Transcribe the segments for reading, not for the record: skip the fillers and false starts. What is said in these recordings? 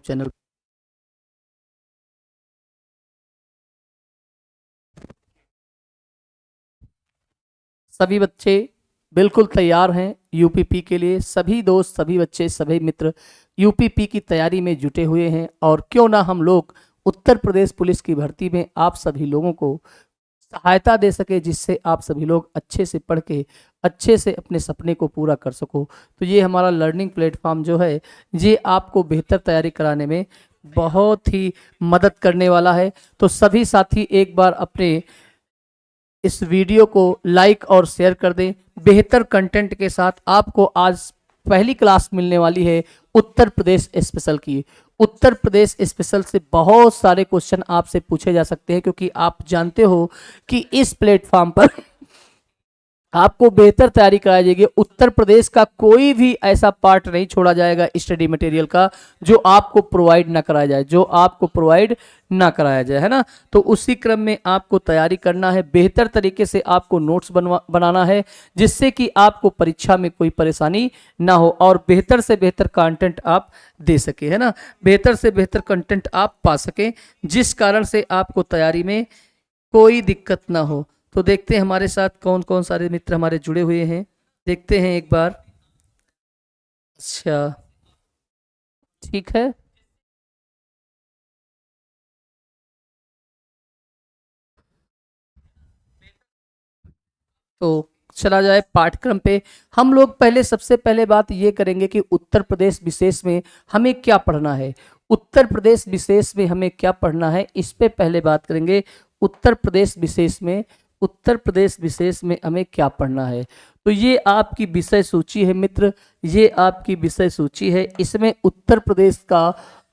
Channel. सभी बच्चे बिल्कुल तैयार हैं यूपीपी के लिए। सभी दोस्त, सभी बच्चे, सभी मित्र यूपीपी की तैयारी में जुटे हुए हैं। और क्यों ना हम लोग उत्तर प्रदेश पुलिस की भर्ती में आप सभी लोगों को सहायता दे सके, जिससे आप सभी लोग अच्छे से पढ़ के अच्छे से अपने सपने को पूरा कर सको। तो ये हमारा लर्निंग प्लेटफॉर्म जो है, ये आपको बेहतर तैयारी कराने में बहुत ही मदद करने वाला है। तो सभी साथी एक बार अपने इस वीडियो को लाइक और शेयर कर दें। बेहतर कंटेंट के साथ आपको आज पहली क्लास मिलने वाली है उत्तर प्रदेश स्पेशल की। उत्तर प्रदेश स्पेशल से बहुत सारे क्वेश्चन आपसे पूछे जा सकते हैं, क्योंकि आप जानते हो कि इस प्लेटफॉर्म पर आपको बेहतर तैयारी कराई जाएगी। उत्तर प्रदेश का कोई भी ऐसा पार्ट नहीं छोड़ा जाएगा स्टडी मटेरियल का जो आपको प्रोवाइड ना कराया जाए, जो आपको प्रोवाइड ना कराया जाए, है ना। तो उसी क्रम में आपको तैयारी करना है, बेहतर तरीके से आपको नोट्स बनाना है, जिससे कि आपको परीक्षा में कोई परेशानी ना हो और बेहतर से बेहतर कंटेंट आप दे सके, है ना। बेहतर से बेहतर कंटेंट आप पा सकें, जिस कारण से आपको तैयारी में कोई दिक्कत ना हो। तो देखते हैं हमारे साथ कौन कौन सारे मित्र हमारे जुड़े हुए हैं, देखते हैं एक बार। अच्छा, ठीक है। तो चला जाए पाठ्यक्रम पे। हम लोग पहले सबसे पहले बात ये करेंगे कि उत्तर प्रदेश विशेष में हमें क्या पढ़ना है। उत्तर प्रदेश विशेष में हमें क्या पढ़ना है, इस पे पहले बात करेंगे। उत्तर प्रदेश विशेष में, उत्तर प्रदेश विशेष में हमें क्या पढ़ना है। तो ये आपकी विषय सूची है मित्र, ये आपकी विषय सूची है। इसमें उत्तर प्रदेश का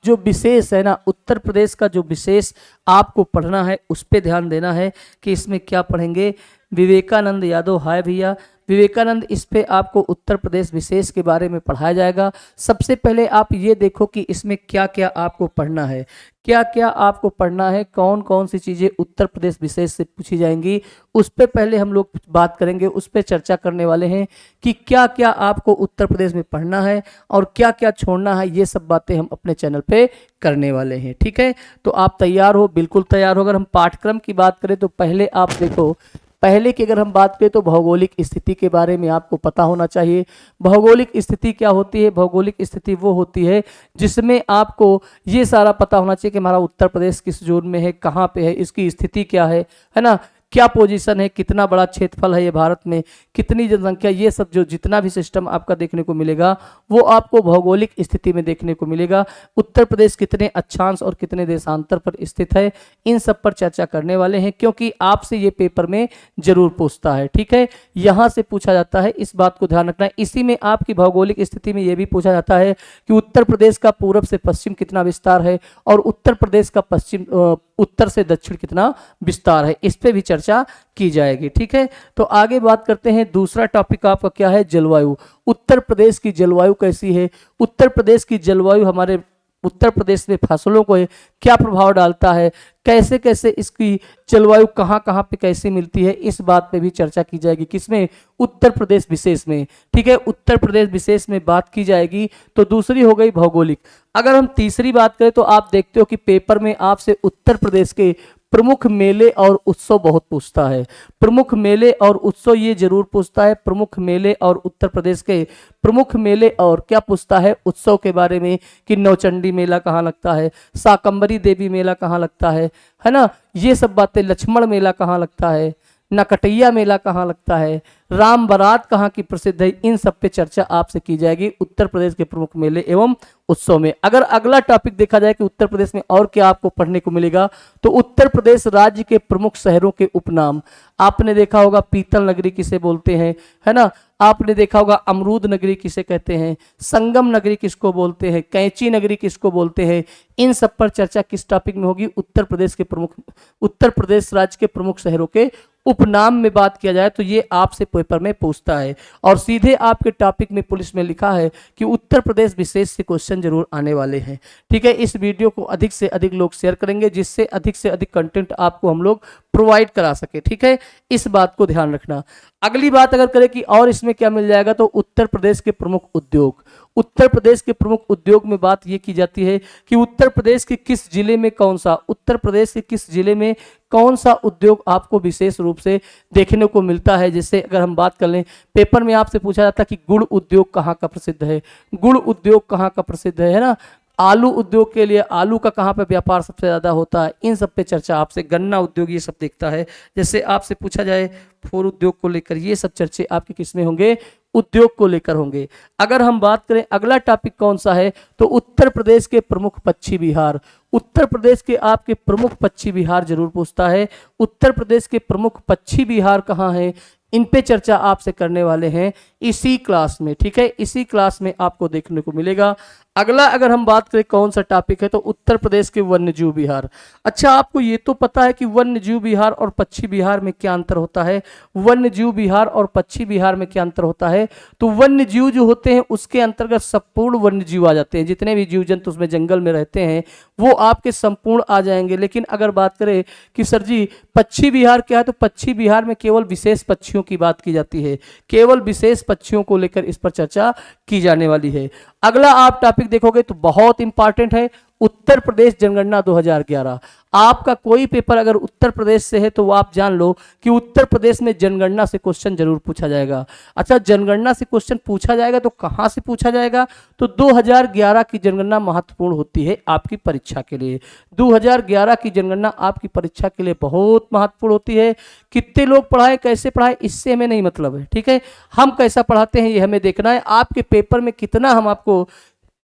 जो विशेष है ना, उत्तर प्रदेश का जो विशेष आपको पढ़ना है उस पे ध्यान देना है कि इसमें क्या पढ़ेंगे। विवेकानंद यादव, हाय भैया विवेकानंद, इस पे आपको उत्तर प्रदेश विशेष के बारे में पढ़ाया जाएगा। सबसे पहले आप ये देखो कि इसमें क्या क्या आपको पढ़ना है, क्या क्या आपको पढ़ना है, कौन कौन सी चीज़ें उत्तर प्रदेश विशेष से पूछी जाएंगी, उस पे पहले हम लोग बात करेंगे, उस पे चर्चा करने वाले हैं कि क्या क्या आपको उत्तर प्रदेश में पढ़ना है और क्या क्या छोड़ना है। ये सब बातें हम अपने चैनल पे करने वाले हैं, ठीक है। तो आप तैयार हो? बिल्कुल तैयार हो। अगर हम पाठ्यक्रम की बात करें तो पहले आप देखो, पहले की अगर हम बात करें तो भौगोलिक स्थिति के बारे में आपको पता होना चाहिए। भौगोलिक स्थिति क्या होती है? भौगोलिक स्थिति वो होती है जिसमें आपको ये सारा पता होना चाहिए कि हमारा उत्तर प्रदेश किस जोन में है, कहाँ पे है, इसकी स्थिति क्या है ना, क्या पोजीशन है, कितना बड़ा क्षेत्रफल है ये भारत में, कितनी जनसंख्या, ये सब जो जितना भी सिस्टम आपका देखने को मिलेगा वो आपको भौगोलिक स्थिति में देखने को मिलेगा। उत्तर प्रदेश कितने अक्षांश और कितने देशांतर पर स्थित है, इन सब पर चर्चा करने वाले हैं, क्योंकि आपसे ये पेपर में जरूर पूछता है, ठीक है। यहाँ से पूछा जाता है, इस बात को ध्यान रखना है। इसी में आपकी भौगोलिक स्थिति में यह भी पूछा जाता है कि उत्तर प्रदेश का पूर्व से पश्चिम कितना विस्तार है और उत्तर प्रदेश का पश्चिम उत्तर से दक्षिण कितना विस्तार है, इस पे भी चर्चा की जाएगी, ठीक है। तो आगे बात करते हैं। दूसरा टॉपिक आपका क्या है? जलवायु। उत्तर प्रदेश की जलवायु कैसी है? उत्तर प्रदेश की जलवायु हमारे उत्तर प्रदेश में फसलों को क्या प्रभाव डालता है, कैसे कैसे इसकी जलवायु कहाँ कहाँ पे कैसे मिलती है, इस बात पे भी चर्चा की जाएगी। किसमें? उत्तर प्रदेश विशेष में, ठीक है। उत्तर प्रदेश विशेष में बात की जाएगी। तो दूसरी हो गई भौगोलिक। अगर हम तीसरी बात करें तो आप देखते हो कि पेपर में आपसे उत्तर प्रदेश के प्रमुख मेले और उत्सव बहुत पूछता है। प्रमुख मेले और उत्सव ये जरूर पूछता है। प्रमुख मेले और उत्तर प्रदेश के प्रमुख मेले और क्या पूछता है? उत्सव के बारे में कि नौचंडी मेला कहाँ लगता है, शाकंभरी देवी मेला कहाँ लगता है ना, ये सब बातें। लक्ष्मण मेला कहाँ लगता है, नकटैया मेला कहाँ लगता है, राम बारात कहाँ की प्रसिद्ध है, इन सब पे चर्चा आपसे की जाएगी उत्तर प्रदेश के प्रमुख मेले एवं उत्सव में। अगर अगला टॉपिक देखा जाए कि उत्तर प्रदेश में और क्या आपको पढ़ने को मिलेगा, तो उत्तर प्रदेश राज्य के प्रमुख शहरों के उपनाम। आपने देखा होगा पीतल नगरी किसे बोलते हैं, है ना। आपने देखा होगा अमरूद नगरी किसे कहते हैं, संगम नगरी किसको बोलते हैं, कैंची नगरी किसको बोलते हैं, इन सब पर चर्चा किस टॉपिक में होगी? उत्तर प्रदेश के प्रमुख, उत्तर प्रदेश राज्य के प्रमुख शहरों के उपनाम में बात किया जाए तो ये आपसे पेपर में पूछता है। और सीधे आपके टॉपिक में पुलिस में लिखा है कि उत्तर प्रदेश विशेष से क्वेश्चन जरूर आने वाले हैं, ठीक है। इस वीडियो को अधिक से अधिक लोग शेयर करेंगे, जिससे अधिक से अधिक कंटेंट आपको हम लोग प्रोवाइड करा सके, ठीक है। इस बात को ध्यान रखना। अगली बात अगर करें कि और इसमें क्या मिल जाएगा, तो उत्तर प्रदेश के प्रमुख उद्योग। उत्तर प्रदेश के प्रमुख उद्योग में बात ये की जाती है कि उत्तर प्रदेश के किस जिले में कौन सा, उत्तर प्रदेश के किस जिले में कौन सा उद्योग आपको विशेष रूप से देखने को मिलता है। जैसे अगर हम बात कर लें, पेपर में आपसे पूछा जाता है कि गुड़ उद्योग कहाँ का प्रसिद्ध है, गुड़ उद्योग कहाँ का प्रसिद्ध है ना। आलू उद्योग के लिए आलू का कहाँ पे व्यापार सबसे ज़्यादा होता है, इन सब पे चर्चा आपसे, गन्ना उद्योग ये सब देखता है। जैसे आपसे पूछा जाए फोर उद्योग को लेकर, ये सब चर्चे आपके किसमें होंगे, उद्योग को लेकर होंगे। अगर हम बात करें अगला टॉपिक कौन सा है, तो उत्तर प्रदेश के प्रमुख पक्षी विहार। उत्तर प्रदेश के आपके प्रमुख पक्षी विहार जरूर पूछता है। उत्तर प्रदेश के प्रमुख पक्षी विहार कहाँ हैं, इन पे चर्चा आपसे करने वाले हैं इसी क्लास में, ठीक है, इसी क्लास में आपको देखने को मिलेगा। अगला अगर हम बात करें कौन सा टॉपिक है, तो उत्तर प्रदेश के वन्यजीव विहार। अच्छा, आपको ये तो पता है कि वन्यजीव विहार और पक्षी विहार में क्या अंतर होता है, वन्यजीव विहार और पक्षी विहार में क्या अंतर होता है। तो वन्यजीव जो होते हैं उसके अंतर्गत संपूर्ण वन्यजीव आ जाते हैं, जितने भी जीव जंतु उसमें जंगल में रहते हैं वो आपके संपूर्ण आ जाएंगे। लेकिन अगर बात करें कि सर जी पक्षी विहार क्या है, तो पक्षी विहार में केवल विशेष पक्षियों की बात की जाती है, केवल विशेष पक्षियों को लेकर इस पर चर्चा की जाने वाली है। अगला आप टॉपिक देखोगे तो बहुत इंपॉर्टेंट है, उत्तर प्रदेश जनगणना 2011। आपका कोई पेपर अगर उत्तर प्रदेश से है तो वो आप जान लो कि उत्तर प्रदेश में जनगणना से क्वेश्चन जरूर पूछा जाएगा। अच्छा, जनगणना से क्वेश्चन पूछा जाएगा तो कहाँ से पूछा जाएगा, तो 2011 की जनगणना महत्वपूर्ण होती है आपकी परीक्षा के लिए। 2011 की जनगणना आपकी परीक्षा के लिए बहुत महत्वपूर्ण होती है। कितने लोग पढ़ाए, कैसे पढ़ाए, इससे हमें नहीं मतलब है, ठीक है, हम कैसा पढ़ाते हैं ये हमें देखना है। आपके पेपर में कितना हम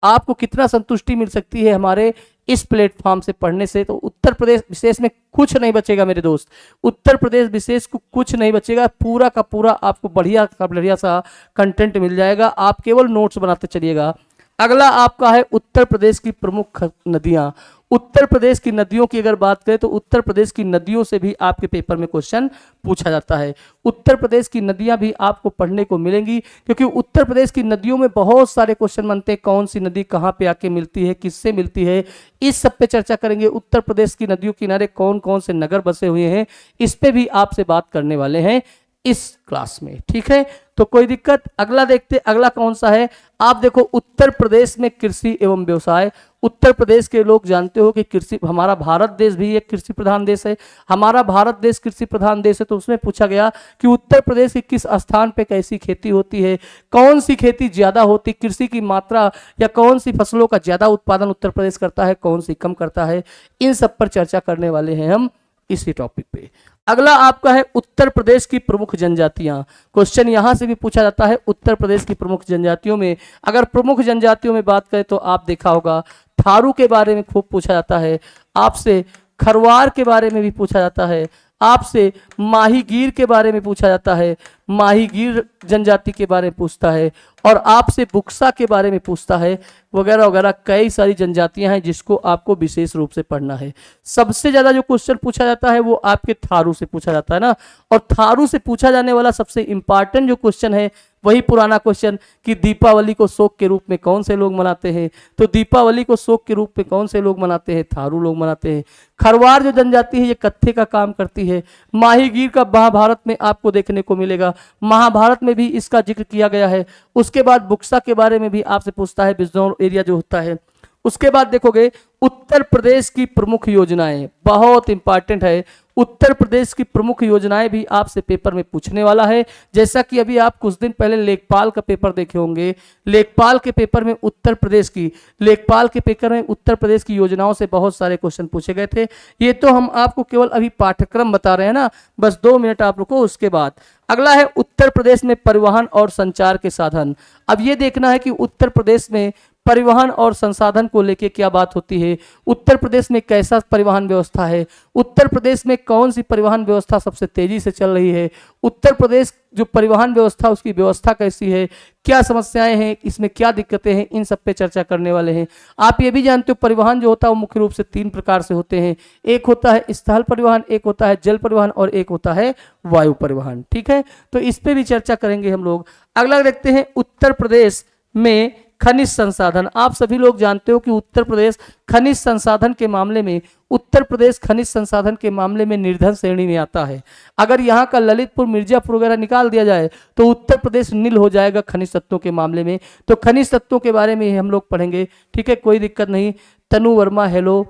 आपको कितना संतुष्टि मिल सकती है हमारे इस प्लेटफॉर्म से पढ़ने से, तो उत्तर प्रदेश विशेष में कुछ नहीं बचेगा मेरे दोस्त, उत्तर प्रदेश विशेष को कुछ नहीं बचेगा, पूरा का पूरा आपको बढ़िया का बढ़िया सा कंटेंट मिल जाएगा, आप केवल नोट्स बनाते चलिएगा। अगला आपका है उत्तर प्रदेश की प्रमुख नदियां। उत्तर प्रदेश की नदियों की अगर बात करें तो उत्तर प्रदेश की नदियों से भी आपके पेपर में क्वेश्चन पूछा जाता है। उत्तर प्रदेश की नदियां भी आपको पढ़ने को मिलेंगी, क्योंकि उत्तर प्रदेश की नदियों में बहुत सारे क्वेश्चन बनते हैं, कौन सी नदी कहाँ पे आके मिलती है, किससे मिलती है, इस सब पे चर्चा करेंगे। उत्तर प्रदेश की नदियों किनारे कौन कौन से नगर बसे हुए हैं, इस पे भी आपसे बात करने वाले हैं इस क्लास में, ठीक है, तो कोई दिक्कत। अगला देखते, अगला कौन सा है, आप देखो उत्तर प्रदेश में कृषि एवं व्यवसाय। उत्तर प्रदेश के लोग जानते हो कि कृषि, हमारा भारत देश भी एक कृषि प्रधान देश है, हमारा भारत देश कृषि प्रधान देश है, तो उसमें पूछा गया कि उत्तर प्रदेश के किस स्थान पे कैसी खेती होती है, कौन सी खेती ज्यादा होती, कृषि की मात्रा या कौन सी फसलों का ज्यादा उत्पादन उत्तर प्रदेश करता है, कौन सी कम करता है, इन सब पर चर्चा करने वाले हैं हम इसी टॉपिक पे। अगला आपका है उत्तर प्रदेश की प्रमुख जनजातियां। क्वेश्चन यहां से भी पूछा जाता है, उत्तर प्रदेश की प्रमुख जनजातियों में अगर प्रमुख जनजातियों में बात करें तो आप देखा होगा थारू के बारे में खूब पूछा जाता है, आपसे खरवार के बारे में भी पूछा जाता है, आपसे माहीगीर के बारे में पूछा जाता है, माहीगीर जनजाति के बारे में पूछता है, और आपसे बुक्सा के बारे में पूछता है, वगैरह वगैरह कई सारी जनजातियां हैं जिसको आपको विशेष रूप से पढ़ना है। सबसे ज़्यादा जो क्वेश्चन पूछा जाता है वो आपके थारू से पूछा जाता है ना, और थारू से पूछा जाने वाला सबसे इंपॉर्टेंट जो क्वेश्चन है वही पुराना क्वेश्चन कि दीपावली को शोक के रूप में कौन से लोग मनाते हैं, तो दीपावली को शोक के रूप में कौन से लोग मनाते हैं, थारू लोग मनाते हैं। खरवार जो जनजाति है ये कत्थे का काम करती है। माहीगीर का महाभारत में आपको देखने को मिलेगा, महाभारत में भी इसका जिक्र किया गया है। उसके बाद बुक्सा के बारे में भी आपसे पूछता है, बिजनौर एरिया जो होता है। उसके बाद देखोगे उत्तर प्रदेश की प्रमुख योजनाएं, बहुत इंपॉर्टेंट है, उत्तर प्रदेश की प्रमुख योजनाएं भी आपसे पेपर में पूछने वाला है। जैसा कि अभी आप कुछ दिन पहले लेखपाल का पेपर देखे होंगे, लेखपाल के पेपर में उत्तर प्रदेश की, लेखपाल के पेपर में उत्तर प्रदेश की योजनाओं से बहुत सारे क्वेश्चन पूछे गए थे। ये तो हम आपको केवल अभी पाठ्यक्रम बता रहे हैं ना, बस 2 मिनट आप रुको। उसके बाद अगला है उत्तर प्रदेश में परिवहन और संचार के साधन। अब ये देखना है कि उत्तर प्रदेश में परिवहन और संसाधन को लेके क्या बात होती है, उत्तर प्रदेश में कैसा परिवहन व्यवस्था है, उत्तर प्रदेश में कौन सी परिवहन व्यवस्था सबसे तेजी से चल रही है, उत्तर प्रदेश जो परिवहन व्यवस्था उसकी व्यवस्था कैसी है, क्या समस्याएं हैं, इसमें क्या दिक्कतें हैं, इन सब पे चर्चा करने वाले हैं। आप ये भी जानते हो परिवहन जो होता है वो मुख्य रूप से 3 प्रकार से होते हैं, एक होता है स्थल परिवहन, एक होता है जल परिवहन और एक होता है वायु परिवहन, ठीक है, तो इस पे भी चर्चा करेंगे हम लोग। अगला देखते हैं उत्तर प्रदेश में खनिज संसाधन। आप सभी लोग जानते हो कि उत्तर प्रदेश खनिज संसाधन के मामले में, उत्तर प्रदेश खनिज संसाधन के मामले में निर्धन श्रेणी में आता है। अगर यहाँ का ललितपुर, मिर्जापुर वगैरह निकाल दिया जाए तो उत्तर प्रदेश नील हो जाएगा खनिज तत्वों के मामले में। तो खनिज तत्वों के बारे में हम लोग पढ़ेंगे, ठीक है, कोई दिक्कत नहीं। तनु वर्मा, हेलो,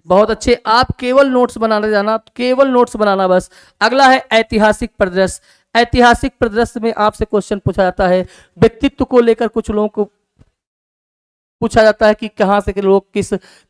बहुत अच्छे। आप केवल नोट्स बनाने जाना, केवल नोट्स बनाना बस। अगला है ऐतिहासिक परिदृश्य। ऐतिहासिक परिदृश्य में आपसे क्वेश्चन पूछा जाता है, व्यक्तित्व को लेकर कुछ लोगों को पूछा जाता है कि कहाँ से के लोग,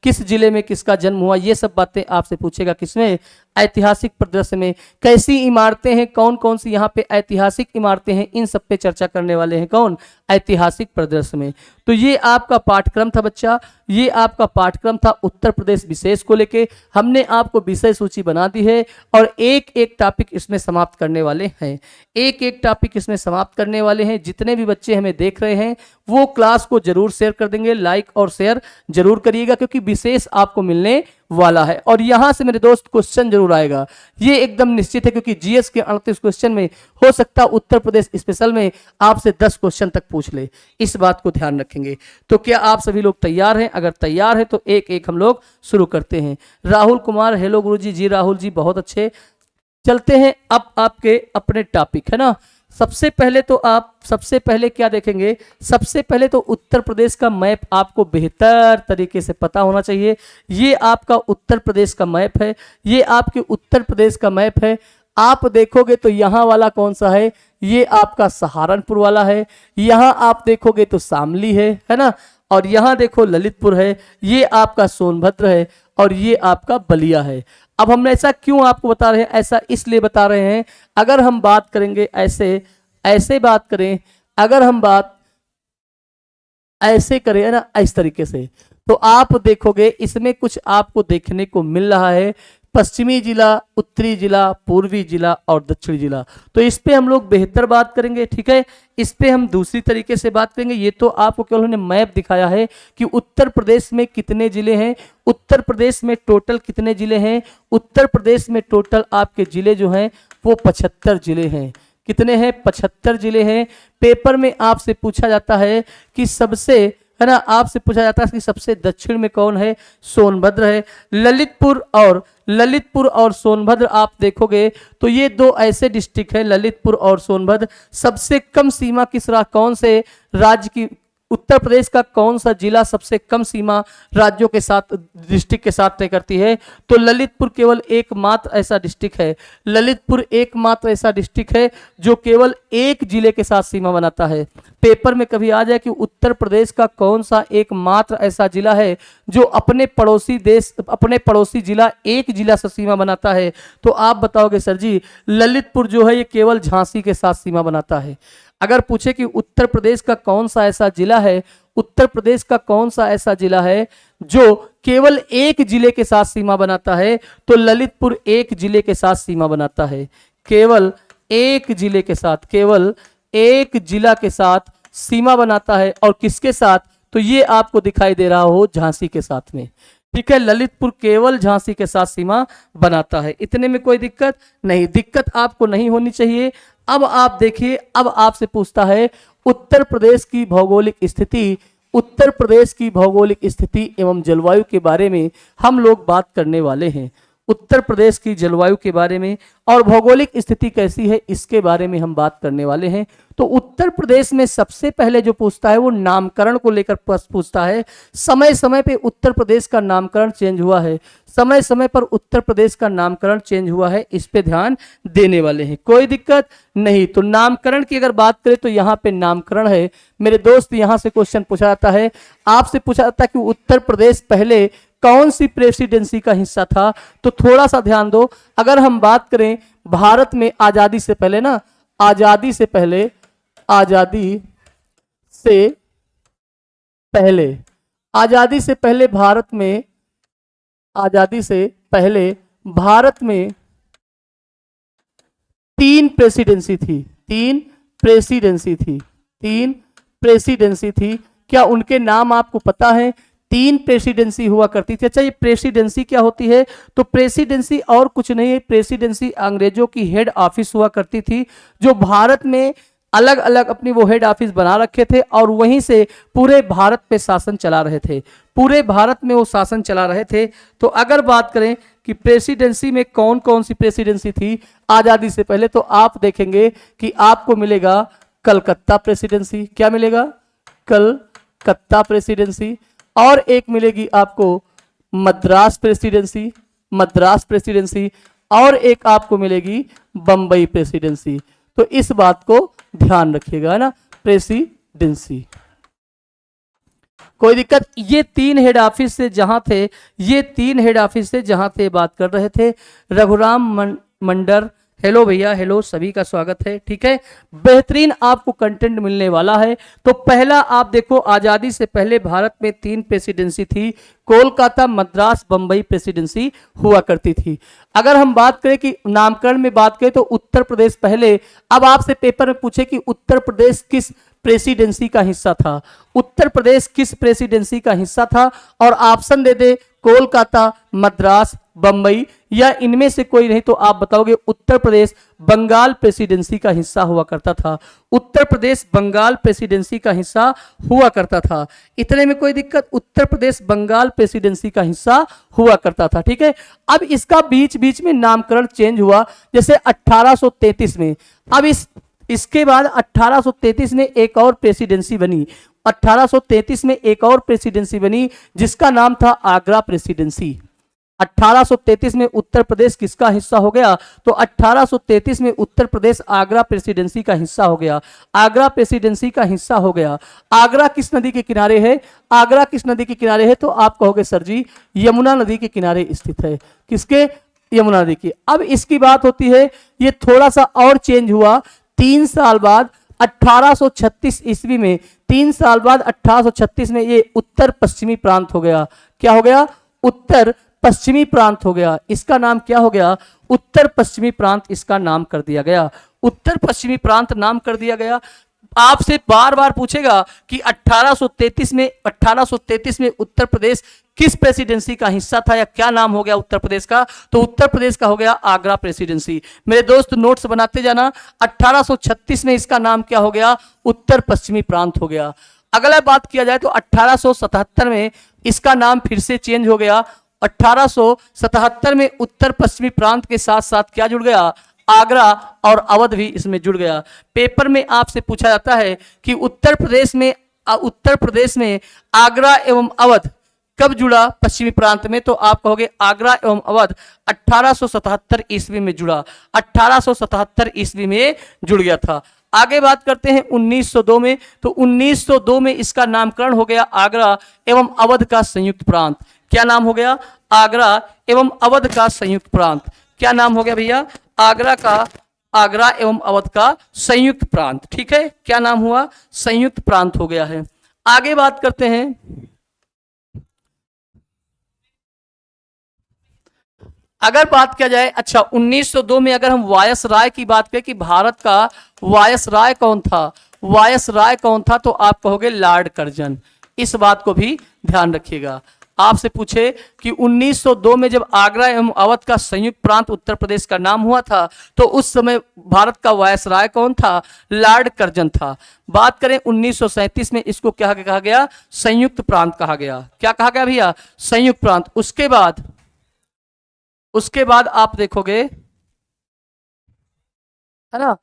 किस जिले में किसका जन्म हुआ, ये सब बातें आपसे पूछेगा। किसमें? ऐतिहासिक परिदृश्य में। कैसी इमारतें हैं, कौन कौन सी यहाँ पे ऐतिहासिक इमारतें हैं, इन सब पे चर्चा करने वाले हैं। कौन? ऐतिहासिक परिदृश्य में। तो ये आपका पाठ्यक्रम था बच्चा, ये आपका पाठ्यक्रम था उत्तर प्रदेश विशेष को लेके। हमने आपको विषय सूची बना दी है और एक एक टॉपिक इसमें समाप्त करने वाले हैं, एक एक टॉपिक इसमें समाप्त करने वाले हैं। जितने भी बच्चे हमें देख रहे हैं वो क्लास को जरूर शेयर कर देंगे, लाइक और शेयर जरूर करिएगा, क्योंकि विशेष आपको मिलने वाला है। और यहां से मेरे दोस्त क्वेश्चन जरूर आएगा, ये एकदम निश्चित है, क्योंकि जीएस के 38 क्वेश्चन में हो सकता है उत्तर प्रदेश स्पेशल में आपसे 10 क्वेश्चन तक पूछ ले। इस बात को ध्यान रखेंगे। तो क्या आप सभी लोग तैयार हैं? अगर तैयार हैं तो एक एक हम लोग शुरू करते हैं। राहुल कुमार, हेलो गुरुजी। जी राहुल जी, बहुत अच्छे। चलते हैं अब आपके अपने टॉपिक, है ना। सबसे पहले क्या देखेंगे? सबसे पहले तो उत्तर प्रदेश का मैप आपको बेहतर तरीके से पता होना चाहिए। ये आपका उत्तर प्रदेश का मैप है, ये आपके उत्तर प्रदेश का मैप है। आप देखोगे तो यहाँ वाला कौन सा है? ये आपका सहारनपुर वाला है। यहाँ आप देखोगे तो शामली है ना। और यहाँ देखो ललितपुर है, ये आपका सोनभद्र है और ये आपका बलिया है। अब हम ऐसा क्यों आपको बता रहे हैं? ऐसा इसलिए बता रहे हैं, अगर हम बात करेंगे ऐसे बात करें, अगर हम बात ऐसे करें ना, इस तरीके से, तो आप देखोगे इसमें कुछ आपको देखने को मिल रहा है। पश्चिमी जिला, उत्तरी जिला, पूर्वी जिला और दक्षिणी जिला। तो इस पे हम लोग बेहतर बात करेंगे, ठीक है। इस पे हम दूसरी तरीके से बात करेंगे। ये तो आपको केवल उन्होंने मैप दिखाया है कि उत्तर प्रदेश में कितने जिले हैं, उत्तर प्रदेश में टोटल कितने जिले हैं। उत्तर प्रदेश में टोटल आपके जिले जो हैं वो 75 जिले हैं। कितने हैं? 75 जिले हैं। पेपर में आपसे पूछा जाता है कि सबसे, है ना, आपसे पूछा जाता है कि सबसे दक्षिण में कौन है? सोनभद्र है। ललितपुर और सोनभद्र आप देखोगे तो ये दो ऐसे डिस्ट्रिक्ट हैं, ललितपुर और सोनभद्र। सबसे कम सीमा कौन से राज्य की, उत्तर प्रदेश का कौन सा जिला सबसे कम सीमा राज्यों के साथ, डिस्ट्रिक्ट के साथ तय करती है? तो ललितपुर केवल एकमात्र ऐसा डिस्ट्रिक्ट है, ललितपुर एकमात्र ऐसा डिस्ट्रिक्ट है जो केवल एक जिले के साथ सीमा बनाता है। पेपर में कभी आ जाए कि उत्तर प्रदेश का कौन सा एकमात्र ऐसा जिला है जो अपने पड़ोसी जिला एक जिला से सीमा बनाता है, तो आप बताओगे सर जी ललितपुर जो है ये केवल झांसी के साथ सीमा बनाता है। अगर पूछे कि उत्तर प्रदेश का कौन सा ऐसा जिला है, उत्तर प्रदेश का कौन सा ऐसा जिला है जो केवल एक जिले के साथ सीमा बनाता है, तो ललितपुर एक जिले के साथ सीमा बनाता है। केवल एक जिले के साथ, केवल एक जिला के साथ सीमा बनाता है। और किसके साथ? तो ये आपको दिखाई दे रहा हो झांसी के साथ में, ठीक है। ललितपुर केवल झांसी के साथ सीमा बनाता है। इतने में कोई दिक्कत नहीं, दिक्कत आपको नहीं होनी चाहिए। अब आप देखिए, अब आपसे पूछता है उत्तर प्रदेश की भौगोलिक स्थिति, उत्तर प्रदेश की भौगोलिक स्थिति एवं जलवायु के बारे में हम लोग बात करने वाले हैं। उत्तर प्रदेश की जलवायु के बारे में और भौगोलिक स्थिति कैसी है इसके बारे में हम बात करने वाले हैं। तो उत्तर प्रदेश में सबसे पहले जो पूछता है वो नामकरण को लेकर पूछता है। समय समय पे उत्तर प्रदेश का नामकरण चेंज हुआ है, समय समय पर उत्तर प्रदेश का नामकरण चेंज हुआ है, इस पे ध्यान देने वाले हैं, कोई दिक्कत नहीं। तो नामकरण की अगर बात करें तो यहाँ पे नामकरण है मेरे दोस्त। यहाँ से क्वेश्चन पूछा जाता है, आपसे पूछा जाता है कि उत्तर प्रदेश पहले कौन सी प्रेसिडेंसी का हिस्सा था? तो थोड़ा सा ध्यान दो। अगर हम बात करें भारत में आजादी से पहले ना, आजादी से पहले तीन प्रेसिडेंसी थी। क्या उनके नाम आपको पता है? 3 प्रेसिडेंसी हुआ करती थी। अच्छा, ये प्रेसिडेंसी क्या होती है? तो प्रेसिडेंसी और कुछ नहीं है, प्रेसिडेंसी अंग्रेजों की हेड ऑफिस हुआ करती थी जो भारत में अलग अलग अपनी वो हेड ऑफिस बना रखे थे और वहीं से पूरे भारत पे शासन चला रहे थे, पूरे भारत में वो शासन चला रहे थे। तो अगर बात करें कि प्रेसिडेंसी में कौन कौन सी प्रेसिडेंसी थी आज़ादी से पहले, तो आप देखेंगे कि आपको मिलेगा कलकत्ता प्रेसिडेंसी। क्या मिलेगा? कलकत्ता प्रेसिडेंसी। और एक मिलेगी आपको मद्रास प्रेसिडेंसी, मद्रास प्रेसिडेंसी। और एक आपको मिलेगी बंबई प्रेसिडेंसी। तो इस बात को ध्यान रखिएगा, है ना, प्रेसिडेंसी। कोई दिक्कत? ये तीन हेड ऑफिस से जहां थे, ये तीन हेड ऑफिस से जहां थे बात कर रहे थे। रघुराम मंडर, हेलो भैया, हेलो, सभी का स्वागत है। ठीक है, बेहतरीन आपको कंटेंट मिलने वाला है। तो पहला आप देखो, आजादी से पहले भारत में तीन प्रेसिडेंसी थी, कोलकाता, मद्रास, बंबई प्रेसिडेंसी हुआ करती थी। अगर हम बात करें कि नामकरण में बात करें तो उत्तर प्रदेश पहले। अब आपसे पेपर में पूछे कि उत्तर प्रदेश किस प्रेसिडेंसी का हिस्सा था, उत्तर प्रदेश किस प्रेसिडेंसी का हिस्सा था, और ऑप्शन दे दे कोलकाता, मद्रास, बंबई, या इनमें से कोई नहीं, तो आप बताओगे उत्तर प्रदेश बंगाल प्रेसिडेंसी का हिस्सा हुआ करता था। उत्तर प्रदेश बंगाल प्रेसिडेंसी का हिस्सा हुआ करता था। इतने में कोई दिक्कत? उत्तर प्रदेश बंगाल प्रेसिडेंसी का हिस्सा हुआ करता था। ठीक है, अब इसका बीच बीच में नामकरण चेंज हुआ, जैसे 1833 में। अब इसके बाद 1833 में एक और प्रेसिडेंसी बनी, 1833 में एक और प्रेसिडेंसी बनी जिसका नाम था आगरा प्रेसिडेंसी। 1833 में उत्तर प्रदेश किसका हिस्सा हो गया? तो 1833 में उत्तर प्रदेश आगरा प्रेसिडेंसी का हिस्सा हो गया, आगरा प्रेसिडेंसी का हिस्सा हो गया। आगरा किस नदी के किनारे है? आगरा किस नदी के किनारे है? तो आप कहोगे सर जी यमुना नदी के किनारे स्थित है। किसके? यमुना नदी की। अब इसकी बात होती है, ये थोड़ा सा और चेंज हुआ 3 साल बाद, 1836 ईस्वी में। 3 साल बाद 1836 में ये उत्तर पश्चिमी प्रांत हो गया। क्या हो गया? उत्तर पश्चिमी प्रांत हो गया। इसका नाम क्या हो गया? उत्तर पश्चिमी प्रांत इसका नाम कर दिया गया, उत्तर पश्चिमी प्रांत नाम कर दिया गया। आपसे बार बार पूछेगा कि 1833 में उत्तर प्रदेश किस प्रेसिडेंसी का हिस्सा था, या क्या नाम हो गया उत्तर प्रदेश का? तो उत्तर प्रदेश का हो गया आगरा प्रेसिडेंसी। मेरे दोस्त नोट्स बनाते जाना। 1836 में इसका नाम क्या हो गया? उत्तर पश्चिमी प्रांत हो गया। अगला बात किया जाए तो 1877 में इसका नाम फिर से चेंज हो गया। 1877 में उत्तर पश्चिमी प्रांत के साथ साथ क्या जुड़ गया? आगरा और अवध भी इसमें जुड़ गया। पेपर में आपसे पूछा जाता है कि उत्तर प्रदेश में आगरा एवं अवध कब जुड़ा पश्चिमी प्रांत में? तो आप कहोगे आगरा एवं अवध 1877 ईस्वी में जुड़ा, 1877 ईस्वी में जुड़ गया था। आगे बात करते हैं 1902 में। तो 1902 में इसका नामकरण हो गया आगरा एवं अवध का संयुक्त प्रांत। क्या नाम हो गया? आगरा एवं अवध का संयुक्त प्रांत। क्या नाम हो गया भैया? आगरा एवं अवध का संयुक्त प्रांत। ठीक है, क्या नाम हुआ? संयुक्त प्रांत हो गया है। आगे बात करते हैं, अगर बात किया जाए, अच्छा 1902 में अगर हम वायसराय की बात करें कि भारत का वायसराय कौन था, वायसराय कौन था, तो आप कहोगे लॉर्ड कर्जन। इस बात को भी ध्यान रखिएगा। आपसे पूछे कि 1902 में जब आगरा एवं अवध का संयुक्त प्रांत उत्तर प्रदेश का नाम हुआ था, तो उस समय भारत का वायसराय कौन था? लॉर्ड कर्जन था। बात करें 1937 में इसको क्या कहा गया? संयुक्त प्रांत कहा गया। क्या कहा गया भैया? संयुक्त प्रांत। उसके बाद आप देखोगे, है ना,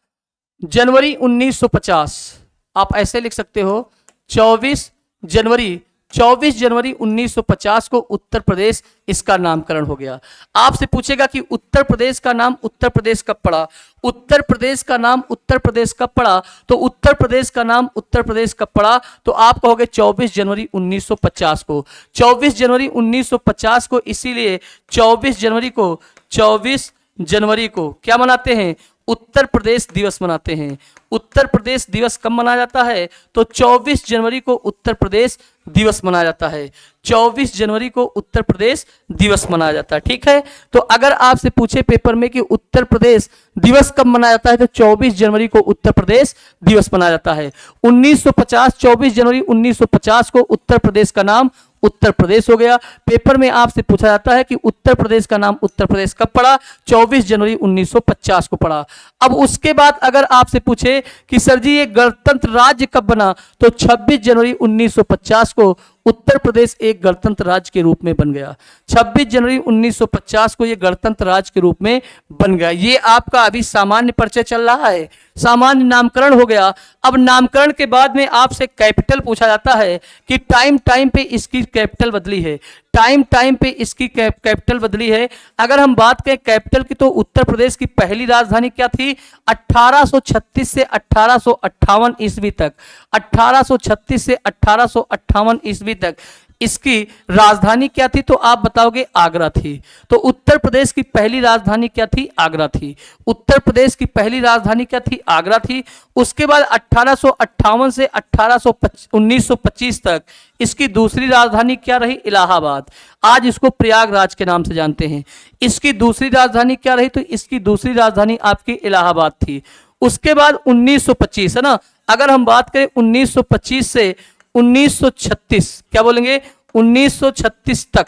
जनवरी 1950, आप ऐसे लिख सकते हो 24 जनवरी 1950 को उत्तर प्रदेश इसका नामकरण हो गया। आपसे पूछेगा कि उत्तर प्रदेश का नाम उत्तर प्रदेश कब पड़ा? उत्तर प्रदेश का नाम उत्तर प्रदेश कब पड़ा? तो उत्तर प्रदेश का नाम उत्तर प्रदेश कब पड़ा? तो आप कहोगे 24 जनवरी 1950 को। 24 जनवरी 1950 को, इसीलिए 24 जनवरी को क्या मनाते हैं? उत्तर प्रदेश दिवस मनाते हैं। उत्तर प्रदेश दिवस कब मनाया जाता है? तो 24 जनवरी को उत्तर प्रदेश दिवस मनाया जाता है। 24 जनवरी को उत्तर प्रदेश दिवस मनाया जाता है। ठीक है, तो अगर आपसे पूछे पेपर में कि उत्तर प्रदेश दिवस कब मनाया जाता है, तो 24 जनवरी को उत्तर प्रदेश दिवस मनाया जाता है। 1950 24 जनवरी 1950 को उत्तर प्रदेश का नाम उत्तर प्रदेश हो गया। पेपर में आपसे पूछा जाता है कि उत्तर प्रदेश का नाम उत्तर प्रदेश कब पड़ा? 24 जनवरी 1950 को पड़ा। अब उसके बाद अगर आपसे पूछे पूछे कि सर जी ये गणतंत्र राज्य कब बना, तो 26 जनवरी 1950 को उत्तर प्रदेश एक गणतंत्र राज्य के रूप में बन गया। 26 जनवरी 1950 को ये गणतंत्र राज्य के रूप में बन गया। ये आपका अभी सामान्य परिचय चल रहा है, सामान्य नामकरण हो गया। अब नामकरण के बाद में आपसे कैपिटल पूछा जाता है कि टाइम टाइम पे इसकी कैपिटल बदली है, टाइम टाइम पे इसकी कैपिटल बदली है। अगर हम बात करें कैपिटल की, तो उत्तर प्रदेश की पहली राजधानी क्या थी 1836 से 1858 ईस्वी तक, 1836 से 1858 ईस्वी तक इसकी राजधानी क्या थी, तो आप बताओगे आगरा थी। तो उत्तर प्रदेश की पहली राजधानी क्या थी, आगरा थी। उत्तर प्रदेश की पहली राजधानी क्या थी, आगरा थी। उसके बाद 1858 से 1925 तक इसकी दूसरी राजधानी क्या रही, इलाहाबाद। आज इसको प्रयागराज के नाम से जानते हैं। इसकी दूसरी राजधानी क्या रही, तो इसकी दूसरी राजधानी आपकी इलाहाबाद थी। उसके बाद 1925 है ना, अगर हम बात करें 1925 से 1936, क्या बोलेंगे 1936 तक,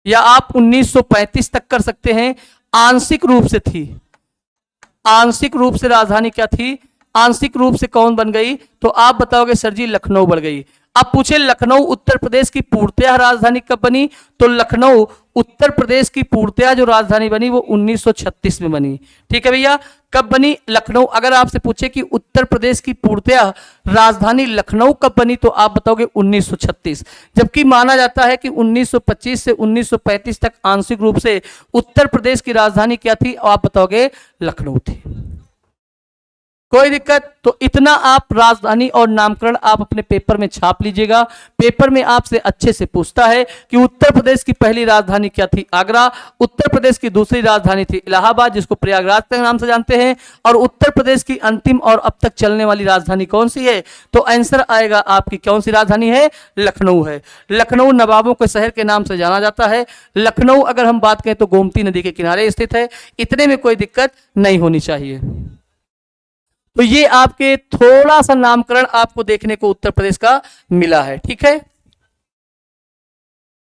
या आप 1935 तक कर सकते हैं, आंशिक रूप से थी। आंशिक रूप से राजधानी क्या थी, आंशिक रूप से कौन बन गई, तो आप बताओगे सर जी लखनऊ बढ़ गई। अब पूछे लखनऊ उत्तर प्रदेश की पूर्णतया राजधानी कब बनी, तो लखनऊ उत्तर प्रदेश की पूर्णतया जो राजधानी बनी वो 1936 में बनी। ठीक है भैया, कब बनी लखनऊ। अगर आपसे पूछे कि उत्तर प्रदेश की पूर्णतया राजधानी लखनऊ कब बनी, तो आप बताओगे 1936। जबकि माना जाता है कि 1925 से 1935 तक आंशिक रूप से उत्तर प्रदेश की राजधानी क्या थी, आप बताओगे लखनऊ थी। कोई दिक्कत, तो इतना आप राजधानी और नामकरण आप अपने पेपर में छाप लीजिएगा। पेपर में आपसे अच्छे से पूछता है कि उत्तर प्रदेश की पहली राजधानी क्या थी, आगरा। उत्तर प्रदेश की दूसरी राजधानी थी इलाहाबाद, जिसको प्रयागराज के नाम से जानते हैं। और उत्तर प्रदेश की अंतिम और अब तक चलने वाली राजधानी कौन सी है, तो आंसर आएगा आपकी कौन सी राजधानी है, लखनऊ है। लखनऊ नवाबों के शहर के नाम से जाना जाता है। लखनऊ अगर हम बात करें तो गोमती नदी के किनारे स्थित है। इतने में कोई दिक्कत नहीं होनी चाहिए। तो ये आपके थोड़ा सा नामकरण आपको देखने को उत्तर प्रदेश का मिला है। ठीक है,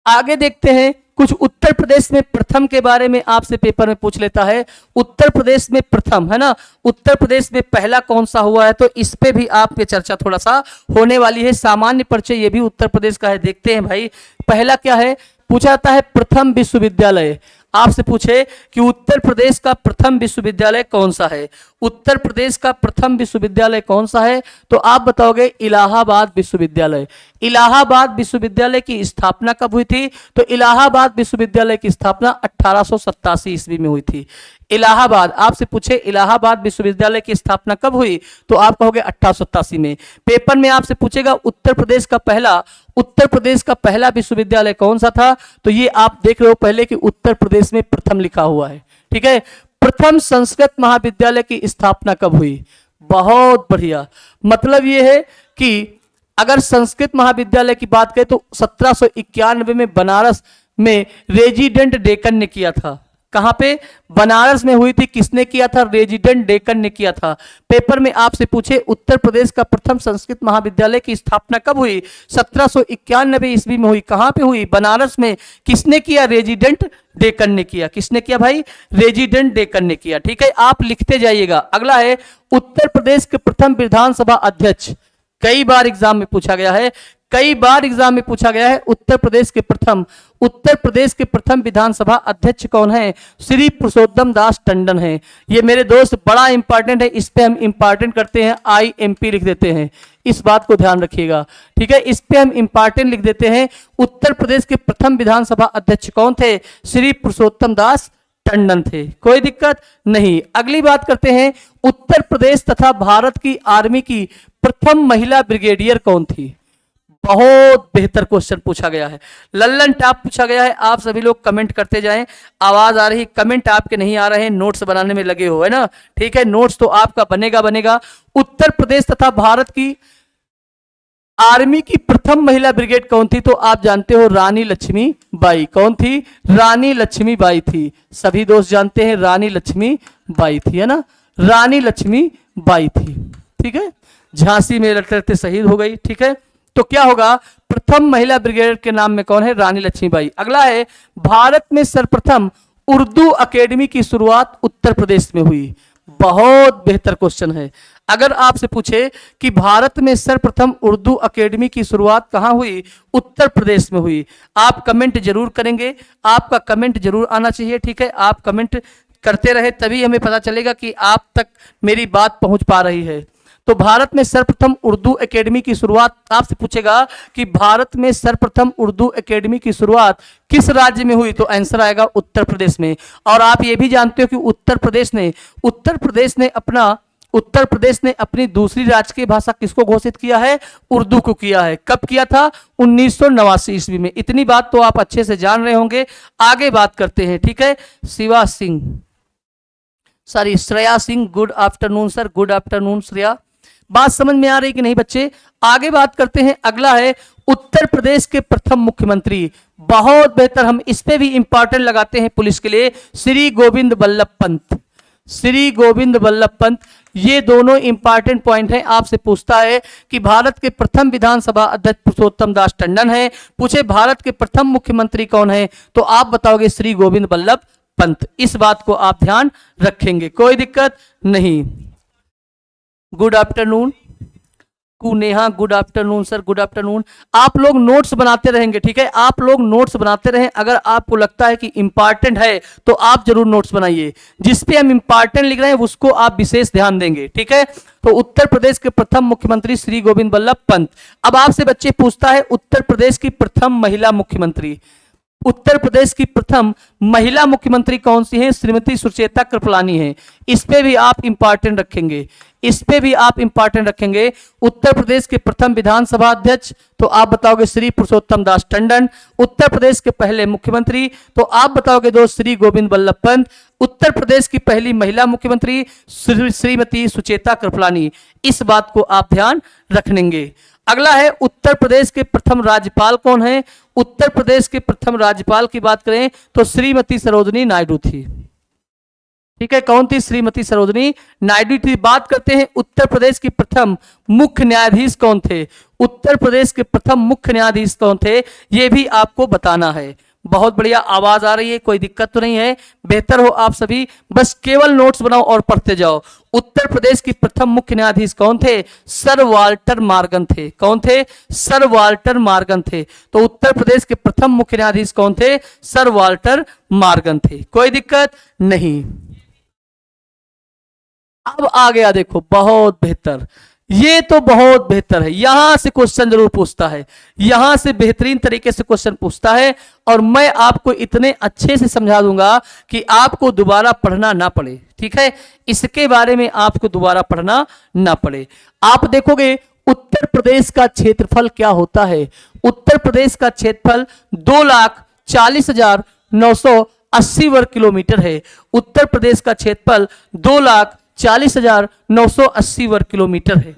आगे देखते हैं कुछ उत्तर प्रदेश में प्रथम के बारे में आपसे पेपर में पूछ लेता है। उत्तर प्रदेश में प्रथम है ना, उत्तर प्रदेश में पहला कौन सा हुआ है, तो इस पे भी आपके चर्चा थोड़ा सा होने वाली है। सामान्य परिचय ये भी उत्तर प्रदेश का है, देखते हैं भाई पहला क्या है। पूछा जाता है प्रथम विश्वविद्यालय। आपसे पूछे कि उत्तर प्रदेश का प्रथम विश्वविद्यालय कौन सा है, उत्तर प्रदेश का प्रथम विश्वविद्यालय कौन सा है, तो आप बताओगे इलाहाबाद विश्वविद्यालय। इलाहाबाद विश्वविद्यालय की स्थापना कब हुई थी, तो इलाहाबाद विश्वविद्यालय की स्थापना 1887 ईस्वी में हुई थी। इलाहाबाद, आपसे पूछे इलाहाबाद विश्वविद्यालय की स्थापना कब हुई, तो आप कहोगे 1887 में। पेपर में आपसे पूछेगा उत्तर प्रदेश का पहला विश्वविद्यालय कौन सा था, तो ये आप देख रहे हो पहले कि उत्तर प्रदेश में प्रथम लिखा हुआ है। ठीक है, प्रथम संस्कृत महाविद्यालय की स्थापना कब हुई, बहुत बढ़िया। मतलब ये है कि अगर संस्कृत महाविद्यालय की बात करें तो 1791 में बनारस में रेजिडेंट डेकन ने किया था। कहां पे, बनारस में हुई थी। किसने किया था, रेजिडेंट डेकन ने किया था। पेपर में आपसे पूछे उत्तर प्रदेश का प्रथम संस्कृत महाविद्यालय की स्थापना कब हुई, 1791 ईस्वी में हुई। कहां पे हुई, बनारस में। किसने किया, रेजिडेंट डेकन ने किया। किसने किया भाई, रेजिडेंट डेकन ने किया। ठीक है, आप लिखते जाइएगा। अगला है उत्तर प्रदेश के प्रथम विधानसभा अध्यक्ष। कई बार एग्जाम में पूछा गया है, कई बार एग्जाम में पूछा गया है। उत्तर प्रदेश के प्रथम विधानसभा अध्यक्ष कौन है, श्री पुरुषोत्तम दास टंडन है। ये मेरे दोस्त बड़ा इंपॉर्टेंट है, इस पे हम इंपॉर्टेंट करते हैं, IMP लिख देते हैं, इस बात को ध्यान रखिएगा। ठीक है, इस पे हम इंपॉर्टेंट लिख देते हैं। उत्तर प्रदेश के प्रथम विधानसभा अध्यक्ष कौन थे, श्री पुरुषोत्तम दास टंडन थे। कोई दिक्कत नहीं। अगली बात करते हैं, उत्तर प्रदेश तथा भारत की आर्मी की प्रथम महिला ब्रिगेडियर कौन थी। बहुत बेहतर क्वेश्चन पूछा गया है, लल्लन टॉप पूछा गया है। आप सभी लोग कमेंट करते जाएं। आवाज आ रही, कमेंट आपके नहीं आ रहे हैं, नोट्स बनाने में लगे हो है ना। ठीक है, नोट्स तो आपका बनेगा। उत्तर प्रदेश तथा भारत की आर्मी की प्रथम महिला ब्रिगेड कौन थी, तो आप जानते हो रानी लक्ष्मीबाई। कौन थी, रानी लक्ष्मीबाई थी। सभी दोस्त जानते हैं रानी लक्ष्मीबाई थी, है ना, रानी लक्ष्मीबाई थी। ठीक है, झांसी में लड़ते शहीद हो गई। ठीक है, तो क्या होगा, प्रथम महिला ब्रिगेड के नाम में कौन है, रानी लक्ष्मीबाई। अगला है, भारत में सर्वप्रथम उर्दू एकेडमी की शुरुआत उत्तर प्रदेश में हुई। बहुत बेहतर क्वेश्चन है। अगर आपसे पूछे कि भारत में सर्वप्रथम उर्दू अकेडमी की शुरुआत कहाँ हुई, उत्तर प्रदेश में हुई, आप कमेंट जरूर करेंगे, आपका कमेंट जरूर आना चाहिए। ठीक है, आप कमेंट करते रहे तभी हमें पता चलेगा कि आप तक मेरी बात पहुंच पा रही है। तो भारत में सर्वप्रथम उर्दू एकेडमी की शुरुआत, आपसे पूछेगा कि भारत में सर्वप्रथम उर्दू एकेडमी की शुरुआत किस राज्य में हुई, तो आंसर आएगा उत्तर प्रदेश में। और आप ये भी जानते हो कि उत्तर प्रदेश ने अपनी दूसरी राजकीय भाषा किसको घोषित किया है, उर्दू को किया है। कब किया था, 1989 ईस्वी में। इतनी बात तो आप अच्छे से जान रहे होंगे। आगे बात करते हैं। ठीक है, Shreya Singh, good afternoon sir, good afternoon Shreya. बात समझ में आ रही कि नहीं बच्चे? आगे बात करते हैं। अगला है उत्तर प्रदेश के प्रथम मुख्यमंत्री। बहुत बेहतर, हम इस पे भी इंपॉर्टेंट लगाते हैं पुलिस के लिए, श्री गोविंद वल्लभ पंत। श्री गोविंद वल्लभ पंत, ये दोनों इंपॉर्टेंट पॉइंट हैं। आपसे पूछता है कि भारत के प्रथम विधानसभा अध्यक्ष पुरुषोत्तम दास टंडन है। पूछे भारत के प्रथम मुख्यमंत्री कौन है, तो आप बताओगे श्री गोविंद वल्लभ पंत। इस बात को आप ध्यान रखेंगे, कोई दिक्कत नहीं। Good afternoon Kuneha, good afternoon sir, good afternoon. आप लोग नोट्स बनाते रहेंगे। ठीक है, आप लोग नोट्स बनाते रहें। अगर आपको लगता है कि इंपॉर्टेंट है तो आप जरूर नोट्स बनाइए। जिस पे हम इंपॉर्टेंट लिख रहे हैं उसको आप विशेष ध्यान देंगे। ठीक है, तो उत्तर प्रदेश के प्रथम मुख्यमंत्री श्री गोविंद वल्लभ पंत। अब आपसे बच्चे पूछता है उत्तर प्रदेश की प्रथम महिला मुख्यमंत्री। उत्तर प्रदेश की प्रथम महिला मुख्यमंत्री कौन सी है, श्रीमती सुचेता कृपलानी है। इस पे भी आप इंपॉर्टेंट रखेंगे, इस पे भी आप इंपॉर्टेंट रखेंगे। उत्तर प्रदेश के प्रथम विधानसभा अध्यक्ष, तो आप बताओगे श्री पुरुषोत्तम दास टंडन। उत्तर प्रदेश के पहले मुख्यमंत्री, तो आप बताओगे दोस्त श्री गोविंद वल्लभ पंत। उत्तर प्रदेश की पहली महिला मुख्यमंत्री श्रीमती सुचेता कृपलानी। इस बात को आप ध्यान रखेंगे। अगला है उत्तर प्रदेश के प्रथम राज्यपाल कौन है। उत्तर प्रदेश के प्रथम राज्यपाल की बात करें तो श्रीमती सरोजिनी नायडू थी। ठीक है, कौन थी, श्रीमती सरोजिनी नायडू थी। बात करते हैं उत्तर प्रदेश की प्रथम मुख्य न्यायाधीश कौन थे। उत्तर प्रदेश के प्रथम मुख्य न्यायाधीश कौन थे, यह भी आपको बताना है। बहुत बढ़िया, आवाज आ रही है, कोई दिक्कत तो नहीं है। बेहतर हो आप सभी बस केवल नोट्स बनाओ और पढ़ते जाओ। उत्तर प्रदेश की प्रथम मुख्य न्यायाधीश कौन थे, सर वाल्टर मॉर्गन थे। कौन थे, सर वाल्टर मॉर्गन थे। तो उत्तर प्रदेश के प्रथम मुख्य न्यायाधीश कौन थे, सर वाल्टर मॉर्गन थे। कोई दिक्कत नहीं। अब आ गया, देखो बहुत बेहतर, ये तो बहुत बेहतर है। यहां से क्वेश्चन जरूर पूछता है, यहां से बेहतरीन तरीके से क्वेश्चन पूछता है। और मैं आपको इतने अच्छे से समझा दूंगा कि आपको दोबारा पढ़ना ना पड़े। ठीक है, इसके बारे में आपको दोबारा पढ़ना ना पड़े। आप देखोगे उत्तर प्रदेश का क्षेत्रफल क्या होता है। उत्तर प्रदेश का क्षेत्रफल 2,40,980 वर्ग किलोमीटर है। उत्तर प्रदेश का क्षेत्रफल 2,40,980 वर्ग किलोमीटर है।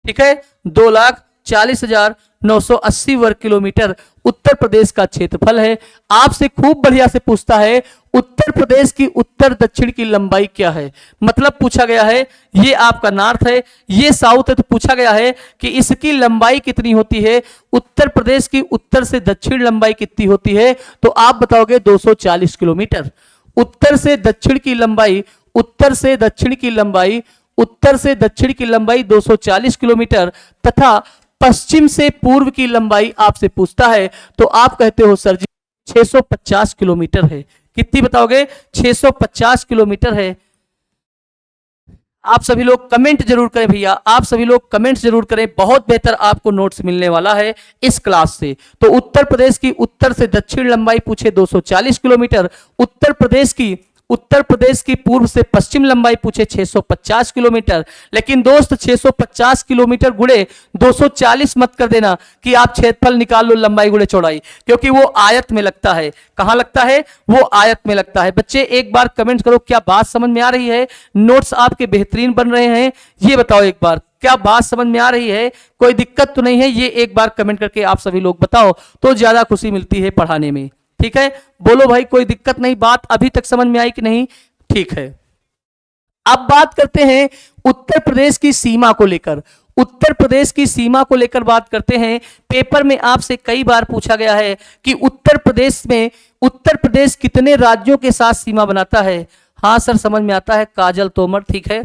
ठीक है, 2,40,980 वर्ग किलोमीटर उत्तर प्रदेश का क्षेत्रफल है। आपसे खूब बढ़िया से पूछता है उत्तर प्रदेश की उत्तर दक्षिण की लंबाई क्या है। मतलब पूछा गया है, ये आपका नॉर्थ है, ये साउथ है, तो पूछा गया है कि इसकी लंबाई कितनी होती है। उत्तर प्रदेश की उत्तर से दक्षिण लंबाई कितनी होती है, तो आप बताओगे 240 किलोमीटर। उत्तर से दक्षिण की लंबाई, उत्तर से दक्षिण की लंबाई, उत्तर से दक्षिण की लंबाई 240 किलोमीटर तथा पश्चिम से पूर्व की लंबाई आपसे पूछता है तो आप कहते हो सर जी 650 किलोमीटर है। कितनी बताओगे, 650 किलोमीटर है। आप सभी लोग कमेंट जरूर करें भैया, आप सभी लोग कमेंट जरूर करें। बहुत बेहतर आपको नोट्स मिलने वाला है इस क्लास से। तो उत्तर प्रदेश की उत्तर से दक्षिण लंबाई पूछे 240 किलोमीटर, उत्तर प्रदेश की पूर्व से पश्चिम लंबाई पूछे 650 किलोमीटर। लेकिन दोस्त 650 किलोमीटर गुणे 240 मत कर देना कि आप क्षेत्रफल निकाल लो लंबाई गुणे चौड़ाई, क्योंकि वो आयत में लगता है। कहां लगता है, वो आयत में लगता है। बच्चे एक बार कमेंट करो, क्या बात समझ में आ रही है। नोट्स आपके बेहतरीन बन रहे हैं, ये बताओ एक बार, क्या बात समझ में आ रही है, कोई दिक्कत तो नहीं है। ये एक बार कमेंट करके आप सभी लोग बताओ तो ज्यादा खुशी मिलती है पढ़ाने में। ठीक है, बोलो भाई, कोई दिक्कत नहीं, बात अभी तक समझ में आई कि नहीं। ठीक है, अब बात करते हैं उत्तर प्रदेश की सीमा को लेकर। उत्तर प्रदेश की सीमा को लेकर बात करते हैं। पेपर में आपसे कई बार पूछा गया है कि उत्तर प्रदेश कितने राज्यों के साथ सीमा बनाता है। हाँ सर समझ में आता है, काजल तोमर, ठीक है।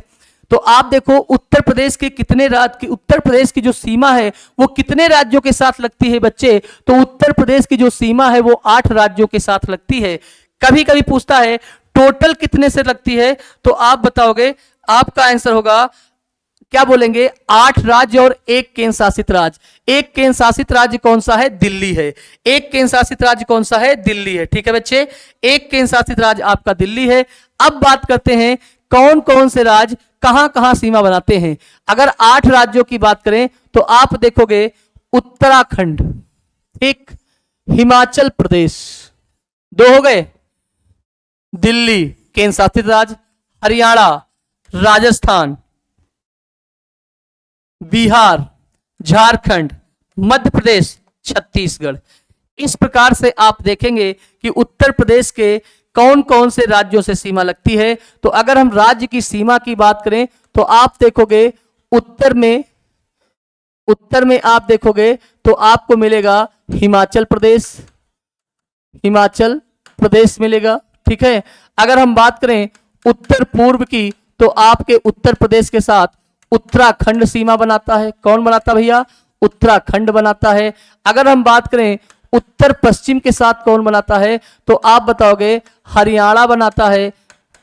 तो आप देखो उत्तर प्रदेश के कितने राज्य की, उत्तर प्रदेश की जो सीमा है वो कितने राज्यों के साथ लगती है बच्चे? तो उत्तर प्रदेश की जो सीमा है वो 8 राज्यों के साथ लगती है। कभी कभी पूछता है टोटल कितने से लगती है, तो आप बताओगे, आपका आंसर होगा, क्या बोलेंगे, 8 राज्य और 1 केंद्र शासित राज्य। एक केंद्र शासित राज्य कौन सा है? दिल्ली है। एक केंद्र शासित राज्य कौन सा है? दिल्ली है, ठीक है बच्चे, एक केंद्र शासित राज्य आपका दिल्ली है। अब बात करते हैं कौन कौन से राज्य कहां कहां सीमा बनाते हैं। अगर 8 राज्यों की बात करें तो आप देखोगे उत्तराखंड, एक, हिमाचल प्रदेश, 2 हो गए, दिल्ली केंद्र शासित राज्य, हरियाणा, राजस्थान, बिहार, झारखंड, मध्य प्रदेश, छत्तीसगढ़। इस प्रकार से आप देखेंगे कि उत्तर प्रदेश के कौन कौन से राज्यों से सीमा लगती है। तो अगर हम राज्य की सीमा की बात करें तो आप देखोगे उत्तर में आप देखोगे तो आपको मिलेगा हिमाचल प्रदेश, हिमाचल प्रदेश मिलेगा, ठीक है। अगर हम बात करें उत्तर पूर्व की तो आपके उत्तर प्रदेश के साथ उत्तराखंड सीमा बनाता है। कौन बनाता भैया? उत्तराखंड बनाता है। अगर हम बात करें उत्तर पश्चिम के साथ कौन बनाता है, तो आप बताओगे हरियाणा बनाता है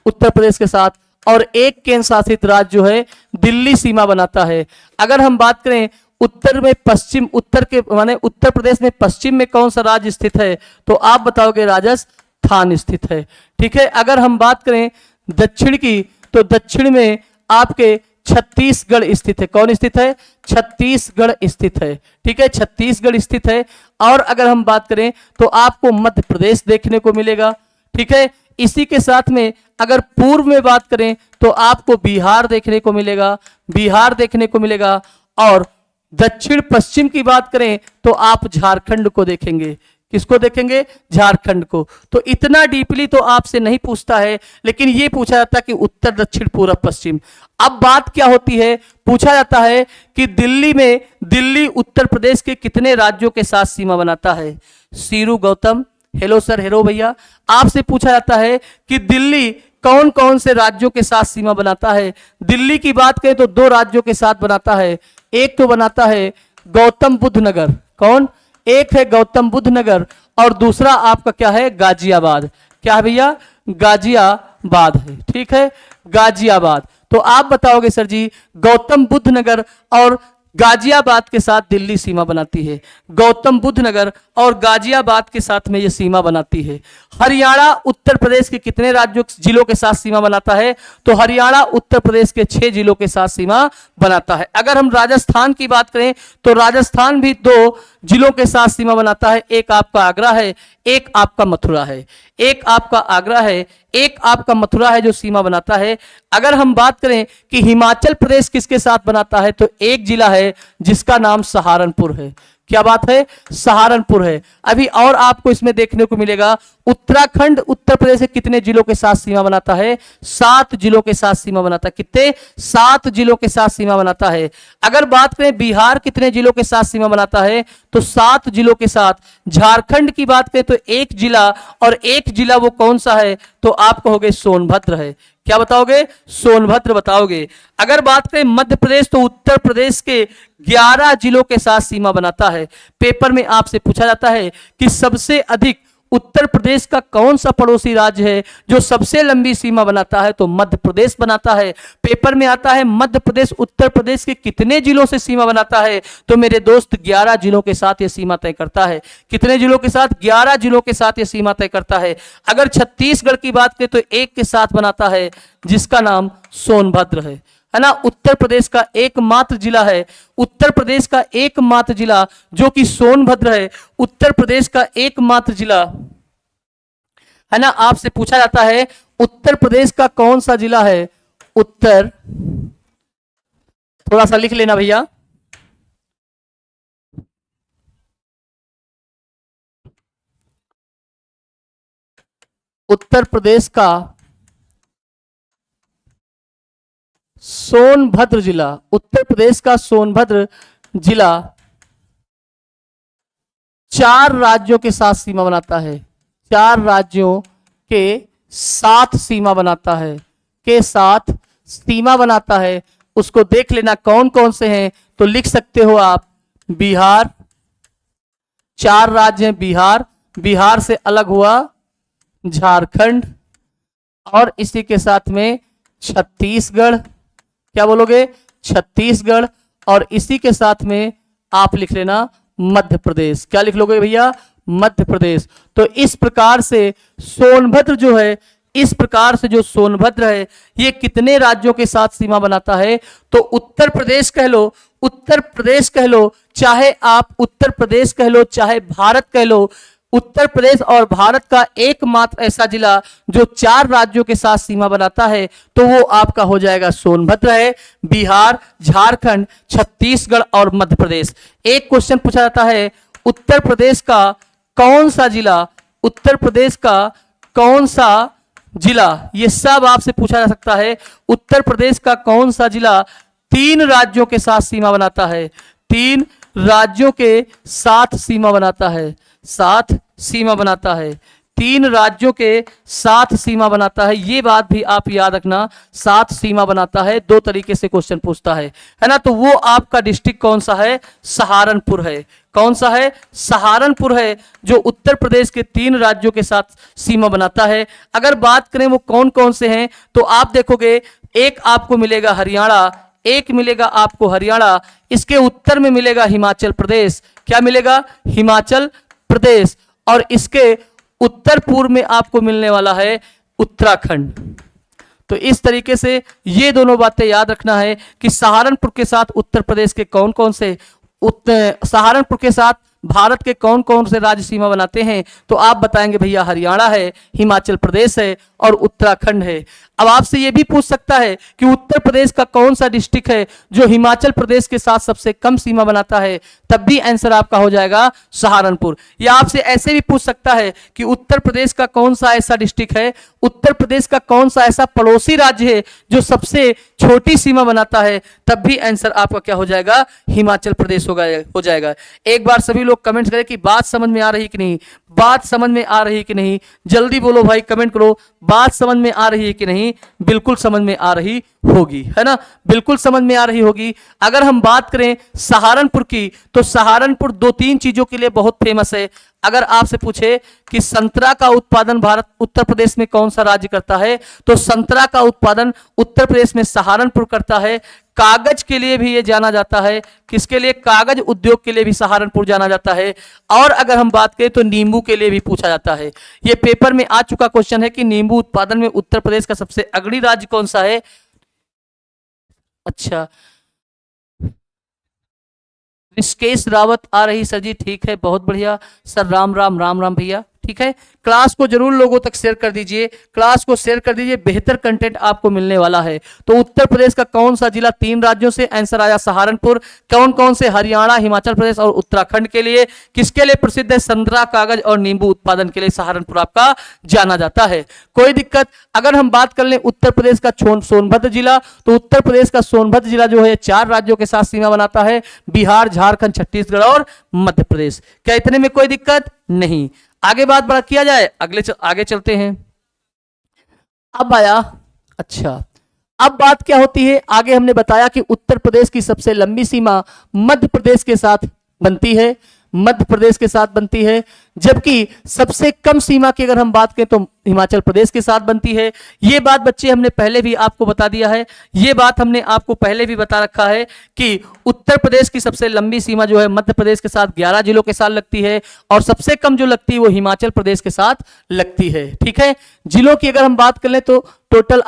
उत्तर प्रदेश के साथ, और एक केंद्र शासित राज्य जो है दिल्ली सीमा बनाता है। अगर हम बात करें उत्तर में पश्चिम, उत्तर के माने उत्तर प्रदेश में पश्चिम में कौन सा राज्य स्थित है, तो आप बताओगे राजस्थान स्थित है, ठीक है। अगर हम बात करें दक्षिण की तो दक्षिण में आपके छत्तीसगढ़ स्थित है। कौन स्थित है? छत्तीसगढ़ स्थित है, ठीक है, छत्तीसगढ़ स्थित है। और अगर हम बात करें तो आपको मध्य प्रदेश देखने को मिलेगा, ठीक है। इसी के साथ में अगर पूर्व में बात करें तो आपको बिहार देखने को मिलेगा, बिहार देखने को मिलेगा। और दक्षिण पश्चिम की बात करें तो आप झारखंड को देखेंगे। किसको देखेंगे? झारखंड को। तो इतना डीपली तो आपसे नहीं पूछता है, लेकिन ये पूछा जाता है कि उत्तर दक्षिण पूर्व पश्चिम। अब बात क्या होती है, पूछा जाता है कि दिल्ली उत्तर प्रदेश के कितने राज्यों के साथ सीमा बनाता है। Siru Gautam, hello sir, hello भैया, आपसे पूछा जाता है कि दिल्ली कौन कौन से राज्यों के साथ सीमा बनाता है। दिल्ली की बात करें तो 2 राज्यों के साथ बनाता है। एक तो बनाता है गौतम बुद्ध नगर, कौन? एक है गौतम बुद्ध नगर, और दूसरा आपका क्या है? गाजियाबाद। क्या है भैया? गाजियाबाद है, ठीक है, गाजियाबाद। तो आप बताओगे सर जी गौतम बुद्ध नगर और गाजियाबाद के साथ दिल्ली सीमा बनाती है। गौतम बुद्ध नगर और गाजियाबाद के साथ में ये सीमा बनाती है। हरियाणा उत्तर प्रदेश के कितने राज्यों जिलों के साथ सीमा बनाता है? तो हरियाणा उत्तर प्रदेश के 6 जिलों के साथ सीमा बनाता है। अगर हम राजस्थान की बात करें तो राजस्थान भी 2 जिलों के साथ सीमा बनाता है। एक आपका आगरा है, एक आपका मथुरा है। एक आपका आगरा है, एक आपका मथुरा है जो सीमा बनाता है। अगर हम बात करें कि हिमाचल प्रदेश किसके साथ बनाता है, तो एक जिला है जिसका नाम सहारनपुर है। क्या बात है? सहारनपुर है। अभी और आपको इसमें देखने को मिलेगा उत्तराखंड उत्तर प्रदेश के कितने जिलों के साथ सीमा बनाता है? 7 जिलों के साथ सीमा बनाता है। कितने? 7 जिलों के साथ सीमा बनाता है। अगर बात करें बिहार कितने जिलों के साथ सीमा बनाता है, तो 7 जिलों के साथ। झारखंड की बात करें तो 1 जिला, और 1 जिला वो कौन सा है, तो आप कहोगे सोनभद्र है। क्या बताओगे? सोनभद्र बताओगे। अगर बात करें मध्य प्रदेश तो उत्तर प्रदेश के 11 जिलों के साथ सीमा बनाता है। पेपर में आपसे पूछा जाता है कि सबसे अधिक उत्तर प्रदेश का कौन सा पड़ोसी राज्य है जो सबसे लंबी सीमा बनाता है, तो मध्य प्रदेश बनाता है। पेपर में आता है मध्य प्रदेश उत्तर प्रदेश के कितने जिलों से सीमा बनाता है, तो मेरे दोस्त 11 जिलों के साथ यह सीमा तय करता है। कितने जिलों के साथ? 11 जिलों के साथ यह सीमा तय करता है। अगर छत्तीसगढ़ की बात करें तो एक के साथ बनाता है जिसका नाम सोनभद्र है ना। उत्तर प्रदेश का एकमात्र जिला है, उत्तर प्रदेश का एकमात्र जिला जो कि सोनभद्र है। उत्तर प्रदेश का एकमात्र जिला है ना। आपसे पूछा जाता है उत्तर प्रदेश का कौन सा जिला है? उत्तर, थोड़ा सा लिख लेना भैया, उत्तर प्रदेश का सोनभद्र जिला, उत्तर प्रदेश का सोनभद्र जिला 4 राज्यों के साथ सीमा बनाता है। 4 राज्यों के साथ सीमा बनाता है, के साथ सीमा बनाता है, उसको देख लेना कौन कौन से हैं। तो लिख सकते हो आप बिहार, 4 राज्य हैं बिहार, बिहार से अलग हुआ झारखंड, और इसी के साथ में छत्तीसगढ़, क्या बोलोगे छत्तीसगढ़, और इसी के साथ में आप लिख लेना मध्य प्रदेश। क्या लिख लोगे भैया मध्य प्रदेश। तो इस प्रकार से सोनभद्र जो है, इस प्रकार से जो सोनभद्र है ये कितने राज्यों के साथ सीमा बनाता है? तो उत्तर प्रदेश कह लो, उत्तर प्रदेश कह लो, चाहे आप उत्तर प्रदेश कह लो चाहे भारत कह लो, उत्तर प्रदेश और भारत का एकमात्र ऐसा जिला जो 4 राज्यों के साथ सीमा बनाता है तो वो आपका हो जाएगा सोनभद्र है। बिहार, झारखंड, छत्तीसगढ़ और मध्य प्रदेश। एक क्वेश्चन पूछा जाता है उत्तर प्रदेश का कौन सा जिला, उत्तर प्रदेश का कौन सा जिला, ये सब आपसे पूछा जा सकता है। उत्तर प्रदेश का कौन सा जिला 3 राज्यों के साथ सीमा बनाता है? 3 राज्यों के साथ सीमा बनाता है, साथ सीमा बनाता है, 3 राज्यों के साथ सीमा बनाता है। ये बात भी आप याद रखना, साथ सीमा बनाता है। 2 तरीके से क्वेश्चन पूछता है ना। तो वो आपका डिस्ट्रिक्ट कौन सा है? सहारनपुर है। कौन सा है? सहारनपुर है, जो उत्तर प्रदेश के 3 राज्यों के साथ सीमा बनाता है। अगर बात करें वो कौन कौन से हैं, तो आप देखोगे एक आपको मिलेगा हरियाणा, एक मिलेगा आपको हरियाणा, इसके उत्तर में मिलेगा हिमाचल प्रदेश। क्या मिलेगा? हिमाचल प्रदेश। और इसके उत्तर पूर्व में आपको मिलने वाला है उत्तराखंड। तो इस तरीके से ये दोनों बातें याद रखना है कि सहारनपुर के साथ उत्तर प्रदेश के कौन कौन से, सहारनपुर के साथ भारत के कौन कौन से राज्य सीमा बनाते हैं? तो आप बताएंगे भैया हरियाणा है, हिमाचल प्रदेश है और उत्तराखंड है। अब आपसे ये भी पूछ सकता है कि उत्तर प्रदेश का कौन सा डिस्ट्रिक्ट है जो हिमाचल प्रदेश के साथ सबसे कम सीमा बनाता है? तब भी आंसर आपका हो जाएगा सहारनपुर। या आपसे ऐसे भी पूछ सकता है कि उत्तर प्रदेश का कौन सा ऐसा डिस्ट्रिक्ट है, उत्तर प्रदेश का कौन सा ऐसा पड़ोसी राज्य है जो सबसे छोटी सीमा बनाता है? तब भी आंसर आपका क्या हो जाएगा? हिमाचल प्रदेश हो जाएगा। एक बार सभी लोग कमेंट करें कि बात समझ में आ रही कि नहीं, बात समझ में आ रही कि नहीं, जल्दी बोलो भाई, कमेंट करो बात समझ में आ रही है कि नहीं। बिल्कुल समझ में आ रही होगी, है ना, बिल्कुल समझ में आ रही होगी। अगर हम बात करें सहारनपुर की, तो सहारनपुर 2-3 चीजों के लिए बहुत फेमस है। अगर आपसे पूछे कि संतरा का उत्पादन भारत उत्तर प्रदेश में कौन सा राज्य करता है, तो संतरा का उत्पादन उत्तर प्रदेश में सहारनपुर करता है। कागज के लिए भी ये जाना जाता है, किसके लिए? कागज उद्योग के लिए भी सहारनपुर जाना जाता है। और अगर हम बात करें तो नींबू के लिए भी पूछा जाता है। ये पेपर में आ चुका क्वेश्चन है कि नींबू उत्पादन में उत्तर प्रदेश का सबसे अग्रणी राज्य कौन सा है? अच्छा, ऋषिकेश रावत आ रही सर जी, ठीक है, बहुत बढ़िया सर, राम राम राम राम भैया, ठीक है। क्लास को जरूर लोगों तक शेयर कर दीजिए, क्लास को शेयर कर दीजिए, बेहतर कंटेंट आपको मिलने वाला है। तो उत्तर प्रदेश का कौन सा जिला 3 राज्यों से? आंसर आया सहारनपुर। कौन कौन से? हरियाणा, हिमाचल प्रदेश और उत्तराखंड के लिए। किसके लिए प्रसिद्ध है? संतरा, कागज और नींबू उत्पादन के लिए सहारनपुर आपका जाना जाता है। कोई दिक्कत? अगर हम बात कर लें उत्तर प्रदेश का सोनभद्र जिला, तो उत्तर प्रदेश का सोनभद्र जिला जो है 4 राज्यों के साथ सीमा बनाता है, बिहार, झारखंड, छत्तीसगढ़ और मध्य प्रदेश। क्या इतने में कोई दिक्कत नहीं? आगे बात बड़ा किया जाए, आगे चलते हैं। अब आया, अच्छा, अब बात क्या होती है? आगे हमने बताया कि उत्तर प्रदेश की सबसे लंबी सीमा मध्य प्रदेश के साथ बनती है, मध्य प्रदेश के साथ बनती है, जबकि सबसे कम सीमा की अगर हम बात करें तो हिमाचल प्रदेश के साथ बनती है। ये बात बच्चे हमने पहले भी आपको बता दिया है, ये बात हमने आपको पहले भी बता रखा है कि उत्तर प्रदेश की सबसे लंबी सीमा जो है मध्य प्रदेश के साथ 11 जिलों के साथ लगती है, और सबसे कम जो लगती है वो हिमाचल प्रदेश के साथ लगती है। ठीक है, जिलों की अगर हम बात कर लें तो टोटल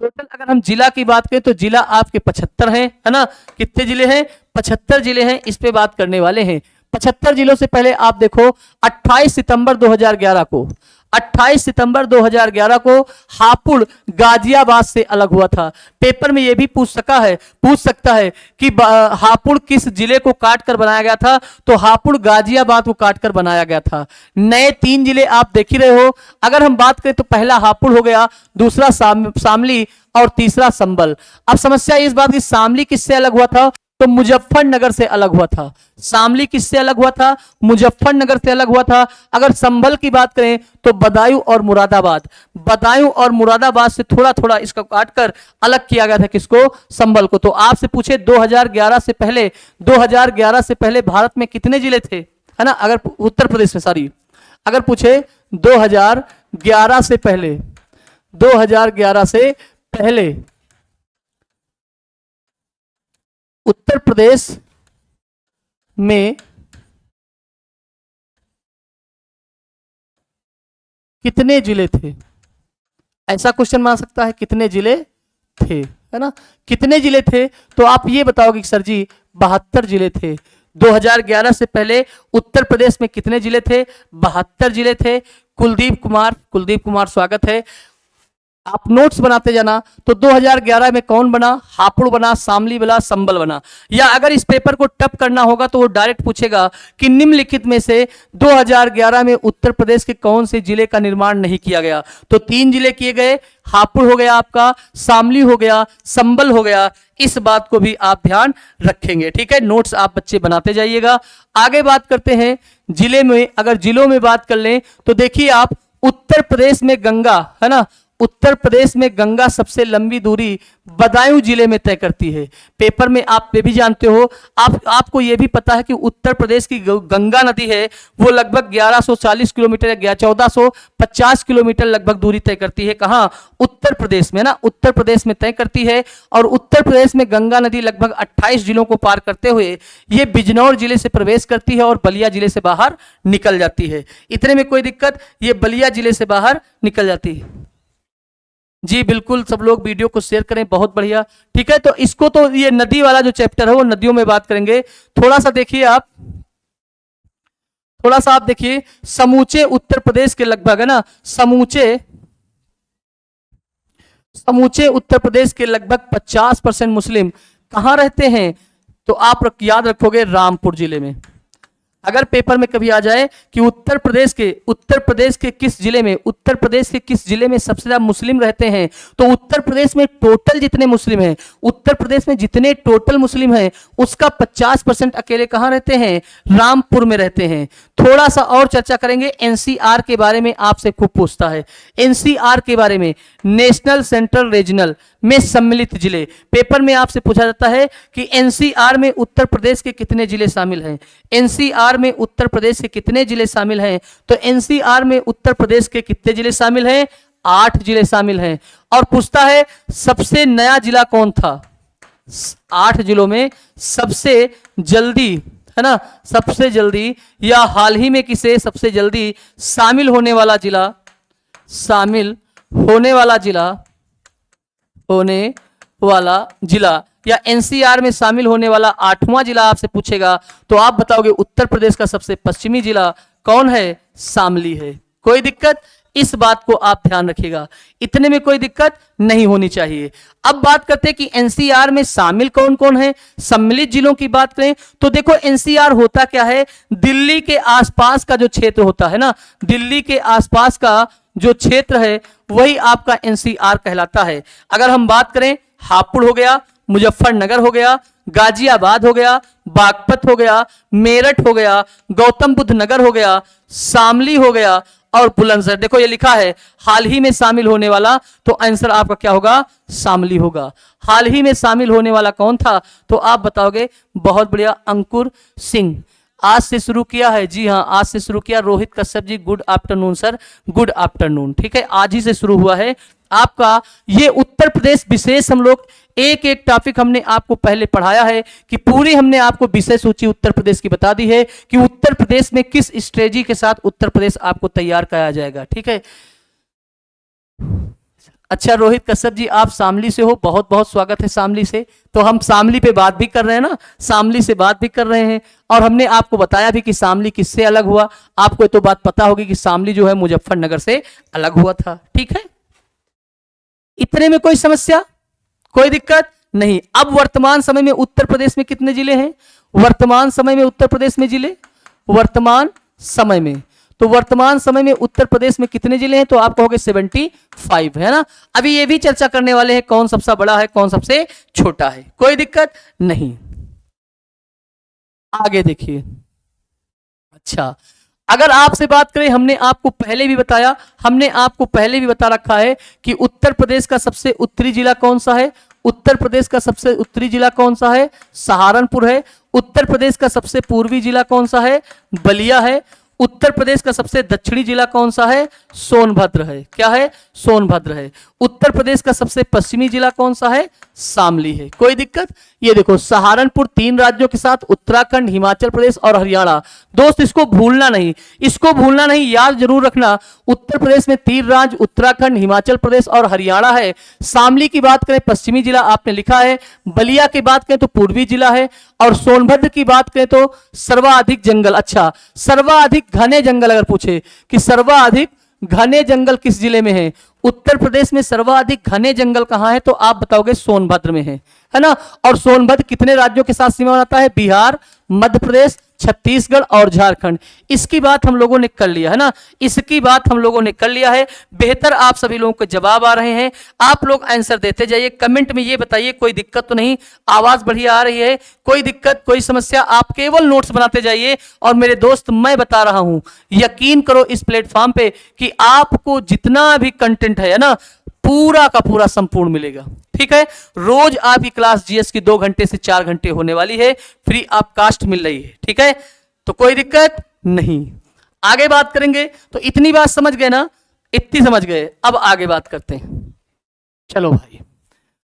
अगर हम जिला की बात करें तो जिला आपके 75 हैं, है ना। कितने जिले हैं? 75 जिले हैं, इस पे बात करने वाले हैं। 75 जिलों से पहले आप देखो 28 सितंबर 2011 को, 28 सितंबर 2011 को हापुड़ गाजियाबाद से अलग हुआ था। पेपर में यह भी पूछ सकता है कि हापुड़ किस जिले को काटकर बनाया गया था, तो हापुड़ गाजियाबाद को काटकर बनाया गया था। नए 3 जिले आप देख ही रहे हो। अगर हम बात करें तो पहला हापुड़ हो गया, दूसरा शामली और तीसरा संबल। अब समस्या इस बात की शामली किससे अलग हुआ था? तो मुजफ्फरनगर से अलग हुआ था। शामली किससे अलग हुआ था? मुजफ्फरनगर से अलग हुआ था। अगर संभल की बात करें तो बदायूं और मुरादाबाद, बदायूं और मुरादाबाद से थोड़ा थोड़ा इसका काटकर अलग किया गया था। किसको? संभल को। तो आपसे पूछे 2011 से पहले, 2011 से पहले भारत में कितने जिले थे, है ना? अगर उत्तर प्रदेश में, सॉरी, अगर पूछे 2011 से पहले, 2011 से पहले उत्तर प्रदेश में कितने जिले थे, ऐसा क्वेश्चन मान सकता है। कितने जिले थे, है ना? कितने जिले थे? तो आप ये बताओगे कि सर जी 72 जिले थे। 2011 से पहले उत्तर प्रदेश में कितने जिले थे? 72 जिले थे। कुलदीप कुमार, कुलदीप कुमार स्वागत है। आप नोट्स बनाते जाना। तो 2011 में कौन बना? हापुड़ बना, शामली बना, संभल बना। या अगर इस पेपर को टप करना होगा तो वो डायरेक्ट पूछेगा कि निम्नलिखित में से 2011 में उत्तर प्रदेश के कौन से जिले का निर्माण नहीं किया गया? तो 3 जिले किए गए, हापुड़ हो गया आपका, शामली हो गया, संभल हो गया। इस बात को भी आप ध्यान रखेंगे, ठीक है? नोट्स आप बच्चे बनाते जाइएगा। आगे बात करते हैं जिले में। अगर जिलों में बात कर लें तो देखिए आप, उत्तर प्रदेश में गंगा, है ना, उत्तर प्रदेश में गंगा सबसे लंबी दूरी बदायूं जिले में तय करती है। पेपर में आप ये भी जानते हो, आपको ये भी पता है कि उत्तर प्रदेश की गंगा नदी है वो लगभग 1140 किलोमीटर या 1450 किलोमीटर लगभग दूरी तय करती है। कहाँ? उत्तर प्रदेश में, ना, उत्तर प्रदेश में तय करती है। और उत्तर प्रदेश में गंगा नदी लगभग 28 जिलों को पार करते हुए ये बिजनौर जिले से प्रवेश करती है और बलिया जिले से बाहर निकल जाती है। इतने में कोई दिक्कत? ये बलिया जिले से बाहर निकल जाती है। जी बिल्कुल, सब लोग वीडियो को शेयर करें, बहुत बढ़िया, ठीक है? तो इसको, तो ये नदी वाला जो चैप्टर है वो नदियों में बात करेंगे। थोड़ा सा देखिए आप, थोड़ा सा आप देखिए, समूचे उत्तर प्रदेश के लगभग, है ना, समूचे उत्तर प्रदेश के लगभग 50% मुस्लिम कहां रहते हैं? तो आप याद रखोगे रामपुर जिले में। अगर पेपर में कभी आ जाए कि उत्तर प्रदेश के किस जिले में, उत्तर प्रदेश के किस जिले में सबसे ज्यादा मुस्लिम रहते हैं, तो उत्तर प्रदेश में टोटल जितने मुस्लिम हैं, उत्तर प्रदेश में जितने टोटल मुस्लिम हैं उसका 50% अकेले कहां रहते हैं? रामपुर में रहते हैं। थोड़ा सा और चर्चा करेंगे। एनसीआर के बारे में आपसे खूब पूछता है, एनसीआर के बारे में, नेशनल सेंट्रल रीजनल में सम्मिलित जिले। पेपर में आपसे पूछा जाता है कि एनसीआर में उत्तर प्रदेश के कितने जिले शामिल हैं? एनसीआर में उत्तर प्रदेश के कितने जिले शामिल हैं? तो एनसीआर में उत्तर प्रदेश के कितने जिले शामिल हैं? 8 जिले शामिल हैं। और पूछता है सबसे नया जिला कौन था? 8 जिलों में सबसे जल्दी, है ना, सबसे जल्दी या हाल ही में किसे सबसे जल्दी शामिल होने वाला जिला, शामिल होने वाला जिला या एनसीआर में शामिल होने वाला 8वां जिला आपसे पूछेगा तो आप बताओगे उत्तर प्रदेश का सबसे पश्चिमी जिला कौन है? शामली है। कोई दिक्कत? इस बात को आप ध्यान रखिएगा, इतने में कोई दिक्कत नहीं होनी चाहिए। अब बात करते हैं कि एनसीआर में शामिल कौन कौन है। सम्मिलित जिलों की बात करें तो देखो एनसीआर होता क्या है? दिल्ली के आसपास का जो क्षेत्र होता है ना, दिल्ली के आसपास का जो क्षेत्र है वही आपका एनसीआर कहलाता है। अगर हम बात करें, हापुड़ हो गया, मुजफ्फरनगर हो गया, गाजियाबाद हो गया, बागपत हो गया, मेरठ हो गया, गौतम बुद्ध नगर हो गया, शामली हो गया और बुलंदशहर। देखो ये लिखा है हाल ही में शामिल होने वाला, तो आंसर आपका क्या होगा? शामली होगा। हाल ही में शामिल होने वाला कौन था? तो आप बताओगे, बहुत बढ़िया, अंकुर सिंह। आज से शुरू किया है? जी हाँ, आज से शुरू किया। Rohit Kashyap ji, good afternoon sir, good afternoon, ठीक है, आज ही से शुरू हुआ है आपका ये उत्तर प्रदेश विशेष। हम लोग एक एक टॉपिक हमने आपको पहले पढ़ाया है कि पूरी हमने आपको विषय सूची उत्तर प्रदेश की बता दी है कि उत्तर प्रदेश में किस स्ट्रेटजी के साथ उत्तर प्रदेश आपको तैयार कराया जाएगा, ठीक है। अच्छा रोहित कश्यप जी, आप शामली से हो, बहुत बहुत स्वागत है शामली से। तो हम शामली पे बात भी कर रहे हैं ना, शामली से बात भी कर रहे हैं और हमने आपको बताया भी कि शामली किससे अलग हुआ। आपको तो बात पता होगी कि शामली जो है मुजफ्फरनगर से अलग हुआ था, ठीक है। इतने में कोई समस्या, कोई दिक्कत नहीं। अब वर्तमान समय में उत्तर प्रदेश में कितने जिले हैं? वर्तमान समय में उत्तर प्रदेश में जिले, वर्तमान समय में, तो वर्तमान समय में उत्तर प्रदेश में कितने जिले हैं? तो आप कहोगे 75, है ना। अभी ये भी चर्चा करने वाले हैं कौन सबसे बड़ा है, कौन सबसे छोटा है, कोई दिक्कत नहीं। आगे देखिए। अच्छा, अगर आपसे बात करें, हमने आपको पहले भी बताया, हमने आपको पहले भी बता रखा है कि उत्तर प्रदेश का सबसे उत्तरी जिला कौन सा है। उत्तर प्रदेश का सबसे उत्तरी जिला कौन सा है? सहारनपुर है। उत्तर प्रदेश का सबसे पूर्वी जिला कौन सा है? बलिया है। उत्तर प्रदेश का सबसे दक्षिणी जिला कौन सा है? सोनभद्र है। क्या है? सोनभद्र है। उत्तर प्रदेश का सबसे पश्चिमी जिला कौन सा है? शामली है। कोई दिक्कत? ये देखो, सहारनपुर 3 राज्यों के साथ उत्तराखंड, हिमाचल प्रदेश और हरियाणा। दोस्त इसको भूलना नहीं, इसको भूलना नहीं, याद जरूर रखना। उत्तर प्रदेश में 3 राज्य उत्तराखंड, हिमाचल प्रदेश और हरियाणा है। शामली की बात करें, पश्चिमी जिला आपने लिखा है। बलिया की बात करें तो पूर्वी जिला है। और सोनभद्र की बात करें तो सर्वाधिक जंगल। अच्छा, सर्वाधिक घने जंगल अगर पूछे कि सर्वाधिक घने जंगल किस जिले में है, उत्तर प्रदेश में सर्वाधिक घने जंगल कहां है, तो आप बताओगे सोनभद्र में है ना। और सोनभद्र कितने राज्यों के साथ सीमा बनाता है? बिहार, मध्य प्रदेश, छत्तीसगढ़ और झारखंड। इसकी बात हम लोगों ने कर लिया है ना, इसकी बात हम लोगों ने कर लिया है। बेहतर आप सभी लोगों के जवाब आ रहे हैं, आप लोग आंसर देते जाइए। कमेंट में ये बताइए कोई दिक्कत तो नहीं, आवाज बढ़िया आ रही है, कोई दिक्कत कोई समस्या, आप केवल नोट्स बनाते जाइए। और मेरे दोस्त, मैं बता रहा हूं, यकीन करो इस प्लेटफॉर्म पे कि आपको जितना भी कंटेंट है ना, पूरा का पूरा संपूर्ण मिलेगा। ठीक है, रोज आपकी क्लास जीएस की 2 घंटे से 4 घंटे होने वाली है, फ्री ऑफ कास्ट मिल रही है। ठीक है, तो कोई दिक्कत नहीं। आगे बात करेंगे, तो इतनी बात समझ गए ना, इतनी समझ गए। अब आगे बात करते हैं। चलो भाई,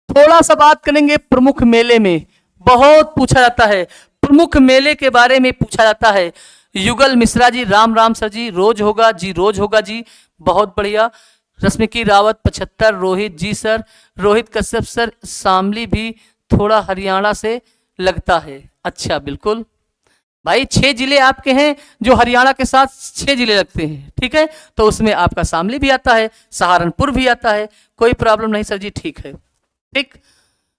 थोड़ा सा बात करेंगे प्रमुख मेले में। बहुत पूछा जाता है, प्रमुख मेले के बारे में पूछा जाता है। युगल मिश्रा जी, राम राम सर जी, रोज होगा जी, रोज होगा जी, बहुत बढ़िया। रश्मिकी रावत 75, रोहित जी सर, रोहित कश्यप सर, शामली भी थोड़ा हरियाणा से लगता है। अच्छा, बिल्कुल भाई, 6 जिले आपके हैं जो हरियाणा के साथ 6 जिले लगते हैं। ठीक है, तो उसमें आपका शामली भी आता है, सहारनपुर भी आता है, कोई प्रॉब्लम नहीं सर जी, ठीक है। ठीक,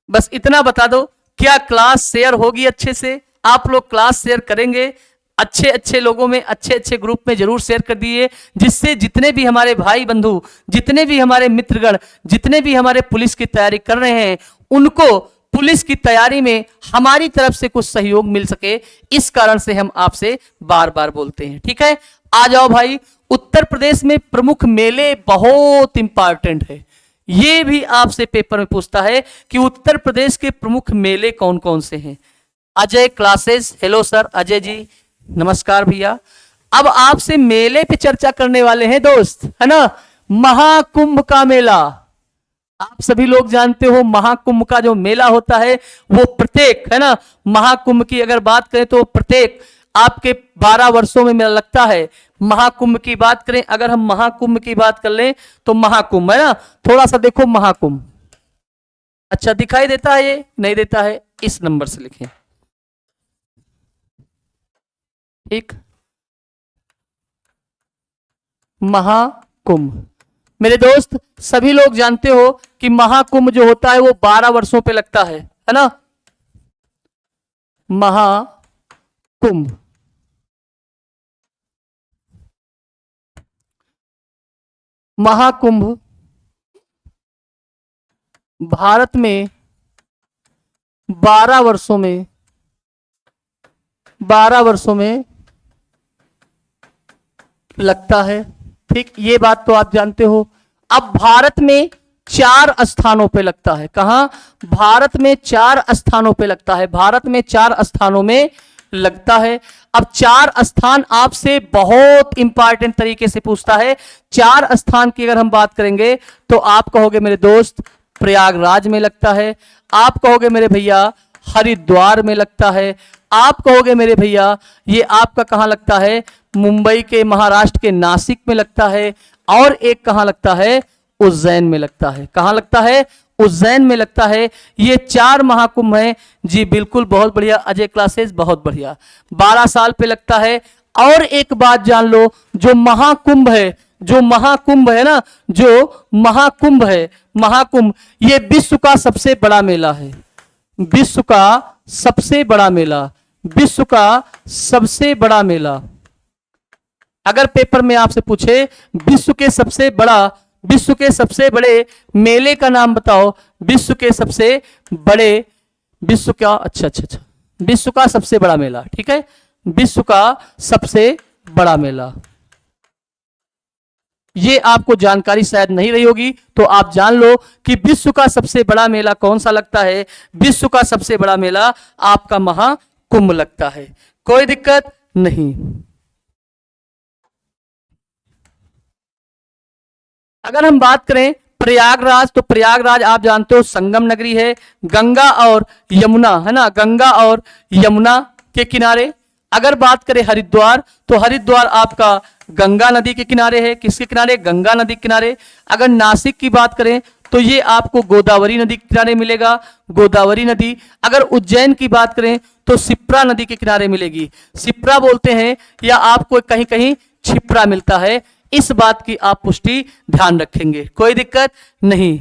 बस इतना बता दो। क्या क्लास शेयर होगी अच्छे से? आप लोग क्लास शेयर करेंगे अच्छे अच्छे लोगों में, अच्छे अच्छे ग्रुप में जरूर शेयर कर दिए, जिससे जितने भी हमारे भाई बंधु, जितने भी हमारे मित्रगण, जितने भी हमारे पुलिस की तैयारी कर रहे हैं, उनको पुलिस की तैयारी में हमारी तरफ से कुछ सहयोग मिल सके, इस कारण से हम आपसे बार बार बोलते हैं। ठीक है, आ जाओ भाई। उत्तर प्रदेश में प्रमुख मेले बहुत इंपॉर्टेंट है, ये भी आपसे पेपर में पूछता है कि उत्तर प्रदेश के प्रमुख मेले कौन कौन से हैं। Ajay classes, hello sir Ajay ji, नमस्कार भैया। अब आपसे मेले पे चर्चा करने वाले हैं दोस्त, है ना। महाकुंभ का मेला, आप सभी लोग जानते हो, महाकुंभ का जो मेला होता है वो प्रत्येक, है ना, महाकुंभ की अगर बात करें तो प्रत्येक आपके 12 वर्षों में मेला लगता है। महाकुंभ की बात करें, अगर हम महाकुंभ की बात कर लें तो महाकुंभ, है ना, थोड़ा सा देखो महाकुंभ। अच्छा, दिखाई देता है? ये नहीं देता है, इस नंबर से लिखें। ठीक, महाकुंभ। मेरे दोस्त, सभी लोग जानते हो कि महाकुंभ जो होता है वो 12 वर्षों पे लगता है ना। महाकुंभ, महाकुंभ भारत में 12 वर्षों में, 12 वर्षों में लगता है। ठीक, ये बात तो आप जानते हो। अब भारत में 4 स्थानों पे लगता है। कहां? भारत में 4 स्थानों पे लगता है, भारत में 4 स्थानों में लगता है। अब 4 स्थान आपसे बहुत इंपॉर्टेंट तरीके से पूछता है। 4 स्थान की अगर हम बात करेंगे तो आप कहोगे मेरे दोस्त प्रयागराज में लगता है, आप कहोगे मेरे भैया हरिद्वार में लगता है, आप कहोगे मेरे भैया ये आपका कहां लगता है, मुंबई के, महाराष्ट्र के नासिक में लगता है, और एक कहां लगता है, उज्जैन में लगता है। कहां लगता है? उज्जैन में लगता है। ये 4 महाकुंभ हैं जी, बिल्कुल, बहुत बढ़िया अजय क्लासेस, बहुत बढ़िया। 12 साल पे लगता है। और एक बात जान लो, जो महाकुंभ है, जो महाकुंभ है ना, जो महाकुंभ है, महाकुंभ ये विश्व का सबसे बड़ा मेला है, विश्व का सबसे बड़ा मेला, विश्व का सबसे बड़ा मेला। अगर पेपर में आपसे पूछे विश्व के सबसे बड़ा, विश्व के सबसे बड़े मेले का नाम बताओ, विश्व के सबसे बड़े, विश्व का, अच्छा अच्छा अच्छा, विश्व का सबसे बड़ा मेला, ठीक है, विश्व का सबसे बड़ा मेला। ये आपको जानकारी शायद नहीं रही होगी, तो आप जान लो कि विश्व का सबसे बड़ा मेला कौन सा लगता है। विश्व का सबसे बड़ा मेला आपका महाकुंभ लगता है, कोई दिक्कत नहीं। अगर हम बात करें प्रयागराज, तो प्रयागराज आप जानते हो संगम नगरी है, गंगा और यमुना, है ना, गंगा और यमुना के किनारे। अगर बात करें हरिद्वार, तो हरिद्वार आपका गंगा नदी के किनारे है, किसके किनारे, गंगा नदी के किनारे। अगर नासिक की बात करें तो ये आपको गोदावरी नदी के किनारे मिलेगा, गोदावरी नदी। अगर उज्जैन की बात करें तो शिप्रा नदी के किनारे मिलेगी, शिप्रा बोलते हैं, या आपको कहीं कहीं छिप्रा मिलता है। इस बात की आप पुष्टि ध्यान रखेंगे, कोई दिक्कत नहीं।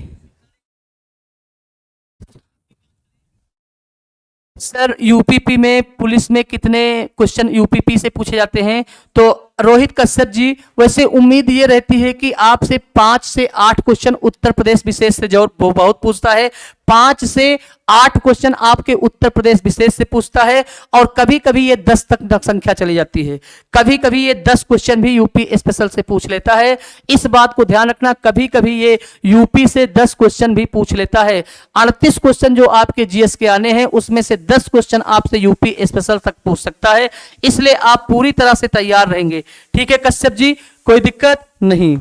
सर यूपीपी में, पुलिस में कितने क्वेश्चन यूपीपी से पूछे जाते हैं? तो रोहित कश्यप जी, वैसे उम्मीद ये रहती है कि आपसे 5 से 8 क्वेश्चन उत्तर प्रदेश विशेष से जो बहुत पूछता है, 5 से 8 क्वेश्चन आपके उत्तर प्रदेश विशेष से पूछता है, और कभी कभी ये 10 तक संख्या चली जाती है, कभी कभी ये 10 क्वेश्चन भी यूपी स्पेशल से पूछ लेता है। इस बात को ध्यान रखना, कभी कभी ये यूपी से 10 क्वेश्चन भी पूछ लेता है। 38 क्वेश्चन जो आपके जीएस के आने हैं, उसमें से 10 क्वेश्चन आपसे यूपी स्पेशल तक पूछ सकता है, इसलिए आप पूरी तरह से तैयार रहेंगे, ठीक है कश्यप जी, कोई दिक्कत नहीं।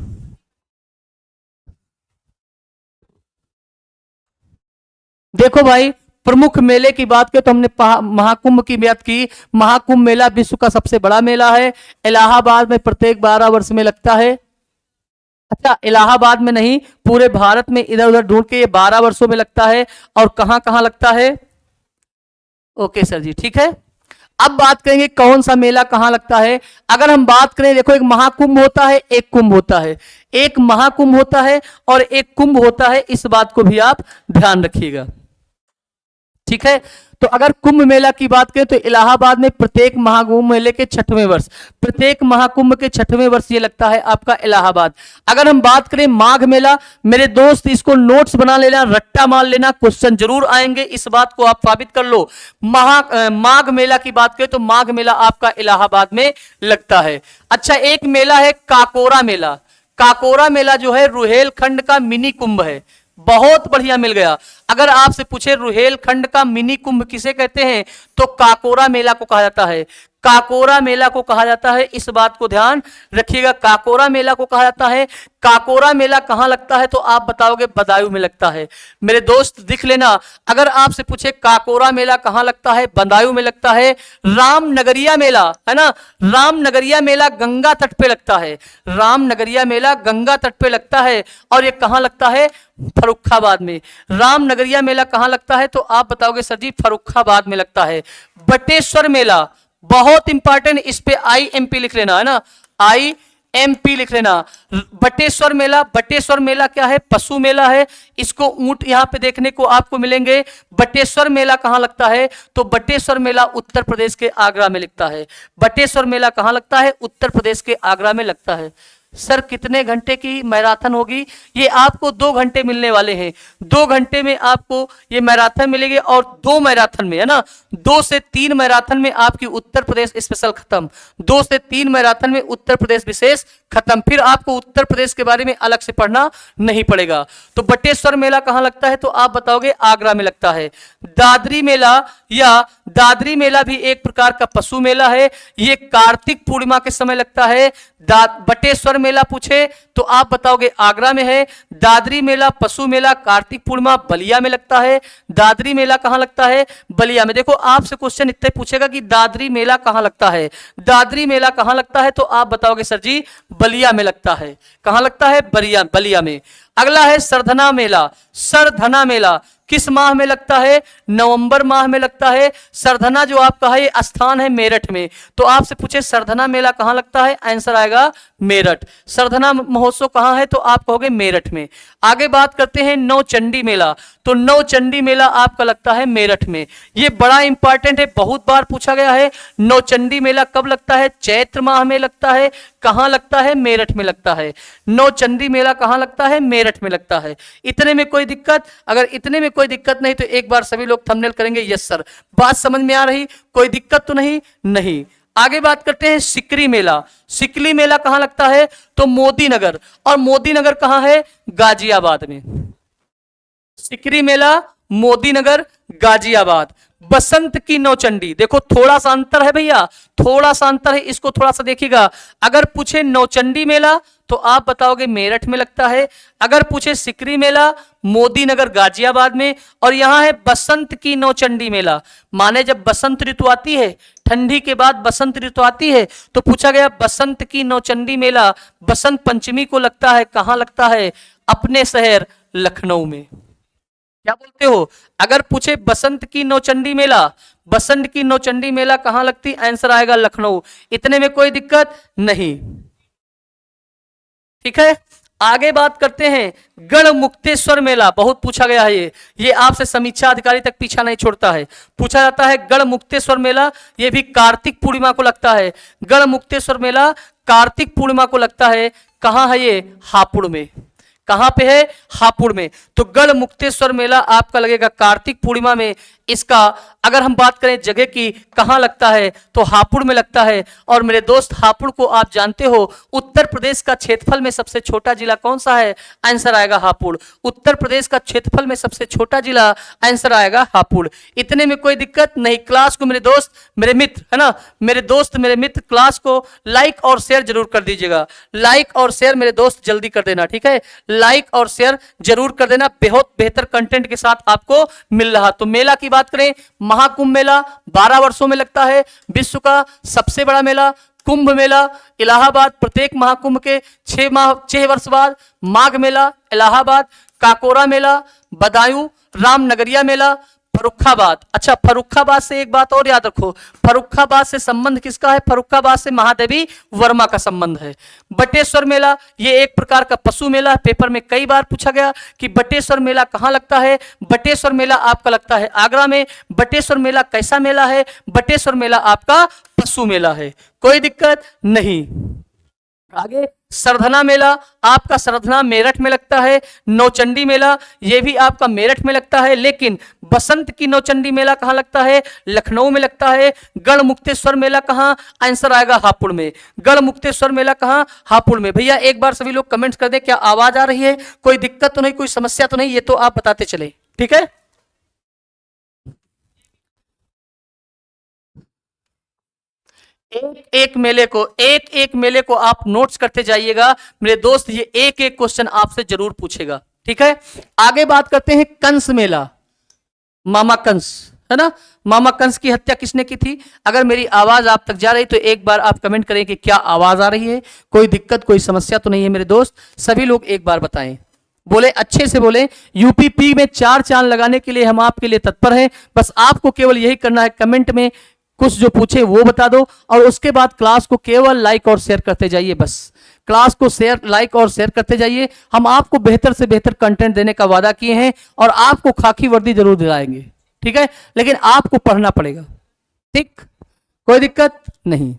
देखो भाई, प्रमुख मेले की बात करें तो हमने महाकुंभ की बात की। महाकुंभ मेला विश्व का सबसे बड़ा मेला है, इलाहाबाद में प्रत्येक 12 वर्ष में लगता है। अच्छा, इलाहाबाद में नहीं, पूरे भारत में इधर उधर ढूंढ के ये 12 वर्षों में लगता है। और कहां कहां लगता है? ओके सर जी, ठीक है। अब बात करेंगे कौन सा मेला कहां लगता है। अगर हम बात करें, देखो एक महाकुंभ होता है, एक कुंभ होता है, एक महाकुंभ होता है और एक कुंभ होता है, इस बात को भी आप ध्यान रखिएगा, ठीक है। तो अगर कुंभ मेला की बात करें तो इलाहाबाद में प्रत्येक महाकुंभ मेले के 6वें वर्ष, प्रत्येक महाकुंभ के 6वें वर्ष ये लगता है आपका इलाहाबाद। अगर हम बात करें माघ मेला, मेरे दोस्त इसको नोट्स बना लेना, रट्टा मार लेना, क्वेश्चन जरूर आएंगे, इस बात को आप साबित कर लो। माघ मेला की बात करें तो माघ मेला आपका इलाहाबाद में लगता है। अच्छा, एक मेला है काकोरा मेला। काकोरा मेला जो है रुहेलखंड का मिनी कुंभ है, बहुत बढ़िया मिल गया। अगर आपसे पूछे रुहेलखंड का मिनी कुंभ किसे कहते हैं, तो काकोरा मेला को कहा जाता है, काकोरा मेला को कहा जाता है, इस बात को ध्यान रखिएगा, काकोरा मेला को कहा जाता है। काकोरा मेला कहां लगता है, तो आप बताओगे बदायूं में लगता है। मेरे दोस्त लिख लेना, अगर आपसे पूछे काकोरा मेला कहां लगता है, बदायूं में लगता है। रामनगरिया मेला, है ना, रामनगरिया मेला गंगा तट पे लगता है, रामनगरिया मेला गंगा तट पे लगता है। और ये कहां लगता है? फर्रुखाबाद में। रामनगरिया मेला कहां लगता है, तो आप बताओगे सर जी फर्रुखाबाद में लगता है। बटेश्वर मेला बहुत इंपॉर्टेंट, इस पे IMP लिख लेना, है ना, IMP लिख लेना। बटेश्वर मेला, बटेश्वर मेला क्या है? पशु मेला है, इसको ऊंट यहां पे देखने को आपको मिलेंगे। बटेश्वर मेला कहां लगता है, तो बटेश्वर मेला उत्तर प्रदेश के आगरा में लगता है। बटेश्वर मेला कहां लगता है? उत्तर प्रदेश के आगरा में लगता है। सर कितने घंटे की मैराथन होगी? ये आपको 2 घंटे मिलने वाले हैं, 2 घंटे में आपको ये मैराथन मिलेगी। और 2 मैराथन में, है ना, 2 से 3 मैराथन में आपकी उत्तर प्रदेश स्पेशल खत्म, 2 से 3 मैराथन में उत्तर प्रदेश विशेष खत्म। फिर आपको उत्तर प्रदेश के बारे में अलग से पढ़ना नहीं पड़ेगा। तो बटेश्वर मेला कहां लगता है, तो आप बताओगे आगरा में लगता है। दादरी मेला, या दादरी मेला भी एक प्रकार का पशु मेला है, ये कार्तिक पूर्णिमा के समय लगता है। बटेश्वर मेला पूछे तो आप बताओगे आगरा में है। दादरी मेला पशु मेला कार्तिक पूर्णिमा बलिया में लगता है। दादरी मेला कहां लगता है? बलिया में। देखो आपसे क्वेश्चन इतने पूछेगा कि दादरी मेला कहां लगता है, दादरी मेला कहां लगता है, तो आप बताओगे सर जी बलिया में लगता है। कहां लगता है? बलिया में। अगला है सरधना मेला। सरधना मेला किस माह में लगता है? नवंबर माह में लगता है। सरधना जो आपका है ये स्थान है मेरठ में। तो आपसे पूछे सरधना मेला कहां लगता है, आंसर आएगा मेरठ। सरधना महोत्सव कहां है, तो आप कहोगे मेरठ में। आगे बात करते हैं नौचंडी मेला। तो नौचंडी मेला आपका लगता है मेरठ में। ये बड़ा इंपॉर्टेंट है, बहुत बार पूछा गया है। नौचंडी मेला कब लगता है? चैत्र माह में लगता है। कहां लगता है? मेरठ में लगता है। नौचंडी मेला कहां लगता है? मेरठ मेरठ में लगता है। इतने में कोई दिक्कत? अगर इतने में कोई दिक्कत नहीं तो एक बार सभी लोग थंबनेल करेंगे यस सर। बात समझ में आ रही? कोई दिक्कत तो नहीं? नहीं। आगे बात करते हैं सिकरी मेला। सिकरी मेला कहां लगता है? तो मोदी नगर। और मोदी नगर कहां है? गाजियाबाद में। सिकरी मेला मोदी नगर गाजियाबाद। बसंत की नौचंडी, देखो थोड़ा सा अंतर है भैया, थोड़ा सा अंतर है, इसको थोड़ा सा देखिएगा। अगर पूछे नौचंडी मेला तो आप बताओगे मेरठ में लगता है। अगर पूछे सिकरी मेला मोदी नगर गाजियाबाद में। और यहां है बसंत की नौचंडी मेला, माने जब बसंत ऋतु आती है, ठंडी के बाद बसंत ऋतु आती है, तो पूछा गया बसंत की नौचंडी मेला बसंत पंचमी को लगता है। कहां लगता है? अपने शहर लखनऊ में। क्या बोलते हो? अगर पूछे बसंत की नौचंडी मेला, बसंत की नौचंडी मेला कहां लगती? आंसर आएगा लखनऊ। इतने में कोई दिक्कत नहीं। ठीक है, आगे बात करते हैं गढ़मुक्तेश्वर मेला। बहुत पूछा गया है ये आपसे समीक्षा अधिकारी तक पीछा नहीं छोड़ता है। पूछा जाता है गढ़मुक्तेश्वर मेला, ये भी कार्तिक पूर्णिमा को लगता है। गढ़मुक्तेश्वर मेला कार्तिक पूर्णिमा को लगता है। कहां है ये? हापुड़ में। कहां पे है? हापुड़ में। तो गढ़मुक्तेश्वर मेला आपका लगेगा कार्तिक पूर्णिमा में। इसका अगर हम बात करें जगह की कहां लगता है तो हापुड़ में लगता है। और मेरे दोस्त हापुड़ को आप जानते हो उत्तर प्रदेश का क्षेत्रफल में सबसे छोटा जिला कौन सा है? आंसर आएगा हापुड़। उत्तर प्रदेश का क्षेत्रफल में सबसे छोटा जिला, आंसर आएगा हापुड़। इतने में कोई दिक्कत नहीं। क्लास को मेरे दोस्त मेरे मित्र है ना, मेरे दोस्त मेरे मित्र क्लास को लाइक और शेयर जरूर कर दीजिएगा। लाइक और शेयर मेरे दोस्त जल्दी कर देना, ठीक है? लाइक और शेयर जरूर कर देना, बहुत बेहतर कंटेंट के साथ आपको मिल रहा। तो मेला की बात करें, महाकुंभ मेला 12 वर्षों में लगता है। विश्व का सबसे बड़ा मेला कुंभ मेला इलाहाबाद, प्रत्येक महाकुंभ के 6 वर्ष बाद। माघ मेला इलाहाबाद, काकोरा मेला बदायूं, रामनगरिया मेला फर्रुखाबाद। अच्छा, फर्रुखाबाद से एक बात और याद रखो, फर्रुखाबाद से संबंध किसका है? फर्रुखाबाद से महादेवी वर्मा का संबंध है। बटेश्वर मेला ये एक प्रकार का पशु मेला, पेपर में कई बार पूछा गया कि बटेश्वर मेला कहां लगता है। बटेश्वर मेला आपका लगता है आगरा में। बटेश्वर मेला कैसा मेला है? बटेश्वर मेला आपका पशु मेला है, कोई दिक्कत नहीं। आगे सरधना मेला आपका सरधना मेरठ में लगता है। नौचंडी मेला ये भी आपका मेरठ में लगता है। लेकिन बसंत की नौचंडी मेला कहां लगता है? लखनऊ में लगता है। गढ़मुक्तेश्वर मेला कहां? आंसर आएगा हापुड़ में। गढ़मुक्तेश्वर मेला कहां? हापुड़ में। भैया एक बार सभी लोग कमेंट्स कर दे, क्या आवाज आ रही है? कोई दिक्कत तो नहीं, कोई समस्या तो नहीं? ये तो आप बताते चले, ठीक है? एक एक मेले को आप नोट्स करते जाइएगा मेरे दोस्त। ये एक एक क्वेश्चन आपसे जरूर पूछेगा, ठीक है? आगे बात करते हैं कंस मेला। मामा कंस है ना, मामा कंस की हत्या किसने की थी? अगर मेरी आवाज आप तक जा रही तो एक बार आप कमेंट करें कि क्या आवाज आ रही है, कोई दिक्कत कोई समस्या तो नहीं है मेरे दोस्त? सभी लोग एक बार बताएं, बोले अच्छे से बोले। यूपीपी में 4 चांद लगाने के लिए हम आपके लिए तत्पर हैं। बस आपको केवल यही करना है, कमेंट में कुछ जो पूछे वो बता दो और उसके बाद क्लास को केवल लाइक और शेयर करते जाइए। बस क्लास को शेयर लाइक और शेयर करते जाइए। हम आपको बेहतर से बेहतर कंटेंट देने का वादा किए हैं और आपको खाकी वर्दी जरूर दिलाएंगे, ठीक है? लेकिन आपको पढ़ना पड़ेगा, ठीक? कोई दिक्कत नहीं।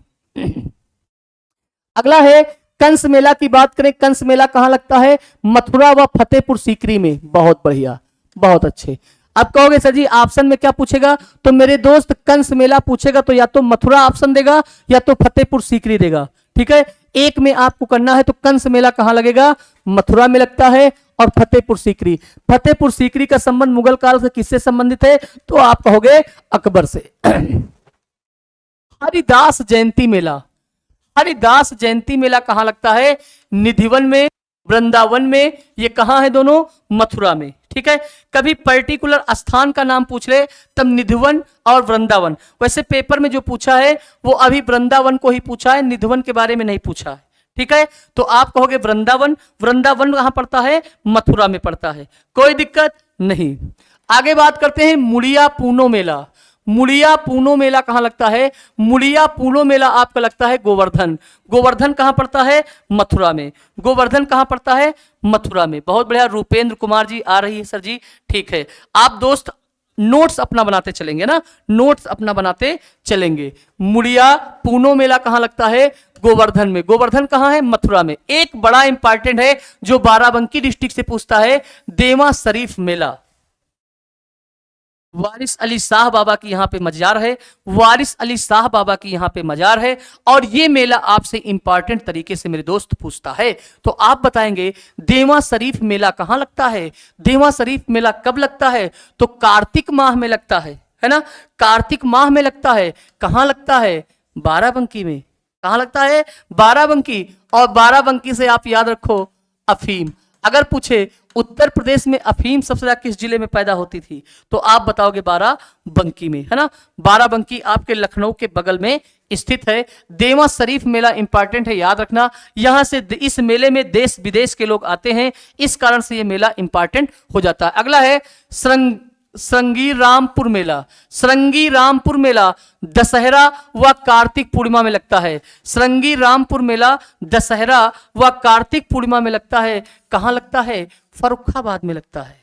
अगला है कंस मेला की बात करें। कंस मेला कहां लगता है? मथुरा व फतेहपुर सीकरी में। बहुत बढ़िया, बहुत अच्छे। अब कहोगे सर जी ऑप्शन में क्या पूछेगा? तो मेरे दोस्त कंस मेला पूछेगा तो या तो मथुरा ऑप्शन देगा या तो फतेहपुर सीकरी देगा, ठीक है? एक में आपको करना है। तो कंस मेला कहां लगेगा? मथुरा में लगता है। और फतेहपुर सीकरी, फतेहपुर सीकरी का संबंध मुगल काल से किससे संबंधित है? तो आप कहोगे अकबर से। हरिदास जयंती मेला, हरिदास जयंती मेला कहां लगता है? निधिवन में, वृंदावन में। ये कहां है दोनों? मथुरा में, ठीक है? कभी पर्टिकुलर स्थान का नाम पूछ ले तब निधिवन और वृंदावन। वैसे पेपर में जो पूछा है वो अभी वृंदावन को ही पूछा है, निधिवन के बारे में नहीं पूछा है, ठीक है? तो आप कहोगे वृंदावन। वृंदावन कहां पड़ता है? मथुरा में पड़ता है, कोई दिक्कत नहीं। आगे बात करते हैं मुड़िया पूनो मेला। मुड़िया पूनो मेला कहां लगता है? मुड़िया पूनो मेला आपका लगता है गोवर्धन। गोवर्धन कहां पड़ता है? मथुरा में। गोवर्धन कहां पड़ता है? मथुरा में। बहुत बढ़िया, रूपेंद्र कुमार जी आ रही है सर जी, ठीक है। आप दोस्त नोट्स अपना बनाते चलेंगे ना, नोट्स अपना बनाते चलेंगे। मुड़िया पूनो मेला कहां लगता है? गोवर्धन में। गोवर्धन कहां है? मथुरा में। एक बड़ा इंपॉर्टेंट है जो बाराबंकी डिस्ट्रिक्ट से पूछता है, देवा शरीफ मेला। वारिस अली शाह बाबा की यहां पे मजार है, वारिस अली शाह बाबा की यहां पे मजार है। और ये मेला आपसे इंपॉर्टेंट तरीके से मेरे दोस्त पूछता है, तो आप बताएंगे देवा शरीफ मेला कहां लगता है? देवा शरीफ मेला कब लगता है? तो कार्तिक माह में लगता है ना, कार्तिक माह में लगता है। कहां लगता है? बाराबंकी में। कहां लगता है? बाराबंकी। और बाराबंकी से आप याद रखो अफीम। अगर पूछे उत्तर प्रदेश में अफीम सबसे ज्यादा किस जिले में पैदा होती थी, तो आप बताओगे बाराबंकी में, है ना। बाराबंकी आपके लखनऊ के बगल में स्थित है। देवा शरीफ मेला इंपॉर्टेंट है, याद रखना। यहां से इस मेले में देश विदेश के लोग आते हैं, इस कारण से यह मेला इंपॉर्टेंट हो जाता है। अगला है श्रृंगी रामपुर मेला। श्रृंगी रामपुर मेला दशहरा व कार्तिक पूर्णिमा में लगता है। श्रृंगी रामपुर मेला दशहरा व कार्तिक पूर्णिमा में लगता है। कहां लगता है? फर्रुखाबाद में लगता है।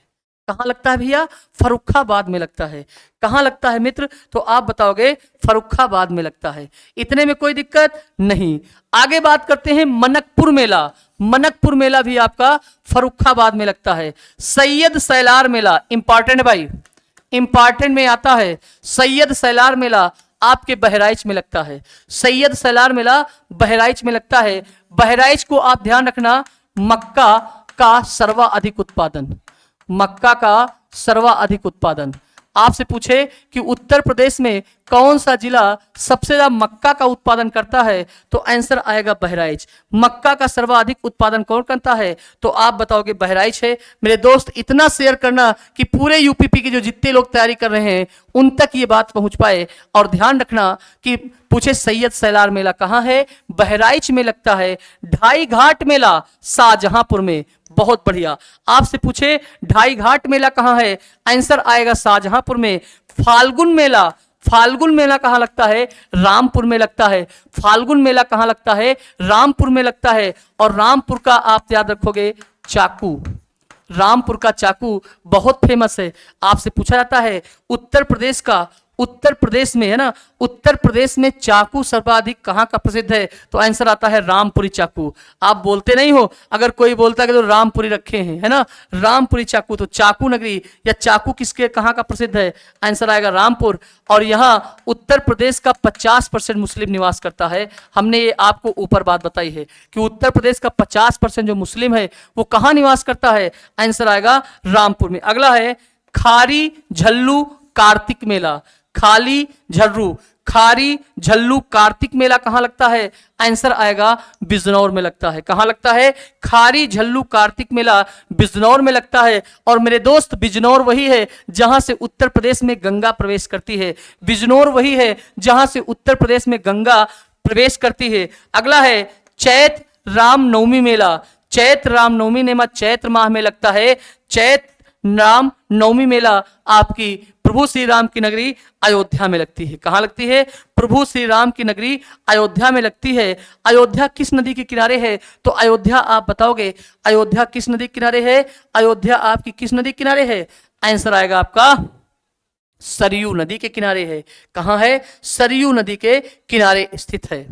कहां लगता है भैया? फर्रुखाबाद में लगता है। कहां लगता है मित्र? तो आप बताओगे फर्रुखाबाद में लगता है। इतने में कोई दिक्कत नहीं। आगे बात करते हैं मनकपुर मेला। मनकपुर मेला भी आपका फर्रुखाबाद में लगता है। सैयद सैलार मेला इंपॉर्टेंट भाई, इंपॉर्टेंट में आता है। सैयद सैलार मेला आपके बहराइच में लगता है। सैयद सैलार मेला बहराइच में लगता है। बहराइच को आप ध्यान रखना, मक्का का सर्वाधिक उत्पादन, मक्का का सर्वाधिक उत्पादन। आपसे पूछे कि उत्तर प्रदेश में कौन सा जिला सबसे ज्यादा मक्का का उत्पादन करता है, तो आंसर आएगा बहराइच। मक्का का सर्वाधिक उत्पादन कौन करता है, तो आप बताओगे बहराइच है। मेरे दोस्त इतना शेयर करना कि पूरे यूपीपी के जो जितने लोग तैयारी कर रहे हैं उन तक ये बात पहुंच पाए। और ध्यान रखना कि पूछे सैयद सैलार मेला कहां है, बहराइच में लगता है। ढाई घाट मेला शाहजहांपुर में, बहुत बढ़िया। आपसे पूछे ढाई घाट मेला कहां है, आंसर आएगा शाहजहांपुर में। फाल्गुन मेला, फाल्गुन मेला कहां लगता है, रामपुर में लगता है। फाल्गुन मेला कहां लगता है, रामपुर में लगता है। और रामपुर का आप याद रखोगे चाकू, रामपुर का चाकू बहुत फेमस है। आपसे पूछा जाता है उत्तर प्रदेश का, उत्तर प्रदेश में है ना, उत्तर प्रदेश में चाकू सर्वाधिक कहां का प्रसिद्ध है, तो आंसर आता है रामपुरी चाकू। आप बोलते नहीं हो, अगर कोई बोलता है कि तो रामपुरी रखे हैं, है ना, रामपुरी चाकू, तो चाकू नगरी या चाकू किसके कहां का प्रसिद्ध है, आंसर आएगा रामपुर। और यहां उत्तर प्रदेश का 50% मुस्लिम निवास करता है। हमने ये आपको ऊपर बात बताई है कि उत्तर प्रदेश का 50% जो मुस्लिम है वो कहां निवास करता है, आंसर आएगा रामपुर में। अगला है खारी झल्लू कार्तिक मेला। खाली झर्रू, खारी झल्लू कार्तिक मेला कहां लगता है, आंसर आएगा बिजनौर में लगता है। कहां लगता है, खारी झल्लू कार्तिक मेला बिजनौर में लगता है। और मेरे दोस्त बिजनौर वही है जहां से उत्तर प्रदेश में गंगा प्रवेश करती है। बिजनौर वही है जहां से उत्तर प्रदेश में गंगा प्रवेश करती है। अगला है चैत्र रामनवमी मेला। चैत्र रामनवमी मेला चैत्र माह में लगता है। चैत्र राम नवमी मेला आपकी प्रभु श्री राम की नगरी अयोध्या में लगती है। कहां लगती है, प्रभु श्री राम की नगरी अयोध्या में लगती है। अयोध्या किस नदी के किनारे है, तो अयोध्या आप बताओगे अयोध्या किस नदी के किनारे है, अयोध्या आपकी किस नदी के किनारे है, आंसर आएगा आपका सरयू नदी के किनारे है। कहां है, सरयू नदी के किनारे स्थित है।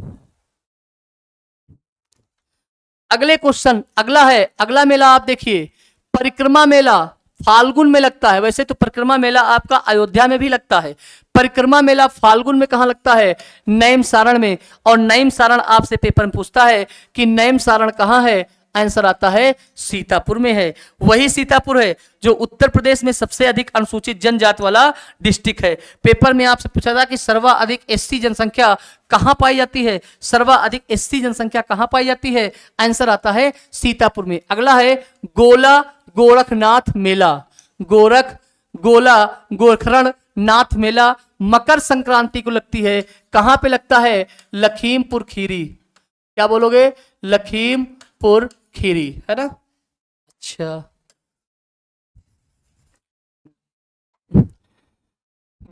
अगले क्वेश्चन, अगला है, अगला मेला आप देखिए, परिक्रमा मेला फाल्गुन में लगता है। वैसे तो परिक्रमा मेला आपका अयोध्या में भी लगता है, परिक्रमा मेला फाल्गुन में कहां लगता है, नैम सारण में। और नैम सारण आपसे पेपर में पूछता है कि नैम सारण कहां है, आंसर आता है सीतापुर में है। वही सीतापुर है जो उत्तर प्रदेश में सबसे अधिक अनुसूचित जनजाति वाला डिस्ट्रिक्ट है। पेपर में आपसे पूछा था कि सर्वाधिक एससी जनसंख्या कहां पाई जाती है, सर्वाधिक एससी जनसंख्या कहां पाई जाती है, आंसर आता है सीतापुर में। अगला है गोला गोरखनाथ मेला। गोला गोरखरण नाथ मेला मकर संक्रांति को लगती है। कहां पे लगता है, लखीमपुर खीरी। क्या बोलोगे, लखीमपुर खीरी, है ना। अच्छा,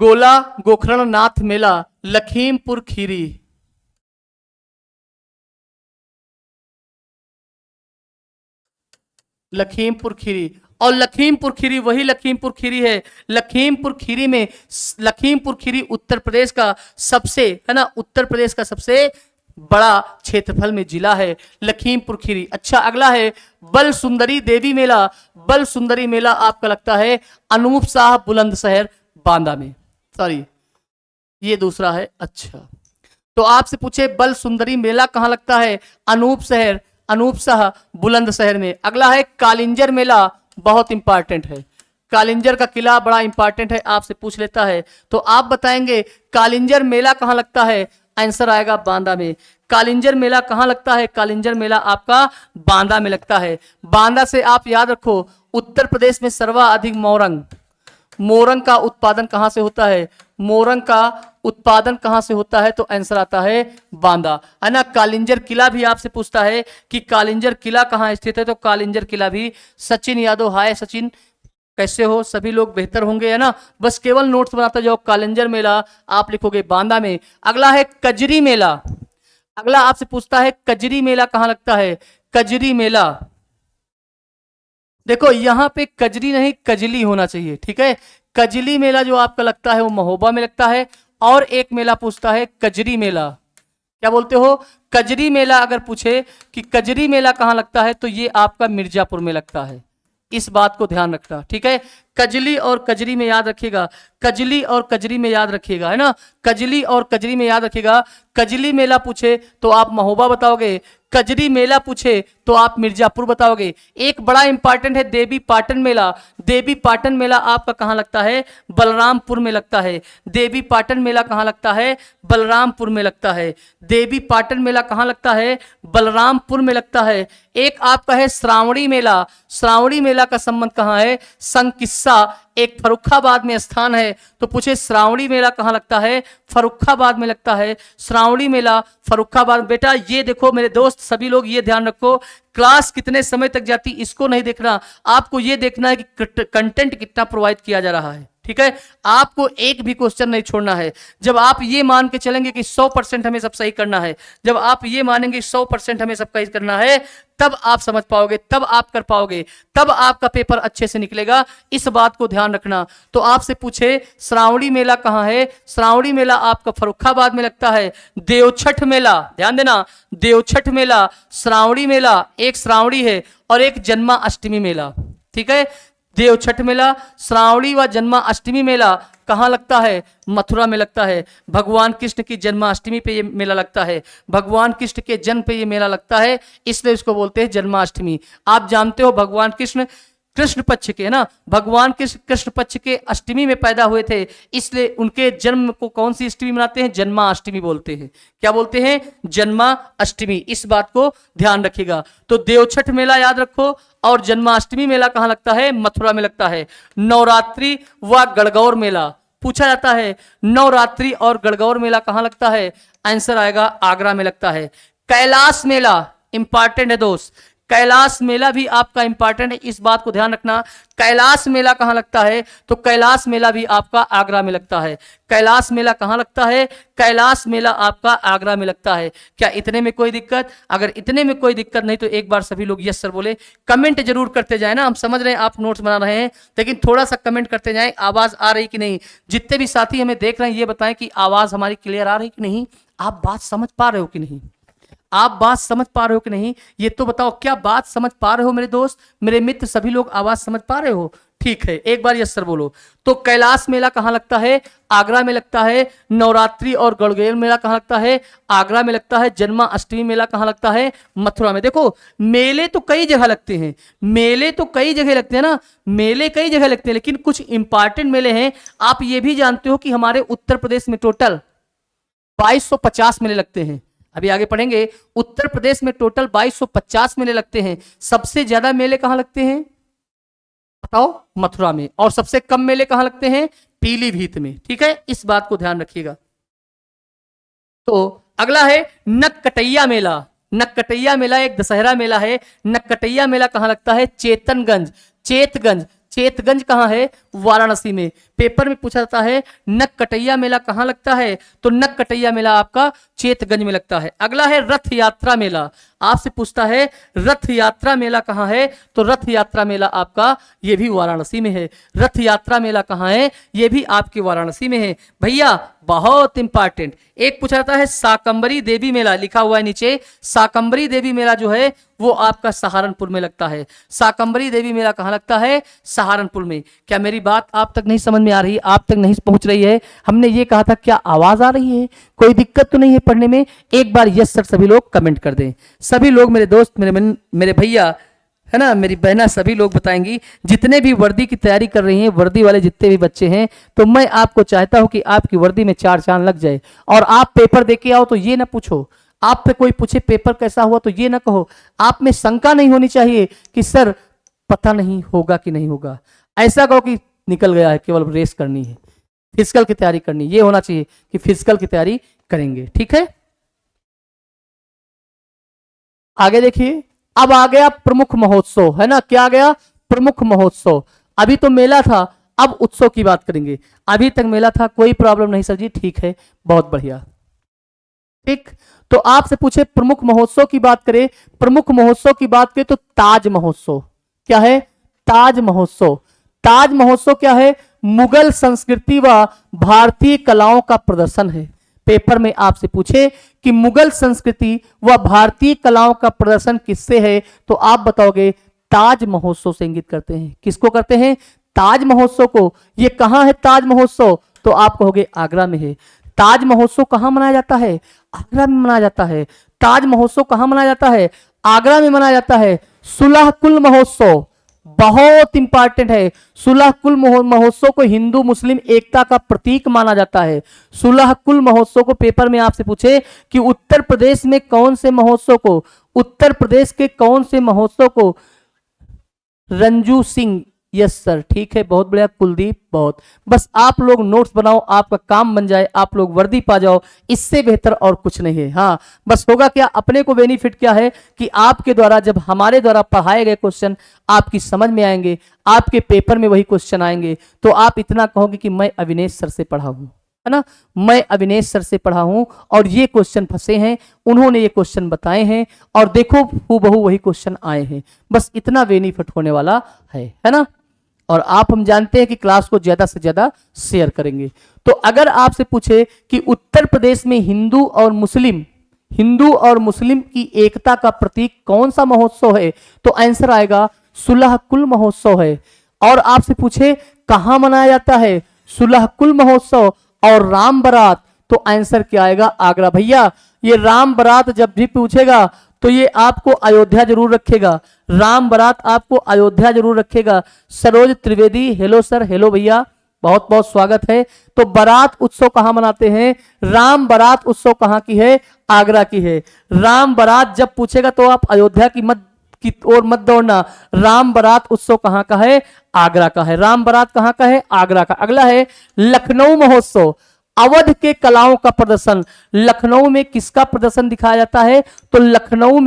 गोला गोखरण नाथ मेला लखीमपुर खीरी, लखीमपुर खीरी। और लखीमपुर खीरी वही लखीमपुर खीरी है। लखीमपुर खीरी में, लखीमपुर खीरी उत्तर प्रदेश का सबसे, है ना, उत्तर प्रदेश का सबसे बड़ा क्षेत्रफल में जिला है लखीमपुर खीरी। अच्छा, अगला है बल सुंदरी देवी मेला। बल सुंदरी मेला आपका लगता है अनूप शाह बुलंदशहर बांदा में, सॉरी ये दूसरा है। अच्छा, तो आपसे पूछे बल सुंदरी मेला कहां लगता है, अनूप शाह बुलंदशहर में। अगला है कालिंजर मेला, बहुत इंपॉर्टेंट है। कालिंजर का किला बड़ा इंपॉर्टेंट है, आपसे पूछ लेता है। तो आप बताएंगे कालिंजर मेला कहां लगता है, आंसर आएगा बांदा में। कालिंजर मेला कहां लगता है, कालिंजर मेला आपका बांदा में लगता है। बांदा से आप याद रखो उत्तर प्रदेश में सर्वाधिक मोरंग का उत्पादन कहां से होता है, मोरंग का उत्पादन कहां से होता है, तो आंसर आता है बांदा, है ना। कालिंजर किला भी आपसे पूछता है कि कालिंजर किला कहां स्थित है, तो कालिंजर किला भी, सचिन यादव, हाय सचिन, कैसे हो, सभी लोग बेहतर होंगे, है ना। बस केवल नोट्स बनाते जाओ। कालिंजर मेला आप लिखोगे बांदा में। अगला है कजरी मेला। अगला आपसे पूछता है कजरी मेला कहां लगता है, कजरी मेला, देखो यहां पे कजरी नहीं कजली होना चाहिए, ठीक है। कजली मेला जो आपका लगता है वो महोबा में लगता है। और एक मेला पूछता है कजरी मेला, क्या बोलते हो, कजरी मेला अगर पूछे कि कजरी मेला कहां लगता है, तो ये आपका मिर्जापुर में लगता है। इस बात को ध्यान रखना, ठीक है। कजली और कजरी में याद रखिएगा, कजली और कजरी में याद रखिएगा, है ना। कजली और कजरी में याद रखिएगा। कजली मेला पूछे तो आप महोबा बताओगे, कजरी मेला पूछे तो आप मिर्जापुर बताओगे। एक बड़ा इंपॉर्टेंट है देवी पाटन मेला। देवी पाटन मेला आपका कहां लगता है, बलरामपुर में लगता है। देवी पाटन मेला कहां लगता है, बलरामपुर में लगता है। देवी पाटन मेला कहां लगता है, बलरामपुर में लगता है। एक आपका है श्रावणी मेला। श्रावणी मेला का संबंध कहां है, संकिस्सा एक फर्रुखाबाद में स्थान है। तो पूछे श्रावणी मेला कहां लगता है, फर्रुखाबाद में लगता है। श्रावणी मेला फर्रुखाबाद। बेटा ये देखो मेरे दोस्त, सभी लोग ये ध्यान रखो, क्लास कितने समय तक जाती इसको नहीं देखना, आपको ये देखना है कि कंटेंट कितना प्रोवाइड किया जा रहा है, ठीक है। आपको एक भी क्वेश्चन नहीं छोड़ना है। जब आप ये मान के चलेंगे कि 100% हमें सब सही करना है, जब आप ये मानेंगे 100% हमें सब सही करना है, तब आप समझ पाओगे, तब आप कर पाओगे, तब आपका पेपर अच्छे से निकलेगा। इस बात को ध्यान रखना। तो आपसे पूछे श्रावणी मेला कहां है, श्रावणी मेला आपका फर्रुखाबाद में लगता है। देवछठ मेला, ध्यान देना, देवछठ मेला, श्रावणी मेला, एक श्रावणी है और एक जन्माष्टमी मेला, ठीक है। देवछठ मेला, श्रावणी व जन्माष्टमी मेला कहां लगता है, मथुरा में लगता है। भगवान कृष्ण की जन्माष्टमी पे ये मेला लगता है, भगवान कृष्ण के जन्म पे ये मेला लगता है, इसलिए इसको बोलते हैं जन्माष्टमी। आप जानते हो भगवान कृष्ण पक्ष के, ना, भगवान कृष्ण पक्ष के अष्टमी में पैदा हुए थे, इसलिए उनके जन्म को कौन सी अष्टमी मनाते हैं, जन्माष्टमी बोलते हैं। क्या बोलते हैं, जन्माष्टमी। इस बात को ध्यान रखिएगा। तो देवछठ मेला याद रखो और जन्माष्टमी मेला कहां लगता है, मथुरा में लगता है। नवरात्रि व गणगौर मेला पूछा जाता है, नवरात्रि और गणगौर मेला कहां लगता है, आंसर आएगा आगरा में लगता है। कैलाश मेला इंपॉर्टेंट है दोस्त, कैलाश मेला भी आपका इंपॉर्टेंट है, इस बात को ध्यान रखना। कैलाश मेला कहां लगता है, तो कैलाश मेला भी आपका आगरा में लगता है। कैलाश मेला कहां लगता है, कैलाश मेला आपका आगरा में लगता है। क्या इतने में कोई दिक्कत, अगर इतने में कोई दिक्कत नहीं तो एक बार सभी लोग यस सर बोले, कमेंट जरूर करते जाए ना। हम समझ रहे हैं आप नोट्स बना रहे हैं, लेकिन थोड़ा सा कमेंट करते जाएं, आवाज आ रही कि नहीं। जितने भी साथी हमें देख रहे हैं ये बताएं कि आवाज हमारी क्लियर आ रही कि नहीं, आप बात समझ पा रहे हो कि नहीं, आप बात समझ पा रहे हो कि नहीं, ये तो बताओ। क्या बात समझ पा रहे हो मेरे दोस्त, मेरे मित्र, सभी लोग आवाज समझ पा रहे हो, ठीक है, एक बार यस सर बोलो। तो कैलाश मेला कहां लगता है, आगरा में लगता है। नवरात्रि और गणगौर मेला कहां लगता है, आगरा में लगता है। जन्माष्टमी मेला कहां लगता है, मथुरा में। देखो मेले तो कई जगह लगते हैं, मेले तो कई जगह लगते हैं ना, मेले कई जगह लगते हैं, लेकिन कुछ इंपॉर्टेंट मेले हैं। आप ये भी जानते हो कि हमारे उत्तर प्रदेश में टोटल 2250 मेले लगते हैं। अभी आगे पढ़ेंगे, उत्तर प्रदेश में टोटल 2250 मेले लगते हैं। सबसे ज्यादा मेले कहां लगते हैं बताओ, मथुरा में। और सबसे कम मेले कहां लगते हैं, पीलीभीत में, ठीक है, इस बात को ध्यान रखिएगा। तो अगला है नक्कटैया मेला। नक्कटैया मेला एक दशहरा मेला है। नक्कटैया मेला कहां लगता है, चेतनगंज, चेतगंज कहां है, वाराणसी में। पेपर में पूछा जाता है नक कटैया मेला कहाँ लगता है, तो नक कटैया मेला आपका चेतगंज में लगता है। अगला है रथ यात्रा मेला, आपसे पूछता है रथ यात्रा मेला कहाँ है, तो रथ यात्रा मेला आपका ये भी वाराणसी में है। रथ यात्रा मेला कहाँ है, ये भी आपके वाराणसी में है। भैया बहुत इंपॉर्टेंट एक पूछा जाता है शाकंभरी देवी मेला, लिखा हुआ है नीचे, शाकंभरी देवी मेला जो है वो आपका सहारनपुर में लगता है। शाकंभरी देवी मेला कहाँ लगता है, सहारनपुर में। क्या मेरी बात आप तक नहीं समझ में आ रही, आप तक नहीं पहुंच रही है? हमने ये कहा था, क्या आवाज आ रही है, कोई दिक्कत तो नहीं है पढ़ने में? एक बार यस सर सभी लोग कमेंट कर दें। सभी लोग मेरे दोस्त, मेरे भैया है ना, मेरी बहना, सभी लोग बताएंगी। जितने भी वर्दी की तैयारी कर रही हैं, वर्दी वाले जितने भी बच्चे हैं, तो मैं आपको चाहता हूं कि आपकी वर्दी में 4 चांद लग जाए। और आप पेपर दे के आओ तो ये ना पूछो, आप पे कोई पूछे पेपर कैसा हुआ तो ये ना कहो, आप में शंका नहीं होनी चाहिए कि सर पता नहीं होगा कि नहीं होगा। ऐसा कहो कि निकल गया है, केवल रेस करनी है, फिजिकल की तैयारी करनी, ये होना चाहिए कि फिजिकल की तैयारी करेंगे। ठीक है, आगे देखिए, अब आ गया प्रमुख महोत्सव, है ना, क्या आ गया, प्रमुख महोत्सव। अभी तो मेला था, अब उत्सव की बात करेंगे। अभी तक मेला था, कोई प्रॉब्लम नहीं सर जी, ठीक है, बहुत बढ़िया। ठीक, तो आपसे पूछे प्रमुख महोत्सव की बात करें, प्रमुख महोत्सव की बात करें तो ताज महोत्सव। क्या है, ताज महोत्सव। ताज महोत्सव क्या है, मुगल संस्कृति व भारतीय कलाओं का प्रदर्शन है। पेपर में आपसे पूछे कि मुगल संस्कृति व भारतीय कलाओं का प्रदर्शन किससे है, तो आप बताओगे ताज महोत्सव से इंगित करते हैं। किसको करते हैं, ताज महोत्सव को। ये कहां है ताज महोत्सव, तो आप कहोगे आगरा में है। ताज महोत्सव कहां मनाया जाता है, आगरा में मनाया जाता है। ताज महोत्सव कहां मनाया जाता है, आगरा में मनाया जाता है। सुलह कुल महोत्सव बहुत इंपॉर्टेंट है। सुलह कुल महोत्सव को हिंदू मुस्लिम एकता का प्रतीक माना जाता है। सुलह कुल महोत्सव को पेपर में आपसे पूछे कि उत्तर प्रदेश में कौन से महोत्सव को, उत्तर प्रदेश के कौन से महोत्सव को, रंजू सिंह, यस सर, ठीक है, बहुत बढ़िया कुलदीप, बहुत। बस आप लोग नोट्स बनाओ, आपका काम बन जाए, आप लोग वर्दी पा जाओ, इससे बेहतर और कुछ नहीं है। हाँ, बस होगा क्या, अपने को बेनिफिट क्या है कि आपके द्वारा, जब हमारे द्वारा पढ़ाए गए क्वेश्चन आपकी समझ में आएंगे, आपके पेपर में वही क्वेश्चन आएंगे, तो आप इतना कहोगे कि मैं अविनेश सर से पढ़ा हूं, है ना, मैं अविनेश सर से पढ़ा हूं और ये क्वेश्चन फंसे हैं, उन्होंने ये क्वेश्चन बताए हैं और देखो हूबहू वही क्वेश्चन आए हैं। बस इतना बेनिफिट होने वाला है ना। और आप, हम जानते हैं कि क्लास को ज्यादा से ज्यादा शेयर करेंगे। तो अगर आपसे पूछे कि उत्तर प्रदेश में हिंदू और मुस्लिम की एकता का प्रतीक कौन सा महोत्सव है, तो आंसर आएगा सुलह कुल महोत्सव है। और आपसे पूछे कहां मनाया जाता है, सुलह कुल महोत्सव और राम बारात, तो आंसर क्या आएगा, आगरा। भैया ये राम बारात जब भी पूछेगा तो ये आपको अयोध्या जरूर रखेगा, राम बारात आपको अयोध्या जरूर रखेगा। Saroj Trivedi, hello sir, hello भैया, बहुत बहुत स्वागत है। तो बारात उत्सव कहां मनाते हैं, राम बारात उत्सव कहां की है, आगरा की है। राम बारात जब पूछेगा तो आप अयोध्या की ओर मत दौड़ना, राम बारात उत्सव कहां का है, आगरा का है। राम बारात कहां का है, आगरा का। अगला है लखनऊ महोत्सव, अवध के कलाओं का प्रदर्शन। लखनऊ में किसका प्रदर्शन दिखाया जाता है, तो लखनऊ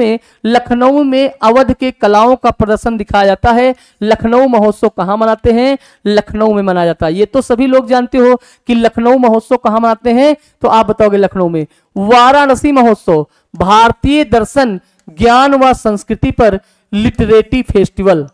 में अवध के कलाओं का प्रदर्शन दिखाया जाता है। लखनऊ महोत्सव कहां मनाते हैं, लखनऊ में मनाया जाता है। ये तो सभी लोग जानते हो कि लखनऊ महोत्सव कहां मनाते हैं, तो आप बताओगे लखनऊ में। वाराणसी महोत्सव, भारतीय दर्शन, ज्ञान व संस्कृति पर लिटरेटी फेस्टिवल।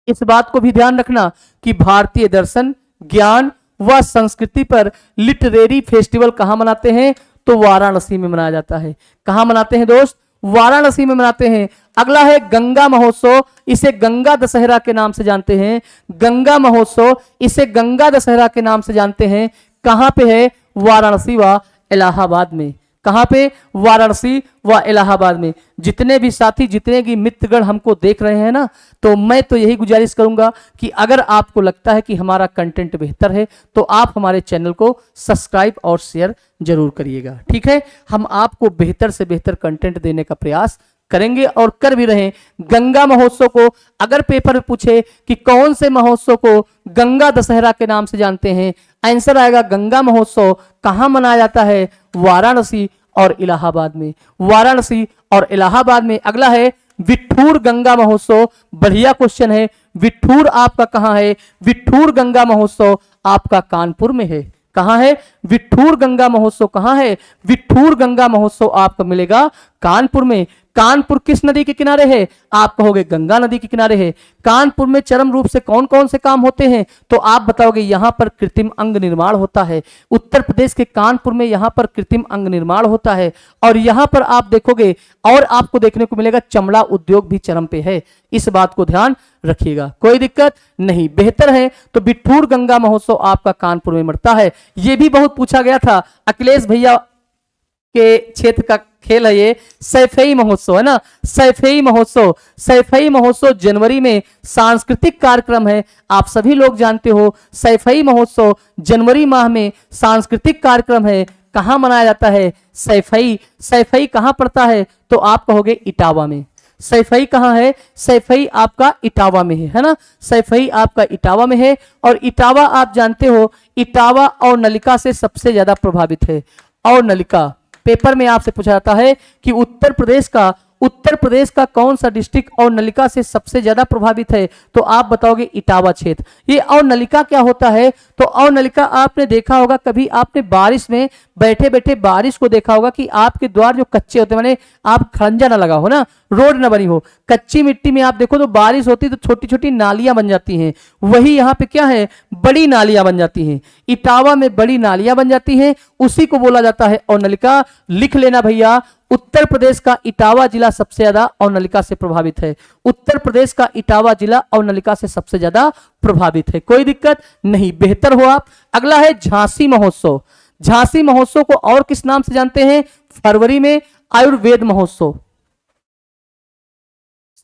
इस बात को भी ध्यान रखना कि भारतीय दर्शन, ज्ञान व संस्कृति पर लिटरेरी फेस्टिवल कहां मनाते हैं, तो वाराणसी में मनाया जाता है। कहां मनाते हैं दोस्त, वाराणसी में मनाते हैं। अगला है गंगा महोत्सव, इसे गंगा दशहरा के नाम से जानते हैं। गंगा महोत्सव, इसे गंगा दशहरा के नाम से जानते हैं। कहां पे है, वाराणसी व इलाहाबाद में। कहां पे, वाराणसी व इलाहाबाद में। जितने भी साथी, जितने भी मित्रगण हमको देख रहे हैं ना, तो मैं तो यही गुजारिश करूंगा कि अगर आपको लगता है कि हमारा कंटेंट बेहतर है तो आप हमारे चैनल को सब्सक्राइब और शेयर जरूर करिएगा। ठीक है, हम आपको बेहतर से बेहतर कंटेंट देने का प्रयास करेंगे और कर भी रहे। गंगा महोत्सव को अगर पेपर में पूछे कि कौन से महोत्सव को गंगा दशहरा के नाम से जानते हैं, आंसर आएगा गंगा महोत्सव कहां मनाया जाता है, वाराणसी और इलाहाबाद में। वाराणसी और इलाहाबाद में। अगला है विठूर गंगा महोत्सव, बढ़िया क्वेश्चन है। विठूर आपका कहां है, विठूर गंगा महोत्सव आपका कानपुर में है। कहां है? विठूर गंगा महोत्सव कहां है? विठूर गंगा महोत्सव आपको मिलेगा कानपुर में। कानपुर किस नदी के किनारे है? आप कहोगे गंगा नदी के किनारे है। कानपुर में चरम रूप से कौन कौन से काम होते हैं? तो आप बताओगे यहां पर कृत्रिम अंग निर्माण होता है। उत्तर प्रदेश के कानपुर में यहां पर कृत्रिम अंग निर्माण होता है। और यहां पर आप देखोगे और आपको देखने को मिलेगा चमड़ा उद्योग भी चरम पे है। इस बात को ध्यान रखिएगा, कोई दिक्कत नहीं, बेहतर है। तो बिठूर गंगा महोत्सव आपका कानपुर में मरता है। यह भी बहुत पूछा गया था, अखिलेश भैया के क्षेत्र का खेल है ये, सैफई महोत्सव है ना। सैफई महोत्सव, सैफई महोत्सव जनवरी में सांस्कृतिक कार्यक्रम है। आप सभी लोग जानते हो सैफई महोत्सव जनवरी माह में सांस्कृतिक कार्यक्रम है। कहां मनाया जाता है? सैफई। सैफई कहां पड़ता है? तो आप कहोगे इटावा में। सैफई कहां है? सैफई आपका इटावा में है ना। सैफई आपका इटावा में है। और इटावा आप जानते हो, इटावा और नलिका से सबसे ज्यादा प्रभावित है। और नलिका पेपर में आपसे पूछा जाता है कि उत्तर प्रदेश का कौन सा डिस्ट्रिक्ट और नलिका से सबसे ज्यादा प्रभावित है? तो आप बताओगे इटावा क्षेत्र। ये और नलिका क्या होता है? तो और नलिका आपने देखा होगा, कभी आपने बारिश में बैठे बैठे बारिश को देखा होगा कि आपके द्वार जो कच्चे होते हैं, माने आप खड़ंजा ना लगा हो ना, रोड ना बनी हो, कच्ची मिट्टी में आप देखो तो बारिश होती तो छोटी छोटी नालियां बन जाती हैं। वही यहाँ पे क्या है? बड़ी नालियां बन जाती हैं। इटावा में बड़ी नालियां बन जाती हैं, उसी को बोला जाता है और नलिका। लिख लेना भैया, उत्तर प्रदेश का इटावा जिला सबसे ज्यादा और नलिका से प्रभावित है। उत्तर प्रदेश का इटावा जिला और नलिका से सबसे ज्यादा प्रभावित है। कोई दिक्कत नहीं, बेहतर हो आप। अगला है झांसी महोत्सव। झांसी महोत्सव को और किस नाम से जानते हैं? फरवरी में आयुर्वेद महोत्सव।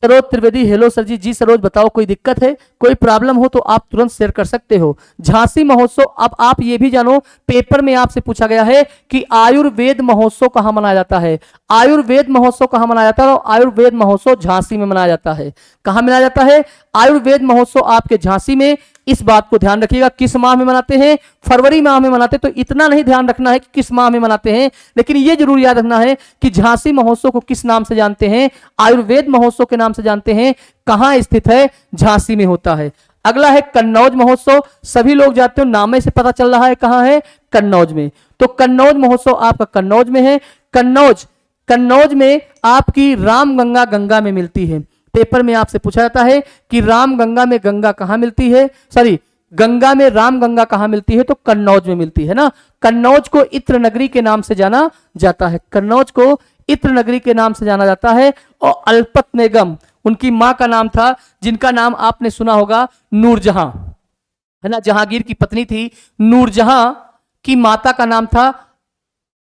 सरोज त्रिवेदी, हेलो सर जी। जी सरोज बताओ, कोई दिक्कत है? कोई प्रॉब्लम हो तो आप तुरंत शेयर कर सकते हो। झांसी महोत्सव, अब आप ये भी जानो, पेपर में आपसे पूछा गया है कि आयुर्वेद महोत्सव कहां मनाया जाता है? आयुर्वेद महोत्सव कहां मनाया जाता है? आयुर्वेद महोत्सव झांसी में मनाया जाता है। कहां मनाया जाता है? आयुर्वेद महोत्सव आपके झांसी में। इस बात को ध्यान रखिएगा, किस माह में मनाते हैं? फरवरी माह में मनाते हैं। तो इतना नहीं ध्यान रखना है कि किस माह में मनाते हैं, लेकिन यह जरूर याद रखना है कि झांसी महोत्सव को किस नाम से जानते हैं? आयुर्वेद महोत्सव के नाम से जानते हैं। कहां स्थित है? झांसी में होता है। अगला है कन्नौज महोत्सव। सभी लोग जानते हो, नामे से पता चल रहा है कहां है? कन्नौज में। तो कन्नौज महोत्सव आपका कन्नौज में है। कन्नौज में आपकी रामगंगा गंगा में मिलती है। पेपर में आपसे पूछा जाता है कि रामगंगा में गंगा कहां मिलती है? सॉरी, गंगा में रामगंगा कहां मिलती है? तो कन्नौज में मिलती है ना। कन्नौज को इत्र नगरी के नाम से जाना जाता है। कन्नौज को इत्र नगरी के नाम से जाना जाता है। और अल्पत बेगम उनकी मां का नाम था, जिनका नाम आपने सुना होगा नूरजहां, है ना। जहांगीर की पत्नी थी। नूरजहां की माता का नाम था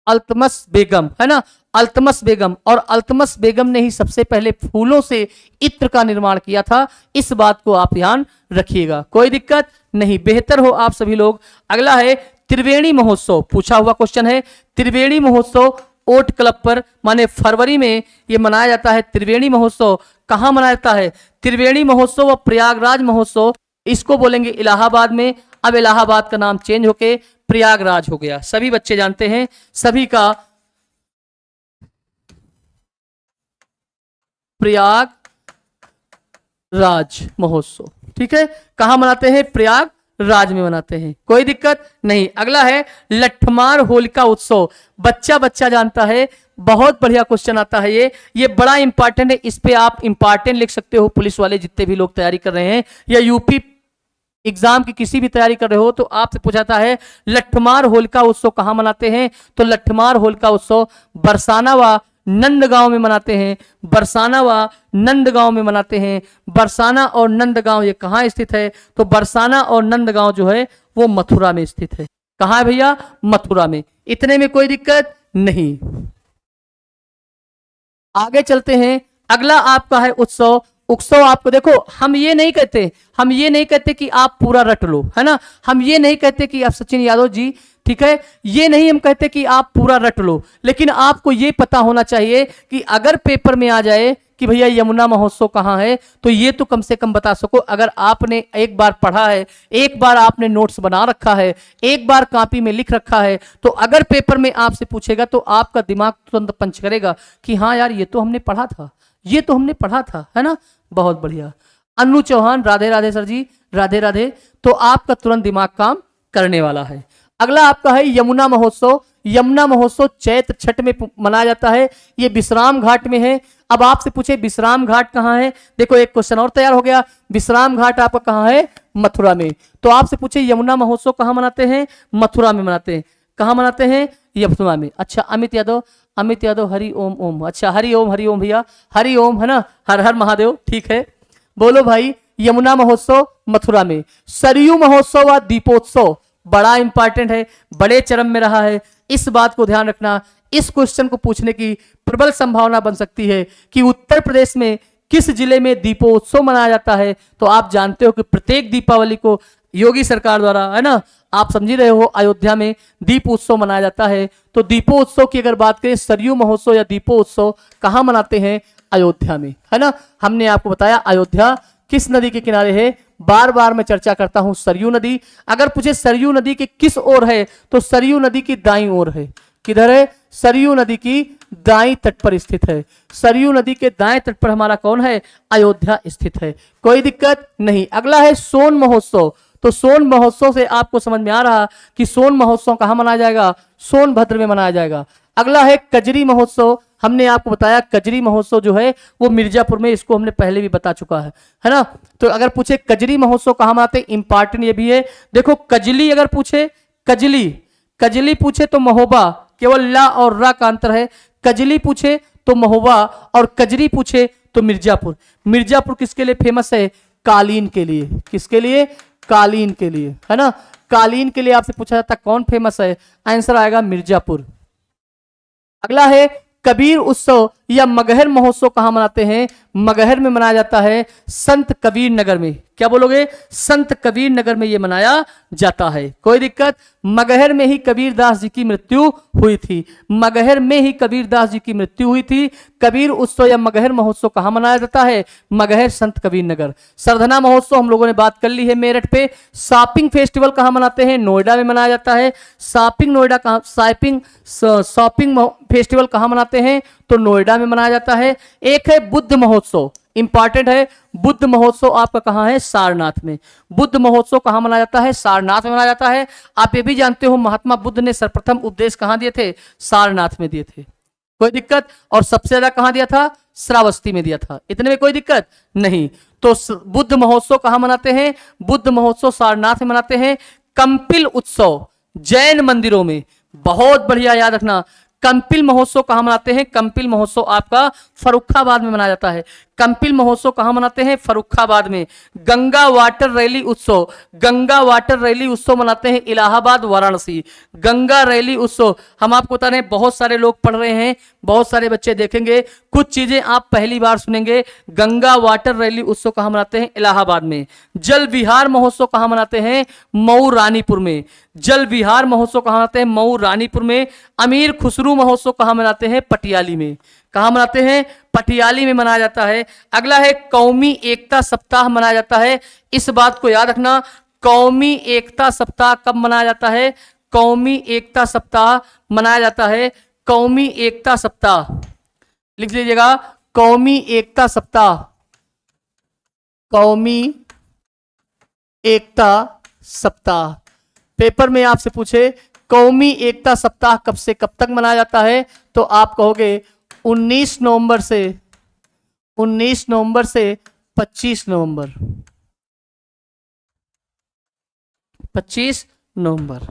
अल्तमस बेगम, है ना। अल्तमस बेगम, और अल्तमस बेगम ने ही सबसे पहले फूलों से इत्र का निर्माण किया था। इस बात को आप ध्यान रखिएगा, कोई दिक्कत नहीं, बेहतर हो आप सभी लोग। अगला है त्रिवेणी महोत्सव। पूछा हुआ क्वेश्चन है। त्रिवेणी महोत्सव ओट क्लब पर, माने फरवरी में यह मनाया जाता है। त्रिवेणी महोत्सव कहां मनाया जाता है? त्रिवेणी महोत्सव और प्रयागराज महोत्सव, इसको बोलेंगे इलाहाबाद में। अब इलाहाबाद का नाम चेंज होके प्रयागराज हो गया। सभी बच्चे जानते हैं, सभी का प्रयागराज महोत्सव, ठीक है। कहां मनाते हैं? प्रयागराज में मनाते हैं, कोई दिक्कत नहीं। अगला है लठमार होलिका उत्सव। बच्चा बच्चा जानता है, बहुत बढ़िया क्वेश्चन आता है ये बड़ा इंपॉर्टेंट है। इस पे आप इंपॉर्टेंट लिख सकते हो। पुलिस वाले जितने भी लोग तैयारी कर रहे हैं या यूपी एग्जाम की किसी भी तैयारी कर रहे हो, तो आपसे पूछाता है लठमार होलिका उत्सव कहां मनाते हैं? तो लठमार होलिका उत्सव बरसाना व नंदगांव में मनाते हैं। बरसाना व नंदगांव में मनाते हैं। बरसाना और नंदगांव ये कहां स्थित है? तो बरसाना और नंदगांव जो है वो मथुरा में स्थित है। कहां है भैया? मथुरा में। इतने में कोई दिक्कत नहीं। आगे चलते हैं। अगला आपका है उत्सव। उत्सव आपको देखो, हम ये नहीं कहते कि आप पूरा रट लो, है ना। हम ये नहीं कहते कि आप सचिन यादव जी, ठीक है, ये नहीं हम कहते कि आप पूरा रट लो, लेकिन आपको ये पता होना चाहिए कि अगर पेपर में आ जाए कि भैया यमुना महोत्सव कहाँ है, तो ये तो कम से कम बता सको। अगर आपने एक बार पढ़ा है, एक बार आपने नोट्स बना रखा है, एक बार कॉपी में लिख रखा है, तो अगर पेपर में आपसे पूछेगा तो आपका दिमाग तुरंत पंच करेगा कि हाँ यार ये तो हमने पढ़ा था, ये तो हमने पढ़ा था, है ना। बहुत बढ़िया। अन्नू चौहान, राधे राधे सर जी, राधे राधे। तो आपका तुरंत दिमाग काम करने वाला है। अगला आपका है यमुना महोत्सव। यमुना महोत्सव चैत्र छठ में मनाया जाता है। ये विश्राम घाट में है। अब आपसे पूछे विश्राम घाट कहाँ है, देखो एक क्वेश्चन और तैयार हो गया। विश्राम घाट आपका कहाँ है, मथुरा में। तो आपसे पूछे यमुना महोत्सव कहाँ मनाते हैं, मथुरा में मनाते हैं। कहाँ मनाते हैं, यमुना में। अच्छा अमित यादव, अमित यादव हरि ओम ओम। अच्छा हरि ओम भैया, हरि ओम है ना, हर हर महादेव, ठीक है। बोलो भाई, यमुना महोत्सव मथुरा में। सरयू महोत्सव व दीपोत्सव बड़ा इंपॉर्टेंट है, बड़े चरम में रहा है, इस बात को ध्यान रखना। इस क्वेश्चन को पूछने की प्रबल संभावना बन सकती है कि उत्तर प्रदेश में किस जिले में दीपोत्सव मनाया जाता है। तो आप जानते हो कि प्रत्येक दीपावली को योगी सरकार द्वारा, है ना, आप समझ रहे हो, अयोध्या में दीपोत्सव मनाया जाता है। तो दीपोत्सव की अगर बात करें, सरयू महोत्सव या दीपोत्सव कहाँ मनाते हैं, अयोध्या में, है ना। हमने आपको बताया अयोध्या किस नदी के किनारे है, बार बार मैं चर्चा करता हूं, सरयू नदी। अगर पूछे सरयू नदी के किस ओर है, तो सरयू नदी की दाईं ओर है। किधर है, सरयू नदी की दाईं तट पर स्थित है। सरयू नदी के दाएं तट पर हमारा कौन है, अयोध्या स्थित है, कोई दिक्कत नहीं। अगला है सोन महोत्सव। तो सोन महोत्सव से आपको समझ में आ रहा कि सोन महोत्सव कहां मनाया जाएगा, सोनभद्र में मनाया जाएगा। अगला है कजरी महोत्सव। हमने आपको बताया कजरी महोत्सव जो है वो मिर्जापुर में, इसको हमने पहले भी बता चुका है ना। तो अगर पूछे कजरी महोत्सव कहां मनाते हैं, इंपॉर्टेंट ये भी है। देखो कजली अगर पूछे, कजली, कजली पूछे तो महोबा, केवल ला और रा का अंतर है। कजली पूछे तो महोबा और कजरी पूछे तो मिर्जापुर। मिर्जापुर किसके लिए फेमस है, कालीन के लिए। किसके लिए, कालीन के लिए, है ना। कालीन के लिए आपसे पूछा जाता कौन फेमस है, आंसर आएगा मिर्जापुर। अगला है कबीर उत्सव या मगहर महोत्सव कहां मनाते हैं, मगहर में मनाया जाता है संत कबीर नगर में। क्या बोलोगे, संत कबीर नगर में यह मनाया जाता है, कोई दिक्कत। मगहर में ही कबीरदास जी की मृत्यु हुई थी, मगहर में ही कबीरदास जी की मृत्यु हुई थी। कबीर उत्सव या मगहर महोत्सव कहां मनाया जाता है, मगहर संत कबीर नगर। सरधना महोत्सव हम लोगों ने बात कर ली है मेरठ पे। शॉपिंग फेस्टिवल कहां मनाते हैं, नोएडा में मनाया जाता है। शॉपिंग नोएडा कहां, शॉपिंग फेस्टिवल कहां मनाते हैं, तो नोएडा में मनाया जाता है। एक है बुद्ध महोत्सव, इंपॉर्टेंट है। बुद्ध महोत्सव आपका कहां है, सारनाथ में। बुद्ध महोत्सव कहां मनाया जाता है, सारनाथ में मनाया जाता है। आप ये भी जानते हो महात्मा बुद्ध ने सर्वप्रथम उपदेश कहां दिए थे, सारनाथ में दिए थे, कोई दिक्कत। और सबसे ज्यादा कहां दिया था, श्रावस्ती में दिया था, इतने में कोई दिक्कत नहीं। तो बुद्ध महोत्सव कहां मनाते हैं, बुद्ध महोत्सव सारनाथ में मनाते हैं। कंपिल उत्सव जैन मंदिरों में, बहुत बढ़िया याद रखना। कंपिल महोत्सव कहां मनाते हैं, कंपिल महोत्सव आपका फर्रुखाबाद में मनाया जाता है। कंपिल महोत्सव कहां मनाते हैं, फर्रुखाबाद में। गंगा वाटर रैली उत्सव, गंगा वाटर रैली उत्सव मनाते हैं इलाहाबाद, वाराणसी। गंगा रैली उत्सव हम आपको बता रहे हैं, बहुत सारे लोग पढ़ रहे हैं, बहुत सारे बच्चे देखेंगे, कुछ चीजें आप पहली बार सुनेंगे। गंगा वाटर रैली उत्सव कहां मनाते हैं, इलाहाबाद में। जल विहार महोत्सव कहां मनाते हैं, मऊ रानीपुर में। जल विहार महोत्सव कहां मनाते हैं, मऊ रानीपुर में। अमीर खुसरू महोत्सव कहां मनाते हैं, पटियाली में। कहां मनाते हैं, पटियाली में मनाया जाता है। अगला है कौमी एकता सप्ताह मनाया जाता है। इस बात को याद रखना, कौमी एकता सप्ताह कब मनाया जाता है, कौमी एकता सप्ताह मनाया जाता है। कौमी एकता सप्ताह लिख लीजिएगा, कौमी एकता सप्ताह, कौमी एकता सप्ताह। पेपर में आपसे पूछे कौमी एकता सप्ताह कब से कब तक मनाया जाता है, तो आप कहोगे 19 नवंबर से 25 नवंबर, 25 नवंबर।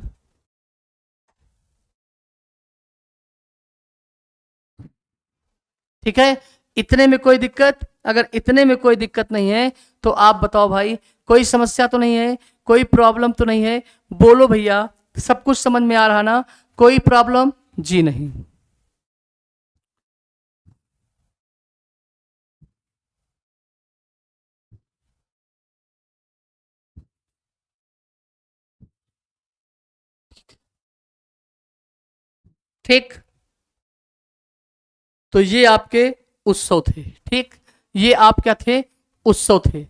ठीक है, इतने में कोई दिक्कत, अगर इतने में कोई दिक्कत नहीं है तो आप बताओ भाई, कोई समस्या तो नहीं है, कोई प्रॉब्लम तो नहीं है, बोलो भैया, सब कुछ समझ में आ रहा ना, कोई प्रॉब्लम जी नहीं। ठीक, तो ये आपके उत्सव थे। ठीक, ये आप क्या थे, उत्सव थे,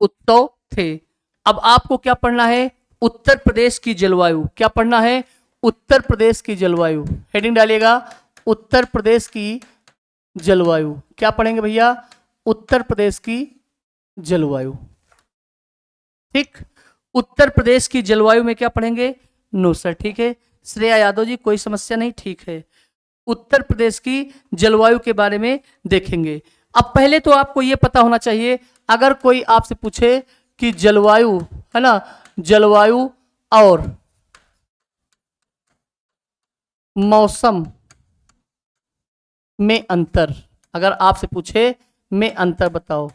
उत्सव थे। अब आपको क्या पढ़ना है, उत्तर प्रदेश की जलवायु। क्या पढ़ना है, उत्तर प्रदेश की जलवायु। हेडिंग डालिएगा, उत्तर प्रदेश की जलवायु। क्या पढ़ेंगे भैया, उत्तर प्रदेश की जलवायु। ठीक, उत्तर प्रदेश की जलवायु में क्या पढ़ेंगे? नो सर, ठीक है। श्रेया यादव जी कोई समस्या नहीं, ठीक है। उत्तर प्रदेश की जलवायु के बारे में देखेंगे। अब पहले तो आपको यह पता होना चाहिए, अगर कोई आपसे पूछे कि जलवायु, है ना, जलवायु और मौसम में अंतर, अगर आपसे पूछे में अंतर बताओ,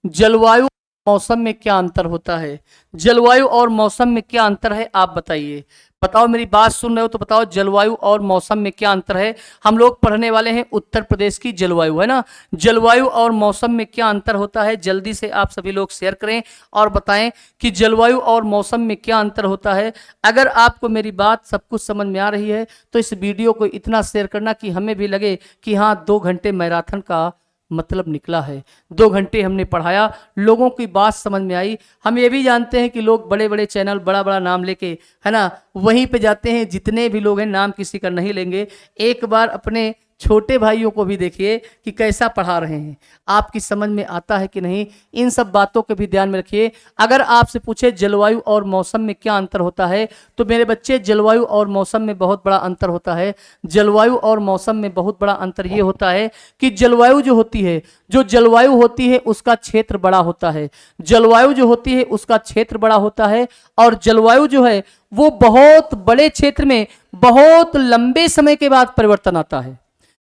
जलवायु मौसम में क्या अंतर होता है, जलवायु और मौसम में क्या अंतर है, आप बताइए। बताओ, मेरी बात सुन रहे हो तो बताओ, जलवायु और मौसम में क्या अंतर है। हम लोग पढ़ने वाले हैं उत्तर प्रदेश की जलवायु, है ना। जलवायु और मौसम में क्या अंतर होता है, जल्दी से आप सभी लोग शेयर करें और बताएं कि जलवायु और मौसम में क्या अंतर होता है। अगर आपको मेरी बात सब कुछ समझ में आ रही है तो इस वीडियो को इतना शेयर करना कि हमें भी लगे कि हाँ 2 घंटे मैराथन का मतलब निकला है। 2 घंटे हमने पढ़ाया, लोगों की बात समझ में आई। हम ये भी जानते हैं कि लोग बड़े बड़े चैनल, बड़ा बड़ा नाम लेके, है ना, वहीं पे जाते हैं। जितने भी लोग हैं, नाम किसी का नहीं लेंगे, एक बार अपने छोटे भाइयों को भी देखिए कि कैसा पढ़ा रहे हैं, आपकी समझ में आता है कि नहीं। इन सब बातों को भी ध्यान में रखिए। अगर आपसे पूछे जलवायु और मौसम में क्या अंतर होता है, तो मेरे बच्चे जलवायु और मौसम में बहुत बड़ा अंतर होता है। जलवायु और मौसम में बहुत बड़ा अंतर ये होता है कि जलवायु जो होती है, जो जलवायु होती है उसका क्षेत्र बड़ा होता है। जलवायु जो होती है उसका क्षेत्र बड़ा होता है, और जलवायु जो है वो बहुत बड़े क्षेत्र में बहुत लंबे समय के बाद परिवर्तन आता है।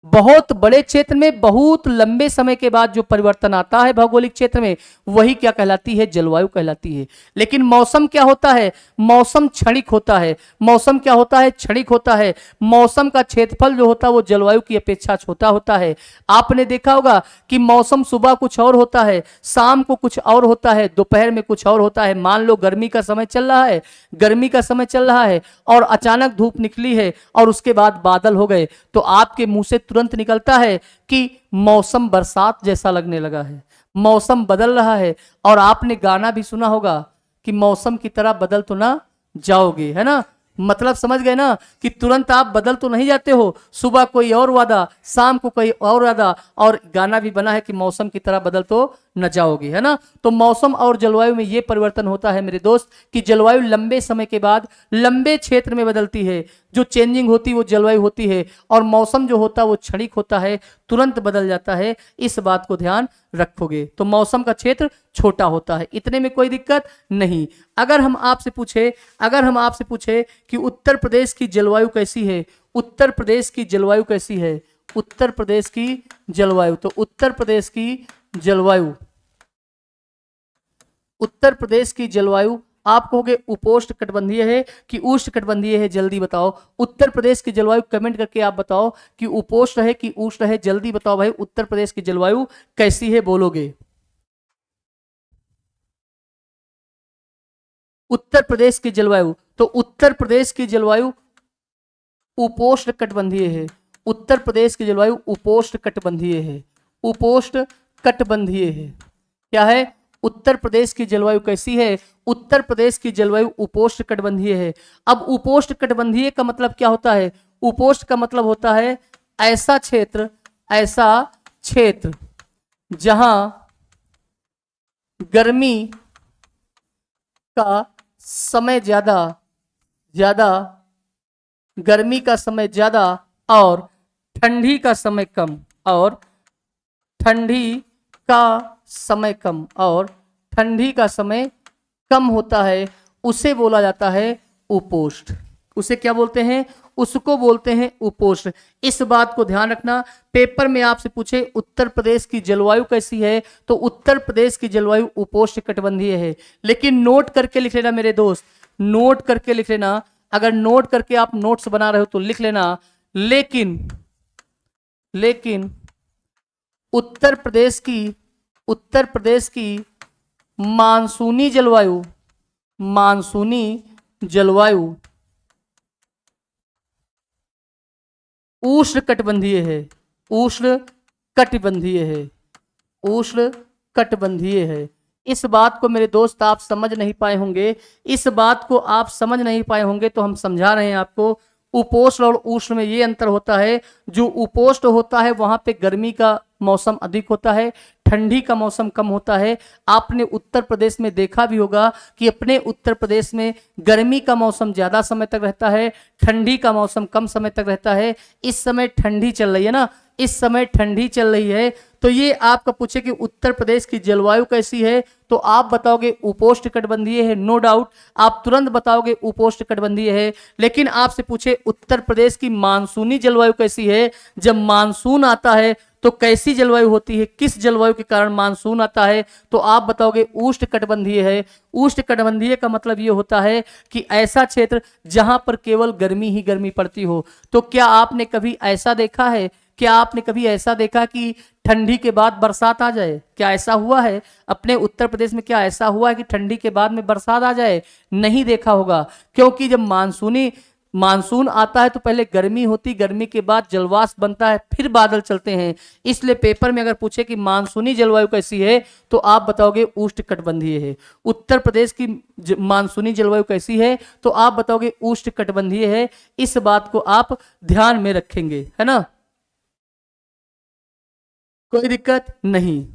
बहुत बड़े क्षेत्र में बहुत लंबे समय के बाद जो परिवर्तन आता है भौगोलिक क्षेत्र में, वही क्या कहलाती है, जलवायु कहलाती है। लेकिन मौसम क्या होता है, मौसम क्षणिक होता है। मौसम क्या होता है, क्षणिक होता है। मौसम का क्षेत्रफल जो होता है वो जलवायु की अपेक्षा छोटा होता है। आपने देखा होगा कि मौसम सुबह कुछ और होता है, शाम को कुछ और होता है, दोपहर में कुछ और होता है। मान लो गर्मी का समय चल रहा है, गर्मी का समय चल रहा है और अचानक धूप निकली है और उसके बाद बादल हो गए, तो आपके मुंह से तुरंत निकलता है कि मौसम बरसात जैसा लगने लगा है, मौसम बदल रहा है। और आपने गाना भी सुना होगा कि मौसम की तरह बदल तो ना जाओगे, है ना। मतलब समझ गए ना कि तुरंत आप बदल तो नहीं जाते हो, सुबह कोई और वादा, शाम को कोई और वादा, और गाना भी बना है कि मौसम की तरह बदल तो न जाओगे, है ना। तो मौसम और जलवायु में यह परिवर्तन होता है मेरे दोस्त कि जलवायु लंबे समय के बाद लंबे क्षेत्र में बदलती है। जो चेंजिंग होती है वो जलवायु होती है, और मौसम जो होता है वो क्षणिक होता है, तुरंत बदल जाता है। इस बात को ध्यान रखोगे तो मौसम का क्षेत्र छोटा होता है, इतने में कोई दिक्कत नहीं। अगर हम आपसे पूछे कि उत्तर प्रदेश की जलवायु कैसी है, उत्तर प्रदेश की जलवायु कैसी है, उत्तर प्रदेश की जलवायु, तो उत्तर प्रदेश की जलवायु, उत्तर प्रदेश की जलवायु आप कहोगे उपोष्ण कटिबंधीय है कि उष्ण कटिबंधीय है, जल्दी बताओ। उत्तर प्रदेश की जलवायु कमेंट करके आप बताओ कि उपोष्ण है कि उष्ण है, जल्दी बताओ भाई। उत्तर प्रदेश की जलवायु कैसी है, बोलोगे। उत्तर प्रदेश की जलवायु, तो उत्तर प्रदेश की जलवायु उपोष्ण कटिबंधीय है। उत्तर प्रदेश की जलवायु उपोष्ण कटिबंधीय है, उपोष्ण कटिबंधीय है। क्या है, उत्तर प्रदेश की जलवायु कैसी है, उत्तर प्रदेश की जलवायु उपोष्ण कटिबंधीय है। अब उपोष्ण कटिबंधीय का मतलब क्या होता है, उपोष्ण का मतलब होता है ऐसा क्षेत्र जहां गर्मी का समय ज्यादा, गर्मी का समय ज्यादा और ठंडी का समय कम, और ठंडी का समय कम, और ठंडी का समय कम होता है, उसे बोला जाता है उपोष्ण। उसे क्या बोलते हैं, उसको बोलते हैं उपोष्ण। इस बात को ध्यान रखना, पेपर में आपसे पूछे उत्तर प्रदेश की जलवायु कैसी है, तो उत्तर प्रदेश की जलवायु उपोष्ण कटिबंधीय है। लेकिन नोट करके लिख लेना मेरे दोस्त, नोट करके लिख लेना। अगर नोट करके आप नोट्स बना रहे हो तो लिख लेना, लेकिन उत्तर प्रदेश की मानसूनी जलवायु उष्ण कटिबंधीय है, उष्ण कटिबंधीय है। इस बात को मेरे दोस्त आप समझ नहीं पाए होंगे, इस बात को आप समझ नहीं पाए होंगे, तो हम समझा रहे हैं आपको। उपोष्ण और उष्ण में ये अंतर होता है, जो उपोष्ण होता है वहां पे गर्मी का मौसम अधिक होता है, ठंडी का मौसम कम होता है। आपने उत्तर प्रदेश में देखा भी होगा कि अपने उत्तर प्रदेश में गर्मी का मौसम ज़्यादा समय तक रहता है, ठंडी का मौसम कम समय तक रहता है। इस समय ठंडी चल रही है ना, इस समय ठंडी चल रही है। तो ये आपका पूछे कि उत्तर प्रदेश की जलवायु कैसी है, तो आप बताओगे उपोष्णकटिबंधीय है, नो डाउट आप तुरंत बताओगे उपोष्णकटिबंधीय है। लेकिन आपसे पूछे उत्तर प्रदेश की मानसूनी जलवायु कैसी है, जब मानसून आता है तो कैसी जलवायु होती है, किस जलवायु के कारण मानसून आता है, तो आप बताओगे उष्णकटिबंधीय है। उष्णकटिबंधीय का मतलब ये होता है कि ऐसा क्षेत्र जहां पर केवल गर्मी ही गर्मी पड़ती हो। तो क्या आपने कभी ऐसा देखा है, क्या आपने कभी ऐसा देखा कि ठंडी के बाद बरसात आ जाए? क्या ऐसा हुआ है अपने उत्तर प्रदेश में? क्या ऐसा हुआ है कि ठंडी के बाद में बरसात आ जाए? नहीं देखा होगा, क्योंकि जब मानसून आता है तो पहले गर्मी होती, गर्मी के बाद जलवाष्प बनता है, फिर बादल चलते हैं। इसलिए पेपर में अगर पूछे कि मानसूनी जलवायु कैसी है, तो आप बताओगे उष्णकटिबंधीय है। उत्तर प्रदेश की मानसूनी जलवायु कैसी है, तो आप बताओगे उष्णकटिबंधीय है। इस बात को आप ध्यान में रखेंगे, है ना, कोई दिक्कत नहीं।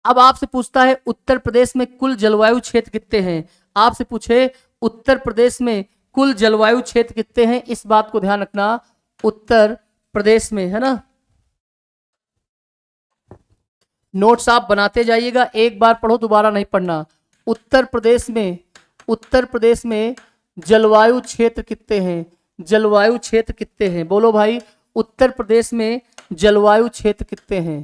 अब आपसे पूछता है उत्तर प्रदेश में कुल जलवायु क्षेत्र कितने हैं। आपसे पूछे उत्तर प्रदेश में कुल जलवायु क्षेत्र कितने हैं, इस बात को ध्यान रखना। उत्तर प्रदेश में, है ना, नोट्स आप बनाते जाइएगा, एक बार पढ़ो दोबारा नहीं पढ़ना। उत्तर प्रदेश में जलवायु क्षेत्र कितने हैं, जलवायु क्षेत्र कितने हैं, बोलो भाई। उत्तर प्रदेश में जलवायु क्षेत्र कितने हैं,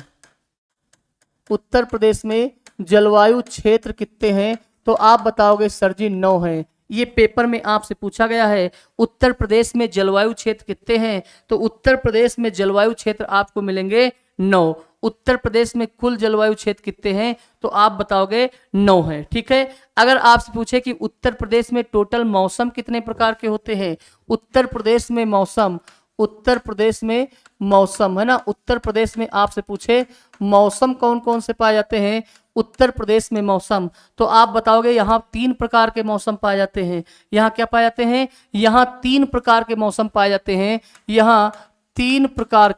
उत्तर प्रदेश में जलवायु क्षेत्र कितने हैं, तो आप बताओगे सर जी 9 हैं। ये पेपर में आपसे पूछा गया है उत्तर प्रदेश में जलवायु क्षेत्र कितने हैं, तो उत्तर प्रदेश में जलवायु क्षेत्र आपको मिलेंगे 9। उत्तर प्रदेश में कुल जलवायु क्षेत्र कितने हैं, तो आप बताओगे 9 है, ठीक है। अगर आपसे पूछे कि उत्तर प्रदेश में टोटल मौसम कितने प्रकार के होते हैं, उत्तर प्रदेश में मौसम, उत्तर प्रदेश में मौसम, है ना, उत्तर प्रदेश में आपसे पूछे मौसम कौन कौन से पाए जाते हैं उत्तर प्रदेश में मौसम, तो आप बताओगे यहाँ 3 प्रकार के मौसम पाए जाते हैं। यहाँ क्या पाए जाते हैं, यहाँ 3 प्रकार के मौसम पाए जाते हैं। यहाँ 3 प्रकार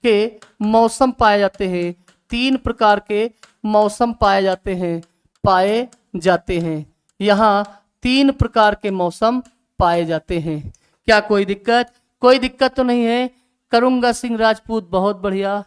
के मौसम पाए जाते हैं, 3 प्रकार के मौसम पाए जाते हैं। यहाँ 3 प्रकार के मौसम पाए जाते हैं। क्या कोई दिक्कत? कोई दिक्कत तो नहीं है। करुणा सिंह राजपूत, बहुत बढ़िया।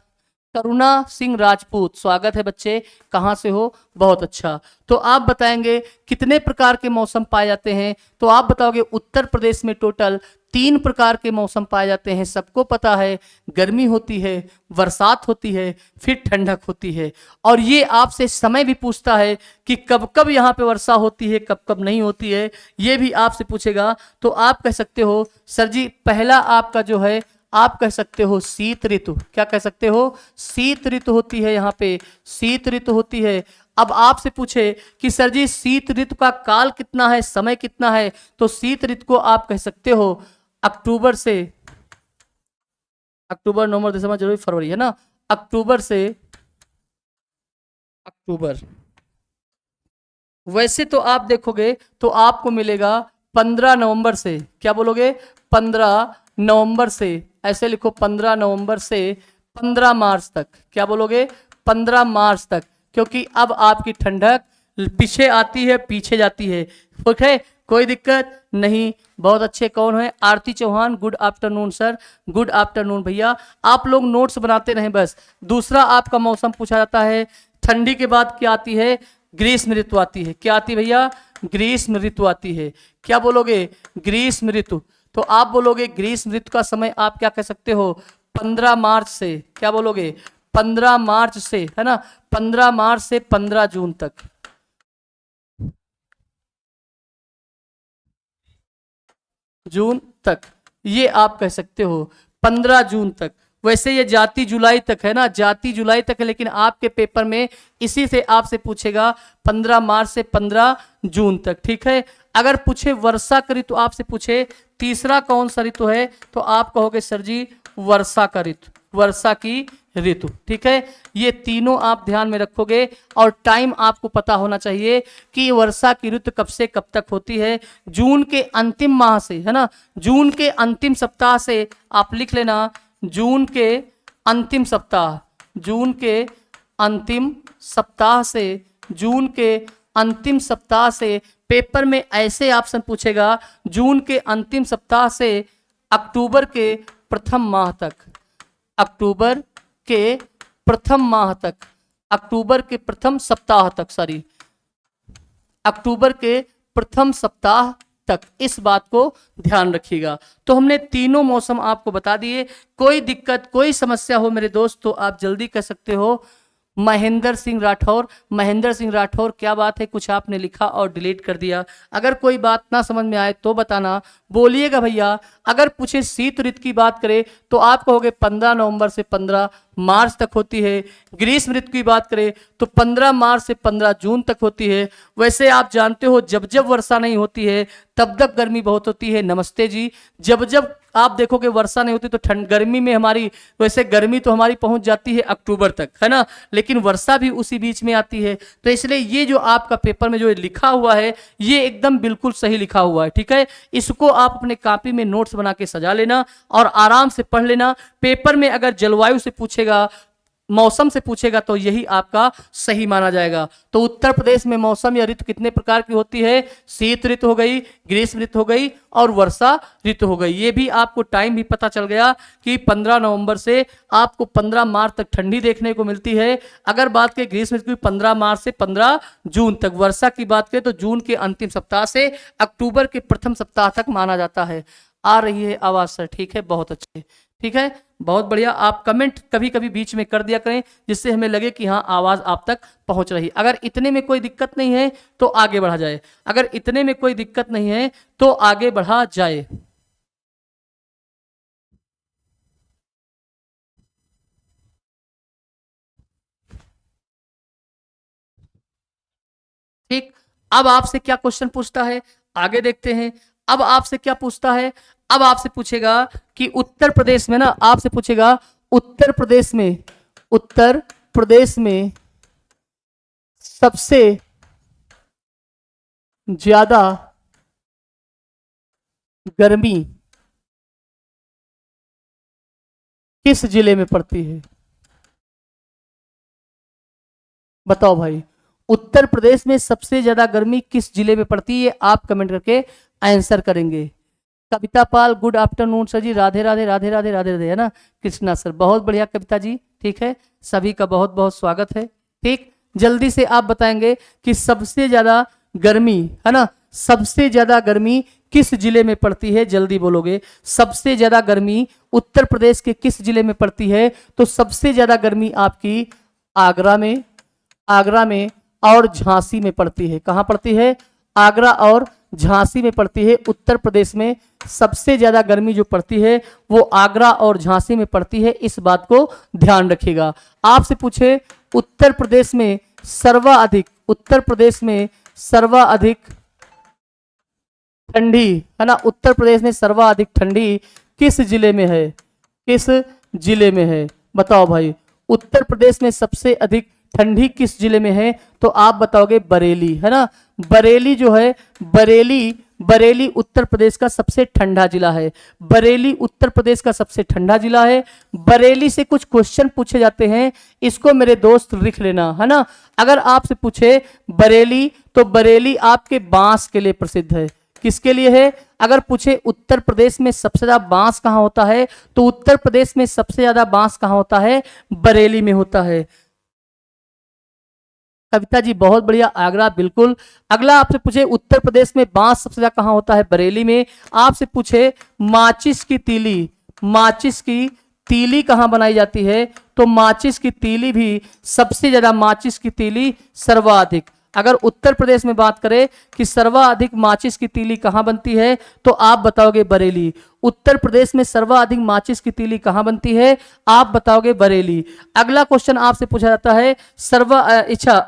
करुणा सिंह राजपूत, स्वागत है बच्चे, कहाँ से हो? बहुत अच्छा। तो आप बताएंगे कितने प्रकार के मौसम पाए जाते हैं, तो आप बताओगे उत्तर प्रदेश में टोटल 3 प्रकार के मौसम पाए जाते हैं। सबको पता है, गर्मी होती है, बरसात होती है, फिर ठंडक होती है। और ये आपसे समय भी पूछता है कि कब कब यहाँ पे वर्षा होती है, कब कब नहीं होती है, ये भी आपसे पूछेगा। तो आप कह सकते हो सर जी पहला आपका जो है, आप कह सकते हो शीत ऋतु। क्या कह सकते हो? शीत ऋतु होती है, यहाँ पे शीत ऋतु होती है। अब आपसे पूछे कि सर जी शीत ऋतु का काल कितना है, समय कितना है, तो शीत ऋतु को आप कह सकते हो अक्टूबर, नवंबर, दिसंबर, जनवरी, फरवरी, है ना, अक्टूबर से अक्टूबर। वैसे तो आप देखोगे तो आपको मिलेगा 15 नवंबर से। क्या बोलोगे? 15 नवंबर से, ऐसे लिखो 15 नवंबर से 15 मार्च तक। क्या बोलोगे? 15 मार्च तक, क्योंकि अब आपकी ठंडक पीछे आती है, पीछे जाती है, ठीक है, कोई दिक्कत नहीं। बहुत अच्छे। कौन है? Aarti Chauhan, good afternoon sir, good afternoon भैया। आप लोग नोट्स बनाते रहें बस। दूसरा आपका मौसम पूछा जाता है, ठंडी के बाद क्या आती है? ग्रीष्म ऋतु आती है। क्या आती है भैया? ग्रीष्म ऋतु आती है। क्या बोलोगे? ग्रीष्म ऋतु। तो आप बोलोगे ग्रीष्म ऋतु का समय आप क्या कह सकते हो? 15 मार्च से। क्या बोलोगे? 15 मार्च से, है ना, 15 मार्च से 15 जून तक। ये आप कह सकते हो 15 जून तक। वैसे ये जाती जुलाई तक है ना, जाती जुलाई तक है, लेकिन आपके पेपर में इसी से आपसे पूछेगा 15 मार्च से 15 जून तक, ठीक है। अगर पूछे वर्षा का ऋतु, आपसे पूछे तीसरा कौन सा ऋतु है, तो आप कहोगे सर जी वर्षा का ऋतु, वर्षा की ऋतु। ठीक है, ये तीनों आप ध्यान में रखोगे और टाइम आपको पता होना चाहिए कि वर्षा की ऋतु कब से कब तक होती है। जून के अंतिम माह से, है ना, जून के अंतिम सप्ताह से आप लिख लेना, जून के अंतिम सप्ताह, जून के अंतिम सप्ताह से, जून के अंतिम सप्ताह से पेपर में ऐसे ऑप्शन पूछेगा, जून के अंतिम सप्ताह से अक्टूबर के प्रथम माह तक, अक्टूबर के प्रथम माह तक, अक्टूबर के प्रथम सप्ताह तक, सॉरी, अक्टूबर के प्रथम सप्ताह तक, इस बात को ध्यान रखिएगा। तो हमने तीनों मौसम आपको बता दिए। कोई दिक्कत, कोई समस्या हो मेरे दोस्त तो आप जल्दी कह सकते हो। महेंद्र सिंह राठौर, महेंद्र सिंह राठौर, क्या बात है, कुछ आपने लिखा और डिलीट कर दिया। अगर कोई बात ना समझ में आए तो बताना, बोलिएगा भैया। अगर पूछे शीत ऋतु की बात करें तो आप कहोगे 15 नवंबर से 15 मार्च तक होती है। ग्रीष्म ऋतु की बात करें तो 15 मार्च से 15 जून तक होती है। वैसे आप जानते हो जब जब वर्षा नहीं होती है तब तक गर्मी बहुत होती है। नमस्ते जी, जब जब आप देखोगे वर्षा नहीं होती तो ठंड, गर्मी में हमारी, वैसे गर्मी तो हमारी पहुंच जाती है अक्टूबर तक, है ना, लेकिन वर्षा भी उसी बीच में आती है। तो इसलिए ये जो आपका पेपर में जो लिखा हुआ है ये एकदम बिल्कुल सही लिखा हुआ है। ठीक है, इसको आप अपने कॉपी में नोट्स बना के सजा लेना और आराम से पढ़ लेना। पेपर में अगर जलवायु से पूछेगा, मौसम से पूछेगा तो यही आपका सही माना जाएगा। तो उत्तर प्रदेश में मौसम या ऋतु कितने प्रकार की होती है? शीत ऋतु हो गई, ग्रीष्म ऋतु हो गई और वर्षा ऋतु हो गई। ये भी आपको टाइम भी पता चल गया कि 15 नवंबर से आपको 15 मार्च तक ठंडी देखने को मिलती है। अगर बात करें ग्रीष्म ऋतु की 15 मार्च से 15 जून तक, वर्षा की बात करें तो जून के अंतिम सप्ताह से अक्टूबर के प्रथम सप्ताह तक माना जाता है। आ रही है आवाज सर? ठीक है, बहुत अच्छे, ठीक है, बहुत बढ़िया। आप कमेंट कभी कभी बीच में कर दिया करें जिससे हमें लगे कि हाँ आवाज आप तक पहुंच रही। अगर इतने में कोई दिक्कत नहीं है तो आगे बढ़ा जाए, अगर इतने में कोई दिक्कत नहीं है तो आगे बढ़ा जाए। ठीक, अब आपसे क्या क्वेश्चन पूछता है आगे देखते हैं। अब आपसे क्या पूछता है? अब आपसे पूछेगा कि उत्तर प्रदेश में ना, आपसे पूछेगा उत्तर प्रदेश में, उत्तर प्रदेश में सबसे ज्यादा गर्मी किस जिले में पड़ती है? बताओ भाई, उत्तर प्रदेश में सबसे ज्यादा गर्मी किस जिले में पड़ती है? आप कमेंट करके आंसर करेंगे। कविता पाल, गुड आफ्टरनून सर जी, राधे राधे राधे राधे राधे राधे, है ना। कृष्णा सर, बहुत बढ़िया कविता जी, ठीक है, सभी का बहुत बहुत स्वागत है। ठीक, जल्दी से आप बताएंगे कि सबसे ज्यादा गर्मी, है ना, सबसे ज्यादा गर्मी किस जिले में पड़ती है? जल्दी बोलोगे। सबसे ज्यादा गर्मी उत्तर प्रदेश के किस जिले में पड़ती है? तो सबसे ज्यादा गर्मी आपकी आगरा में, आगरा में और झांसी में पड़ती है। कहां पड़ती है? आगरा और झांसी में पड़ती है। उत्तर प्रदेश में सबसे ज्यादा गर्मी जो पड़ती है वो आगरा और झांसी में पड़ती है, इस बात को ध्यान रखिएगा। आपसे पूछे उत्तर प्रदेश में सर्वाधिक, उत्तर प्रदेश में सर्वाधिक ठंडी, है ना, उत्तर प्रदेश में सर्वाधिक ठंडी किस जिले में है? किस जिले में है? बताओ भाई, उत्तर प्रदेश में सबसे अधिक ठंडी किस जिले में है? तो आप बताओगे बरेली, है ना। बरेली जो है, बरेली, बरेली उत्तर प्रदेश का सबसे ठंडा जिला है। बरेली उत्तर प्रदेश का सबसे ठंडा जिला है। बरेली से कुछ क्वेश्चन पूछे जाते हैं, इसको मेरे दोस्त लिख लेना, है ना। अगर आपसे पूछे बरेली तो बरेली आपके बांस के लिए प्रसिद्ध है। किसके लिए है? अगर पूछे उत्तर प्रदेश में सबसे ज्यादा बांस कहां होता है तो उत्तर प्रदेश में सबसे ज्यादा बांस कहां होता है? बरेली में होता है। कविता जी बहुत बढ़िया, आगरा बिल्कुल। अगला आपसे पूछे उत्तर प्रदेश में बांस सबसे ज्यादा कहां होता है? बरेली में। आपसे पूछे माचिस की तीली, माचिस की तीली कहां बनाई जाती है? तो माचिस की तीली भी सबसे ज्यादा, माचिस की तीली सर्वाधिक, अगर उत्तर प्रदेश में बात करें कि सर्वाधिक माचिस की तीली कहां बनती है तो आप बताओगे बरेली। उत्तर प्रदेश में सर्वाधिक माचिस की तीली कहां बनती है? आप बताओगे बरेली। अगला क्वेश्चन आपसे पूछा जाता है इच्छा,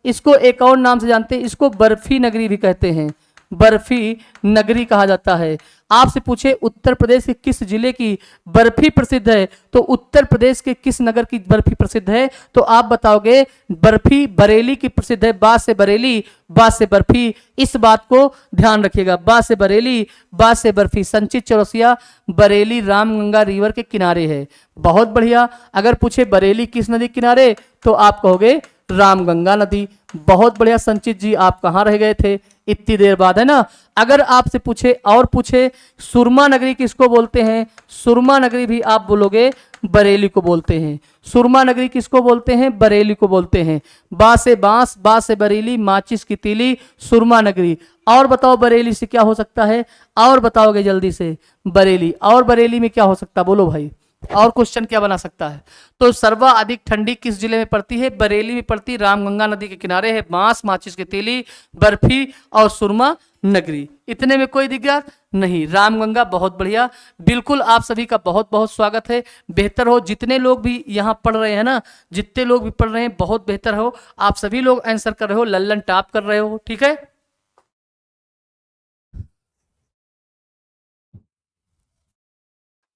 इसको एक और नाम से जानते हैं, इसको बर्फी नगरी भी कहते हैं, बर्फी नगरी कहा जाता है। आपसे पूछे उत्तर प्रदेश के किस जिले की बर्फी प्रसिद्ध है, तो उत्तर प्रदेश के किस नगर की बर्फी प्रसिद्ध है, तो आप बताओगे बर्फी बरेली की प्रसिद्ध है। बा से बरेली, बा से बर्फी, इस बात को ध्यान रखिएगा। बा से बरेली, बा से बर्फी। संचित चौरसिया बरेली रामगंगा रिवर के किनारे है। बहुत बढ़िया। अगर पूछे बरेली किस नदी किनारे, तो आप कहोगे रामगंगा नदी। बहुत बढ़िया संचित जी, आप कहाँ रह गए थे इतनी देर बाद, है ना। अगर आपसे पूछे और पूछे सुरमा नगरी किसको बोलते हैं, सुरमा नगरी भी आप बोलोगे बरेली को बोलते हैं। सुरमा नगरी किसको बोलते हैं, बरेली को बोलते हैं। बा से बांस, बा से बरेली, माचिस की तीली, सुरमा नगरी। और बताओ बरेली से क्या हो सकता है, और बताओगे जल्दी से बरेली, और बरेली में क्या हो सकता है, बोलो भाई, और क्वेश्चन क्या बना सकता है। तो सर्वाधिक ठंडी किस जिले में पड़ती है, बरेली में पड़ती, रामगंगा नदी के किनारे है। बांस, माचिस की तीली, बर्फी और सुरमा नगरी। इतने में कोई दिक्कत नहीं। रामगंगा, बहुत बढ़िया। बिल्कुल आप सभी का बहुत बहुत स्वागत है। बेहतर हो जितने लोग भी यहाँ पढ़ रहे हैं ना, जितने लोग भी पढ़ रहे हैं, बहुत बेहतर हो। आप सभी लोग आंसर कर रहे हो, लल्लन टॉप कर रहे हो, ठीक है।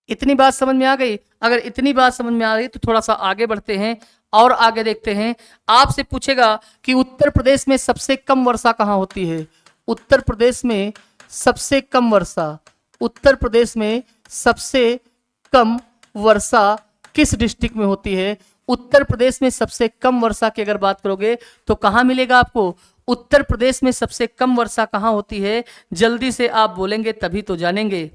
इतनी बात समझ में आ गई। अगर इतनी बात समझ में आ गई तो थोड़ा सा आगे बढ़ते हैं और आगे देखते हैं। आपसे पूछेगा कि उत्तर प्रदेश में सबसे कम वर्षा कहाँ होती है। उत्तर प्रदेश में सबसे कम वर्षा, उत्तर प्रदेश में सबसे कम वर्षा किस डिस्ट्रिक्ट में होती है। उत्तर प्रदेश में सबसे कम वर्षा की अगर बात करोगे तो कहाँ मिलेगा आपको। उत्तर प्रदेश में सबसे कम वर्षा कहाँ होती है, जल्दी से आप बोलेंगे तभी तो जानेंगे।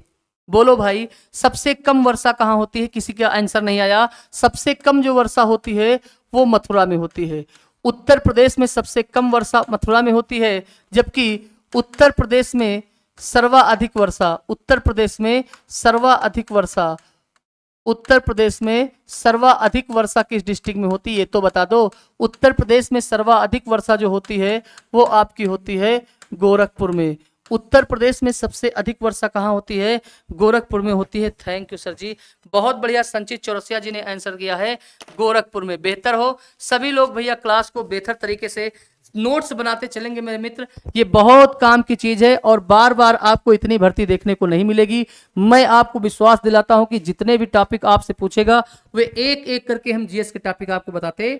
बोलो भाई, सबसे कम वर्षा कहाँ होती है। किसी का आंसर नहीं आया। सबसे कम जो वर्षा होती है वो मथुरा में होती है। उत्तर प्रदेश में सबसे कम वर्षा मथुरा में होती है, जबकि उत्तर प्रदेश में सर्वाधिक वर्षा, उत्तर प्रदेश में सर्वाधिक वर्षा, उत्तर प्रदेश में सर्वाधिक वर्षा किस डिस्ट्रिक्ट में होती है, ये तो बता दो। उत्तर प्रदेश में सर्वाधिक वर्षा जो होती है वो आपकी होती है गोरखपुर में। उत्तर प्रदेश में सबसे अधिक वर्षा कहाँ होती है, गोरखपुर में होती है। थैंक यू सर जी, बहुत बढ़िया। संचित चौरसिया जी ने आंसर किया है गोरखपुर में। बेहतर हो सभी लोग भैया क्लास को बेहतर तरीके से नोट्स बनाते चलेंगे मेरे मित्र। ये बहुत काम की चीज है और बार बार आपको इतनी भर्ती देखने को नहीं मिलेगी। मैं आपको विश्वास दिलाता हूं कि जितने भी टॉपिक आपसे पूछेगा वे एक एक करके हम जीएस के टॉपिक आपको बताते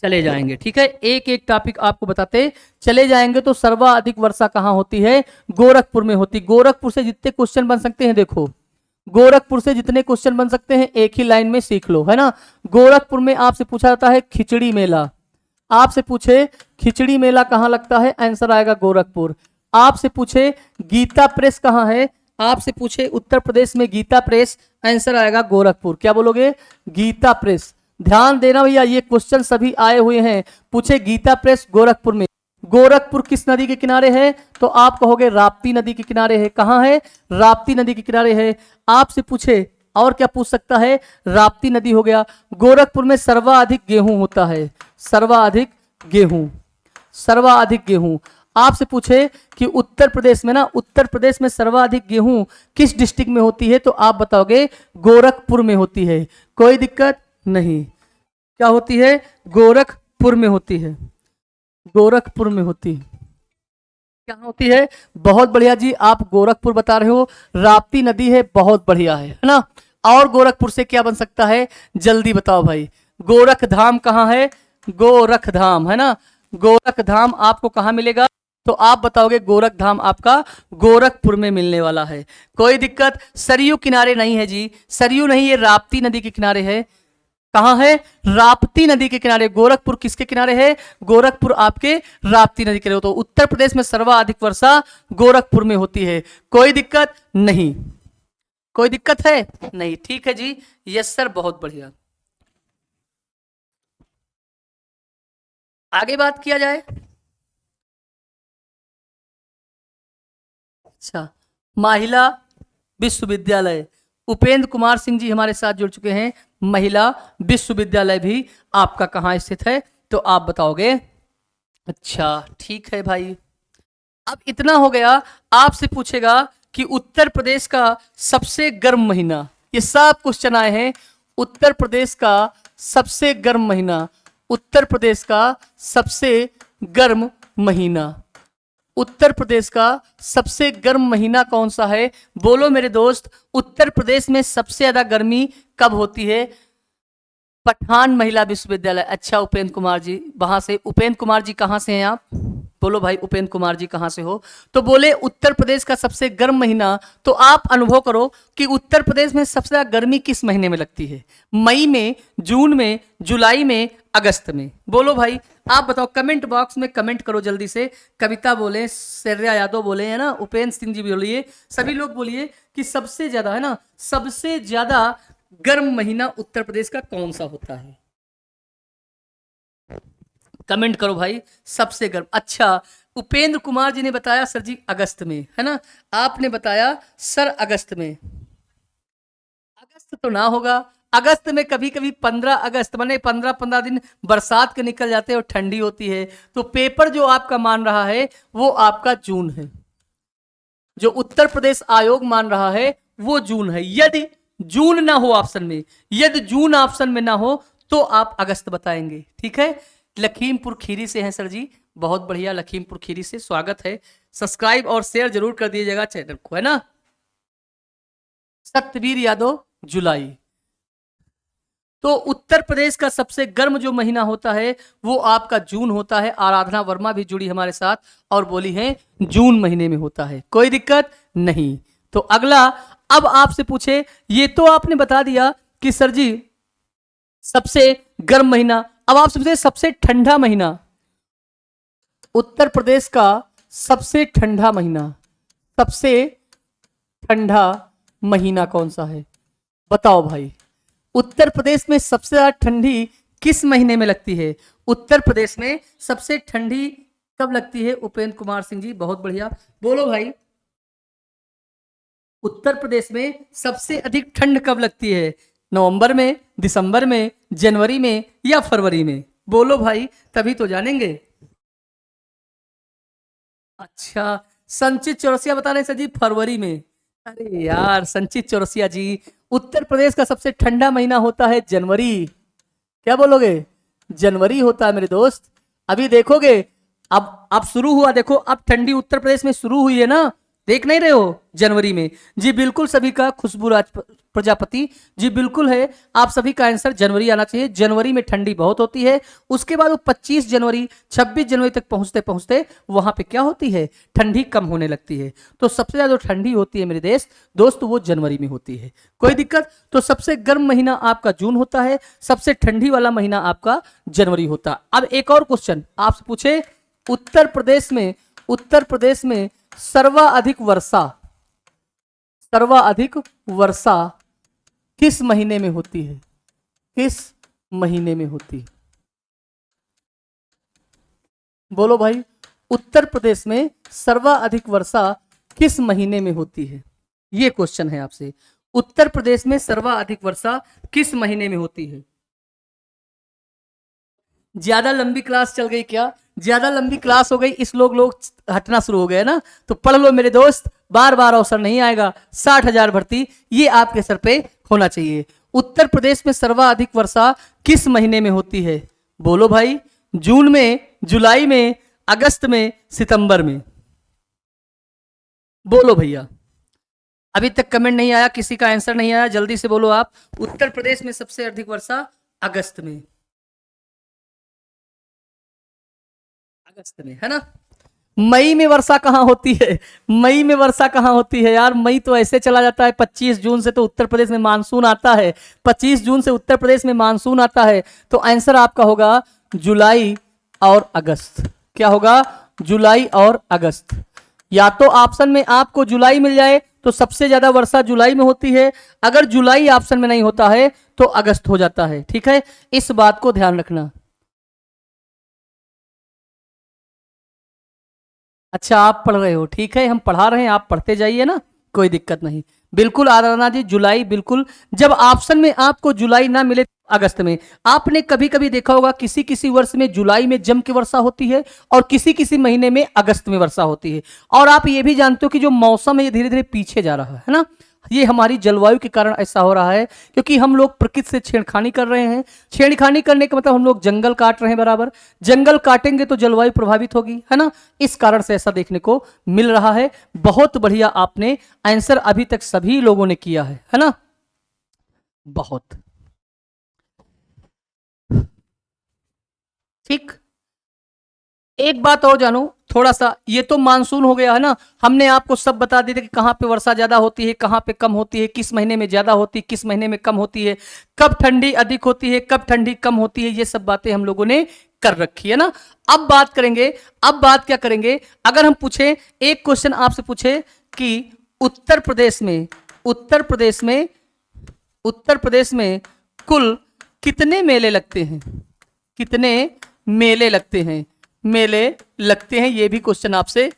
चले जाएंगे, ठीक है। एक एक टॉपिक आपको बताते चले जाएंगे। तो सर्वाधिक वर्षा कहाँ होती है, गोरखपुर में होती। गोरखपुर से जितने क्वेश्चन बन सकते हैं, देखो गोरखपुर से जितने क्वेश्चन बन सकते हैं एक ही लाइन में सीख लो, है ना। गोरखपुर में आपसे पूछा जाता है खिचड़ी मेला। आपसे पूछे खिचड़ी मेला कहाँ लगता है, आंसर आएगा गोरखपुर। आपसे पूछे गीता प्रेस कहाँ है, आपसे पूछे उत्तर प्रदेश में गीता प्रेस, आंसर आएगा गोरखपुर। क्या बोलोगे, गीता प्रेस। ध्यान देना भैया, ये क्वेश्चन सभी आए हुए हैं। पूछे गीता प्रेस गोरखपुर में, गोरखपुर किस नदी के किनारे है, तो आप कहोगे राप्ती नदी के किनारे है। कहाँ है, राप्ती नदी के किनारे है। आपसे पूछे और क्या पूछ सकता है, राप्ती नदी हो गया। गोरखपुर में सर्वाधिक गेहूं होता है, सर्वाधिक गेहूं, सर्वाधिक गेहूं। आपसे पूछे कि उत्तर प्रदेश में ना, उत्तर प्रदेश में सर्वाधिक गेहूं किस डिस्ट्रिक्ट में होती है, तो आप बताओगे गोरखपुर में होती है। कोई दिक्कत नहीं। क्या होती है, गोरखपुर में होती है, गोरखपुर में होती है। क्या होती है, बहुत बढ़िया जी, आप गोरखपुर बता रहे हो। राप्ती नदी है, बहुत बढ़िया है ना। और गोरखपुर से क्या बन सकता है, जल्दी बताओ भाई। गोरखधाम कहाँ है, गोरखधाम, है ना। गोरखधाम आपको कहाँ मिलेगा, तो आप बताओगे गोरखधाम आपका गोरखपुर में मिलने वाला है। कोई दिक्कत, सरयू किनारे नहीं है जी, सरयू नहीं, ये राप्ती नदी के किनारे है। कहाँ है, राप्ती नदी के किनारे। गोरखपुर किसके किनारे है, गोरखपुर आपके राप्ती नदी के किनारे। तो उत्तर प्रदेश में सर्वाधिक वर्षा गोरखपुर में होती है। कोई दिक्कत नहीं, कोई दिक्कत है नहीं, ठीक है जी। यस सर, बहुत बढ़िया। आगे बात किया जाए। अच्छा, महिला विश्वविद्यालय, उपेंद्र कुमार सिंह जी हमारे साथ जुड़ चुके हैं। महिला विश्वविद्यालय भी आपका कहाँ स्थित है, तो आप बताओगे। अच्छा ठीक है भाई, अब इतना हो गया। आपसे पूछेगा कि उत्तर प्रदेश का सबसे गर्म महीना, ये सब क्वेश्चन आए हैं। उत्तर प्रदेश का सबसे गर्म महीना, उत्तर प्रदेश का सबसे गर्म महीना, उत्तर प्रदेश का सबसे गर्म महीना कौन सा है? बोलो मेरे दोस्त, उत्तर प्रदेश में सबसे ज्यादा गर्मी कब होती है? पठान महिला विश्वविद्यालय। अच्छा उपेंद्र कुमार जी वहां से, उपेंद्र कुमार जी कहां से हैं आप? बोलो भाई उपेंद्र कुमार जी कहां से हो? तो बोले उत्तर प्रदेश का सबसे गर्म महीना। तो आप अनुभव करो कि उत्तर प्रदेश में सबसे ज्यादा गर्मी किस महीने में लगती है? मई में, जून में, जुलाई में, अगस्त में? बोलो भाई, आप बताओ, कमेंट बॉक्स में कमेंट करो जल्दी से। कविता बोले, श्रेया यादव बोले, है ना, उपेंद्र सिंह जी बोलिए, सभी लोग बोलिए कि सबसे ज्यादा, है ना, सबसे ज्यादा गर्म महीना उत्तर प्रदेश का कौन सा होता है? कमेंट करो भाई, सबसे गर्म। अच्छा, उपेंद्र कुमार जी ने बताया सर जी अगस्त में, है ना, आपने बताया सर अगस्त में। अगस्त तो ना होगा, अगस्त में कभी कभी 15 अगस्त माने 15 दिन बरसात के निकल जाते हैं और ठंडी होती है। तो पेपर जो आपका मान रहा है वो आपका जून है, जो उत्तर प्रदेश आयोग मान रहा है वो जून है। यदि जून ना हो ऑप्शन में, यदि जून ऑप्शन में ना हो तो आप अगस्त बताएंगे, ठीक है। लखीमपुर खीरी से हैं सर जी, बहुत बढ़िया, लखीमपुर खीरी से स्वागत है। सब्सक्राइब और शेयर जरूर कर दीजिएगा चैनल को, है ना। सत्यवीर यादव, जुलाई। तो उत्तर प्रदेश का सबसे गर्म जो महीना होता है वो आपका जून होता है। आराधना वर्मा भी जुड़ी हमारे साथ और बोली है जून महीने में होता है, कोई दिक्कत नहीं। तो अगला अब आपसे पूछे, ये तो आपने बता दिया कि सर जी सबसे गर्म महीना, अब आपसे पूछे सबसे ठंडा महीना। उत्तर प्रदेश का सबसे ठंडा महीना, सबसे ठंडा महीना कौन सा है? बताओ भाई, उत्तर प्रदेश में सबसे ज्यादा ठंडी किस महीने में लगती है? उत्तर प्रदेश में सबसे ठंडी कब लगती है? उपेंद्र कुमार सिंह जी, बहुत बढ़िया, बोलो भाई। उत्तर प्रदेश में सबसे अधिक ठंड कब लगती है? नवंबर में, दिसंबर में, जनवरी में या फरवरी में? बोलो भाई, तभी तो जानेंगे। अच्छा, संचित चौरसिया बता रहे हैं सर जी फरवरी में। अरे यार संचित चौरसिया जी, उत्तर प्रदेश का सबसे ठंडा महीना होता है जनवरी। क्या बोलोगे? जनवरी होता है मेरे दोस्त। अभी देखोगे, अब शुरू हुआ, देखो अब ठंडी उत्तर प्रदेश में शुरू हुई है ना, देख नहीं रहे हो जनवरी में? जी बिल्कुल, सभी का खुशबू राज प्रजापति जी बिल्कुल है, आप सभी का आंसर जनवरी आना चाहिए। जनवरी में ठंडी बहुत होती है, उसके बाद वो 25 जनवरी 26 जनवरी तक पहुंचते पहुंचते वहां पे क्या होती है, ठंडी कम होने लगती है। तो सबसे ज्यादा जो ठंडी होती है मेरे देश दोस्त वो जनवरी में होती है, कोई दिक्कत? तो सबसे गर्म महीना आपका जून होता है, सबसे ठंडी वाला महीना आपका जनवरी होता है। अब एक और क्वेश्चन आपसे पूछे, उत्तर प्रदेश में सर्वाधिक वर्षा किस महीने में होती है? किस महीने में होती है? बोलो भाई, उत्तर प्रदेश में सर्वाधिक वर्षा किस महीने में होती है? ये क्वेश्चन है आपसे, उत्तर प्रदेश में सर्वाधिक वर्षा किस महीने में होती है? ज्यादा लंबी क्लास चल गई क्या? ज्यादा लंबी क्लास हो गई, इस लोग हटना शुरू हो गए ना। तो पढ़ लो मेरे दोस्त, बार बार अवसर नहीं आएगा। 60,000 भर्ती ये आपके सर पे होना चाहिए। उत्तर प्रदेश में सर्वाधिक वर्षा किस महीने में होती है? बोलो भाई, जून में, जुलाई में, अगस्त में, सितंबर में? बोलो भैया, अभी तक कमेंट नहीं आया, किसी का आंसर नहीं आया, जल्दी से बोलो आप। उत्तर प्रदेश में सबसे अधिक वर्षा अगस्त में, अगस्त में, है ना। मई में वर्षा कहाँ होती है? मई में वर्षा कहाँ होती है यार? मई तो ऐसे चला जाता है, 25 जून से तो उत्तर प्रदेश में मानसून आता है, 25 जून से उत्तर प्रदेश में मानसून आता है। तो आंसर आपका होगा जुलाई और अगस्त। क्या होगा? जुलाई और अगस्त। या तो ऑप्शन में आपको जुलाई मिल जाए तो सबसे ज्यादा वर्षा जुलाई में होती है, अगर जुलाई ऑप्शन में नहीं होता है तो अगस्त हो जाता है, ठीक है, इस बात को ध्यान रखना। अच्छा आप पढ़ रहे हो, ठीक है, हम पढ़ा रहे हैं, आप पढ़ते जाइए ना, कोई दिक्कत नहीं। बिल्कुल आराधना जी, जुलाई बिल्कुल। जब ऑप्शन में आपको जुलाई ना मिले अगस्त में, आपने कभी कभी देखा होगा किसी किसी वर्ष में जुलाई में जम के वर्षा होती है और किसी किसी महीने में अगस्त में वर्षा होती है। और आप ये भी जानते हो कि जो मौसम है ये धीरे धीरे पीछे जा रहा है ना, ये हमारी जलवायु के कारण ऐसा हो रहा है, क्योंकि हम लोग प्रकृति से छेड़खानी कर रहे हैं। छेड़खानी करने का मतलब हम लोग जंगल काट रहे हैं बराबर। जंगल काटेंगे तो जलवायु प्रभावित होगी, है ना। इस कारण से ऐसा देखने को मिल रहा है। बहुत बढ़िया, आपने आंसर अभी तक सभी लोगों ने किया है ना। बहुत ठीक। एक बात और जानो थोड़ा सा, ये तो मानसून हो गया है ना। हमने आपको सब बता दिया कि कहाँ पे वर्षा ज्यादा होती है, कहाँ पे कम होती है, किस महीने में ज्यादा होती है, किस महीने में कम होती है, कब ठंडी अधिक होती है, कब ठंडी कम होती है। ये सब बातें हम लोगों ने कर रखी है ना। अब बात करेंगे, अब बात क्या करेंगे, अगर हम पूछे, एक क्वेश्चन आपसे पूछे कि उत्तर प्रदेश में, उत्तर प्रदेश में, उत्तर प्रदेश में कुल कितने मेले लगते हैं, कितने मेले लगते हैं, मेले लगते हैं, ये भी क्वेश्चन आपसे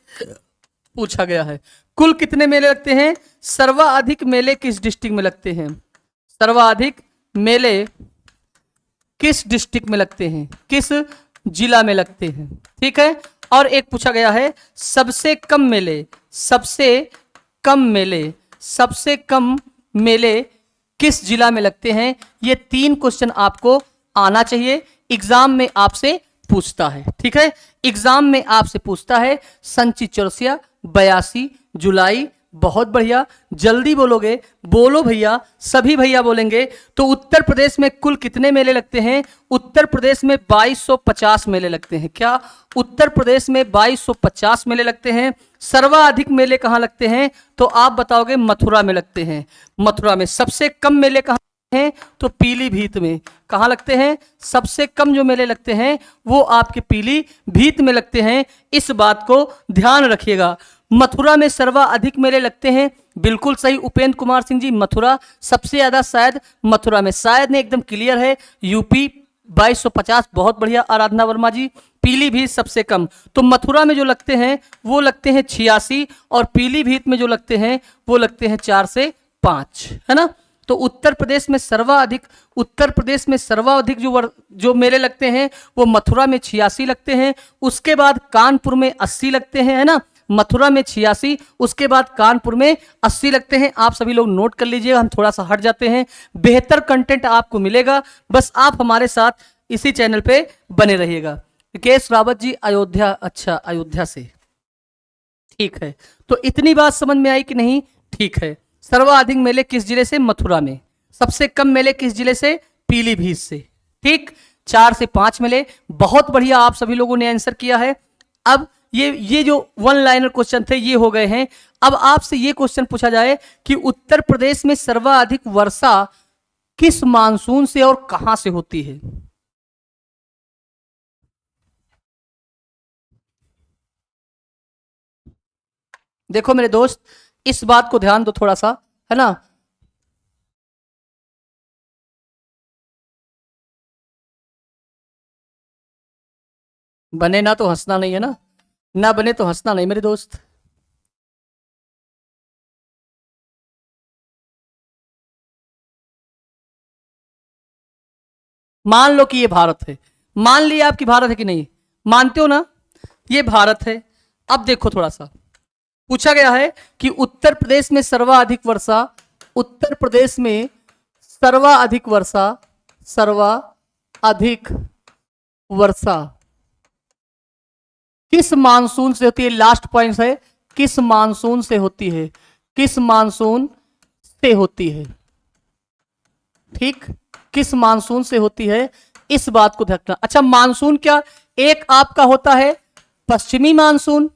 पूछा गया है। कुल कितने मेले लगते हैं, सर्वाधिक मेले किस डिस्ट्रिक्ट में लगते हैं, सर्वाधिक मेले किस डिस्ट्रिक्ट में लगते हैं, किस जिला में लगते हैं, ठीक है। और एक पूछा गया है सबसे कम मेले, सबसे कम मेले, सबसे कम मेले किस जिला में लगते हैं। ये 3 क्वेश्चन आपको आना चाहिए, एग्जाम में आपसे पूछता है, ठीक है। एग्जाम में आपसे पूछता है संचित चौरसिया 82 जुलाई। बहुत बढ़िया, जल्दी बोलोगे, बोलो भैया, सभी भैया बोलेंगे। तो उत्तर प्रदेश में कुल कितने मेले लगते हैं, उत्तर प्रदेश में 2250 मेले लगते हैं। क्या उत्तर प्रदेश में 2250 मेले लगते हैं। सर्वाधिक मेले कहाँ लगते हैं, तो आप बताओगे मथुरा में लगते हैं। मथुरा में सबसे कम मेले कहाँ हैं, तो पीलीभीत में। कहाँ लगते हैं, सबसे कम जो मेले लगते हैं वो आपके पीलीभीत में लगते हैं। इस बात को ध्यान रखिएगा। मथुरा में सर्वाधिक मेले लगते हैं, बिल्कुल सही उपेंद्र कुमार सिंह जी, मथुरा सबसे ज्यादा, शायद मथुरा में, शायद नहीं एकदम क्लियर है। यूपी 2250, बहुत बढ़िया आराधना वर्मा जी। पीलीभीत सबसे कम, तो मथुरा में जो लगते हैं वो लगते हैं 86, और पीलीभीत में जो लगते हैं वो लगते हैं 4 से 5, है ना। तो उत्तर प्रदेश में सर्वाधिक, उत्तर प्रदेश में सर्वाधिक जो मेले लगते हैं वो मथुरा में 86 लगते हैं। उसके बाद कानपुर में 80 लगते हैं, है ना। मथुरा में 86, उसके बाद कानपुर में 80 लगते हैं। आप सभी लोग नोट कर लीजिएगा, हम थोड़ा सा हट जाते हैं। बेहतर कंटेंट आपको मिलेगा, बस आप हमारे साथ इसी चैनल पे बने रहिएगा। विकेश रावत जी अयोध्या, अच्छा अयोध्या से, ठीक है। तो इतनी बात समझ में आई कि नहीं, ठीक है। सर्वाधिक मेले किस जिले से, मथुरा में। सबसे कम मेले किस जिले से, पीलीभीत से, ठीक। 4 से 5 मेले, बहुत बढ़िया, आप सभी लोगों ने आंसर किया है। अब ये जो 1 लाइनर क्वेश्चन थे ये हो गए हैं। अब आपसे ये क्वेश्चन पूछा जाए कि उत्तर प्रदेश में सर्वाधिक वर्षा किस मानसून से और कहां से होती है। देखो मेरे दोस्त, इस बात को ध्यान दो थोड़ा सा, है ना। बने ना तो हंसना नहीं, है ना, ना बने तो हंसना नहीं मेरे दोस्त। मान लो कि ये भारत है, मान लिया आपकी भारत है कि नहीं, मानते हो ना, ये भारत है। अब देखो थोड़ा सा, पूछा गया है कि उत्तर प्रदेश में सर्वाधिक वर्षा, उत्तर प्रदेश में सर्वाधिक वर्षा, सर्वाधिक वर्षा किस मानसून से होती है। लास्ट पॉइंट है, किस मानसून से होती है, किस मानसून से होती है, ठीक, किस मानसून से होती है, इस बात को देखना। अच्छा, मानसून क्या, एक आपका होता है पश्चिमी मानसून,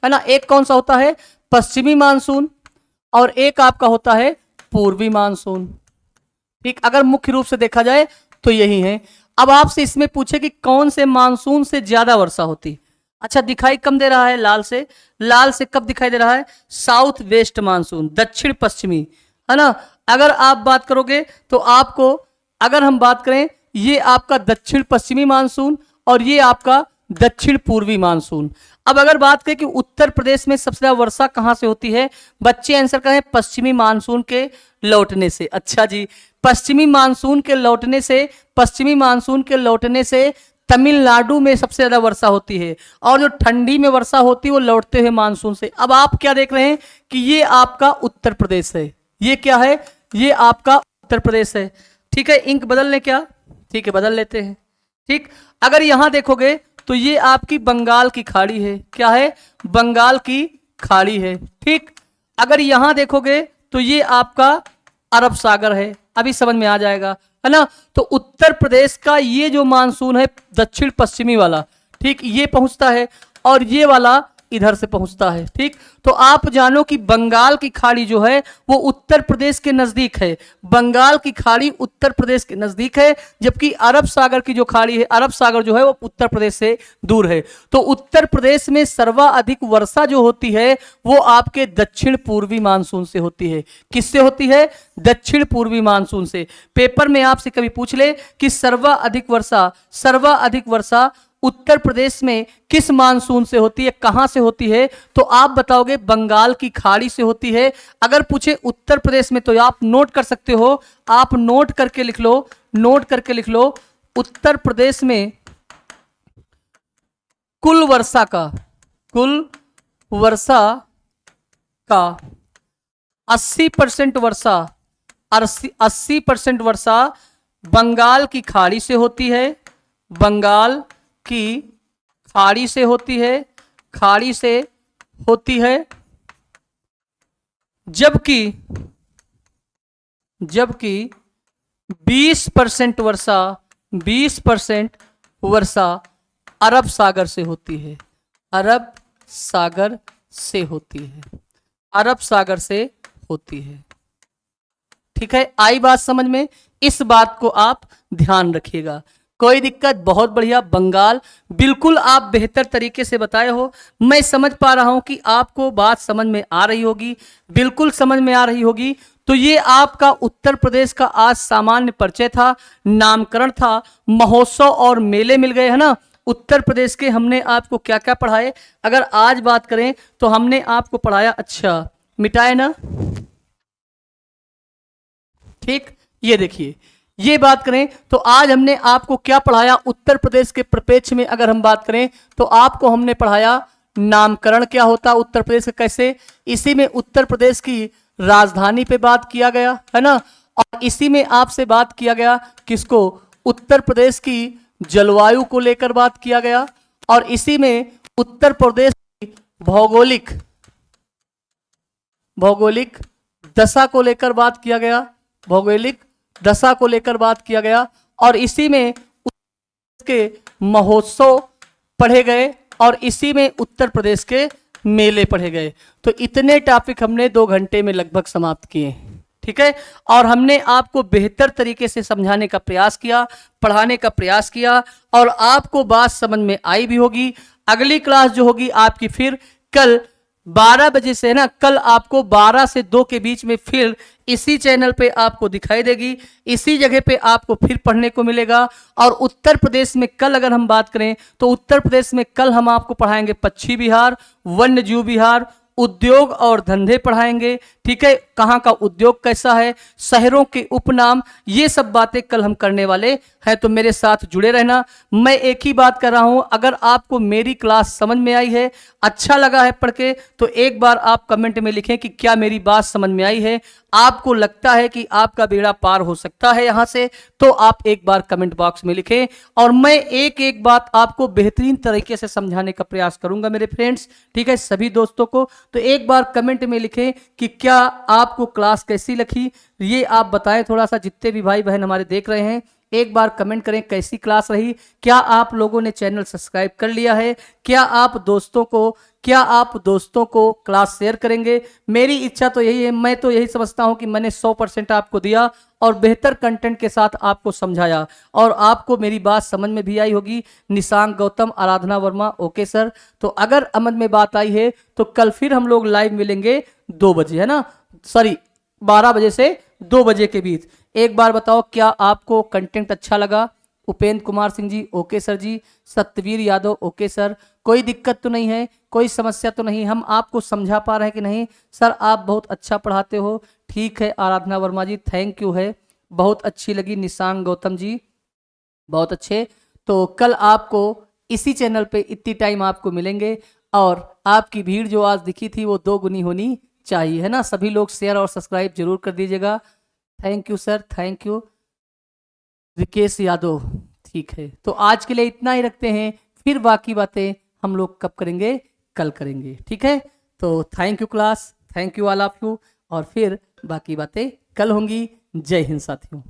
है ना, एक कौन सा होता है, पश्चिमी मानसून, और एक आपका होता है पूर्वी मानसून, ठीक। अगर मुख्य रूप से देखा जाए तो यही है। अब आपसे इसमें पूछे कि कौन से मानसून से ज्यादा वर्षा होती। अच्छा, दिखाई कम दे रहा है लाल से, लाल से कब दिखाई दे रहा है, साउथ वेस्ट मानसून, दक्षिण पश्चिमी, है ना। अगर आप बात करोगे तो आपको, अगर हम बात करें, ये आपका दक्षिण पश्चिमी मानसून और ये आपका दक्षिण पूर्वी मानसून। अब अगर बात करें कि उत्तर प्रदेश में सबसे ज्यादा वर्षा कहां से होती है, बच्चे आंसर करें पश्चिमी मानसून के लौटने से। अच्छा जी, पश्चिमी मानसून के लौटने से, पश्चिमी मानसून के लौटने से तमिलनाडु में सबसे ज्यादा वर्षा होती है, और जो ठंडी में वर्षा होती है वो लौटते हुए मानसून से। अब आप क्या देख रहे हैं कि ये आपका उत्तर प्रदेश है, ये क्या है, ये आपका उत्तर प्रदेश है। ठीक है, इंक बदल लें क्या, ठीक है बदल लेते हैं। ठीक, अगर यहां देखोगे तो ये आपकी बंगाल की खाड़ी है, क्या है, बंगाल की खाड़ी है। ठीक, अगर यहां देखोगे तो ये आपका अरब सागर है, अभी समझ में आ जाएगा, है ना। तो उत्तर प्रदेश का ये जो मानसून है दक्षिण पश्चिमी वाला, ठीक, ये पहुंचता है और ये वाला इधर से पहुंचता है। ठीक, तो आप जानो कि बंगाल की खाड़ी जो है वो उत्तर प्रदेश के नजदीक है, बंगाल की खाड़ी उत्तर प्रदेश के नजदीक है, जबकि अरब सागर की जो खाड़ी है, अरब सागर जो है वो उत्तर प्रदेश से दूर है। तो उत्तर प्रदेश में सर्वाधिक वर्षा जो होती है वो आपके दक्षिण पूर्वी मानसून से होती है। किससे होती है, दक्षिण पूर्वी मानसून से। पेपर में आपसे कभी पूछ ले कि सर्वाधिक वर्षा उत्तर प्रदेश में किस मानसून से होती है, कहां से होती है, तो आप बताओगे बंगाल की खाड़ी से होती है। अगर पूछे उत्तर प्रदेश में तो आप नोट कर सकते हो, आप नोट करके लिख लो, उत्तर प्रदेश में कुल वर्षा का 80% वर्षा बंगाल की खाड़ी से होती है, बंगाल की खाड़ी से होती है, जबकि 20% वर्षा अरब सागर से होती है, अरब सागर से होती है। ठीक है, आई बात समझ में, इस बात को आप ध्यान रखिएगा। कोई दिक्कत, बहुत बढ़िया। बंगाल बिल्कुल आप बेहतर तरीके से बताए हो, मैं समझ पा रहा हूं कि आपको बात समझ में आ रही होगी, बिल्कुल समझ में आ रही होगी। तो ये आपका उत्तर प्रदेश का आज सामान्य परिचय था, नामकरण था, महोत्सव और मेले मिल गए, है ना। उत्तर प्रदेश के हमने आपको क्या क्या पढ़ाए, अगर आज बात करें तो हमने आपको पढ़ाया, अच्छा मिटाए ना, ठीक, ये देखिए, ये बात करें तो आज हमने आपको क्या पढ़ाया, उत्तर प्रदेश के प्रपेक्ष में अगर हम बात करें तो आपको हमने पढ़ाया नामकरण क्या होता उत्तर प्रदेश का, कैसे, इसी में उत्तर प्रदेश की राजधानी पे बात किया गया, है ना। और इसी में आपसे बात किया गया किसको, उत्तर प्रदेश की जलवायु को लेकर बात किया गया, और इसी में उत्तर प्रदेश की भौगोलिक दशा को लेकर बात किया गया, और इसी में के महोत्सव पढ़े गए, और इसी में उत्तर प्रदेश के मेले पढ़े गए। तो इतने टॉपिक हमने 2 घंटे में लगभग समाप्त किए। ठीक है, और हमने आपको बेहतर तरीके से समझाने का प्रयास किया, पढ़ाने का प्रयास किया, और आपको बात समझ में आई भी होगी। अगली क्लास जो होगी आपकी फिर कल 12 बजे से है ना, कल आपको 12 से 2 के बीच में फिर इसी चैनल पे आपको दिखाई देगी, इसी जगह पे आपको फिर पढ़ने को मिलेगा। और उत्तर प्रदेश में कल अगर हम बात करें तो उत्तर प्रदेश में कल हम आपको पढ़ाएंगे पक्षी विहार, वन्य जीव विहार, उद्योग और धंधे पढ़ाएंगे। ठीक है, कहाँ का उद्योग कैसा है, शहरों के उपनाम, ये सब बातें कल हम करने वाले हैं, तो मेरे साथ जुड़े रहना। मैं एक ही बात कर रहा हूं, अगर आपको मेरी क्लास समझ में आई है, अच्छा लगा है पढ़ के, तो एक बार आप कमेंट में लिखें कि क्या मेरी बात समझ में आई है, आपको लगता है कि आपका बेड़ा पार हो सकता है यहां से, तो आप एक बार कमेंट बॉक्स में लिखें, और मैं एक एक बात आपको बेहतरीन तरीके से समझाने का प्रयास करूंगा मेरे फ्रेंड्स। ठीक है, सभी दोस्तों को, तो एक बार कमेंट में लिखें कि क्या आपको क्लास कैसी लगी, ये आप बताएं थोड़ा सा। जितने भी भाई बहन हमारे देख रहे हैं, एक बार कमेंट करें कैसी क्लास रही, क्या आप लोगों ने चैनल सब्सक्राइब कर लिया है, क्या आप दोस्तों को क्लास शेयर करेंगे। मेरी इच्छा तो यही है, मैं तो यही समझता हूं कि मैंने 100% आपको दिया और बेहतर कंटेंट के साथ आपको समझाया, और आपको मेरी बात समझ में भी आई होगी। निशांक गौतम, आराधना वर्मा, ओके सर। तो अगर अमन में बात आई है तो कल फिर हम लोग लाइव मिलेंगे 2 बजे, है ना, सॉरी 12 बजे से 2 बजे के बीच। एक बार बताओ क्या आपको कंटेंट अच्छा लगा। Upendra Kumar Singh ji, okay sir ji. Satyavir Yadav, okay sir. कोई दिक्कत तो नहीं है, कोई समस्या तो नहीं, हम आपको समझा पा रहे हैं कि नहीं सर, आप बहुत अच्छा पढ़ाते हो। ठीक है आराधना वर्मा जी, थैंक यू है, बहुत अच्छी लगी। निशांक गौतम जी, बहुत अच्छे। तो कल आपको इसी चैनल पे इतनी टाइम आपको मिलेंगे, और आपकी भीड़ जो आज दिखी थी वो 2 गुनी होनी चाहिए, है ना। सभी लोग शेयर और सब्सक्राइब जरूर कर दीजिएगा। Thank you sir, thank you Rikesh Yadav. ठीक है, तो आज के लिए इतना ही रखते हैं, फिर बाकी बातें हम लोग कब करेंगे, कल करेंगे, ठीक है। तो thank you class, thank you all of you, और फिर बाकी बातें कल होंगी। जय हिंद साथियों।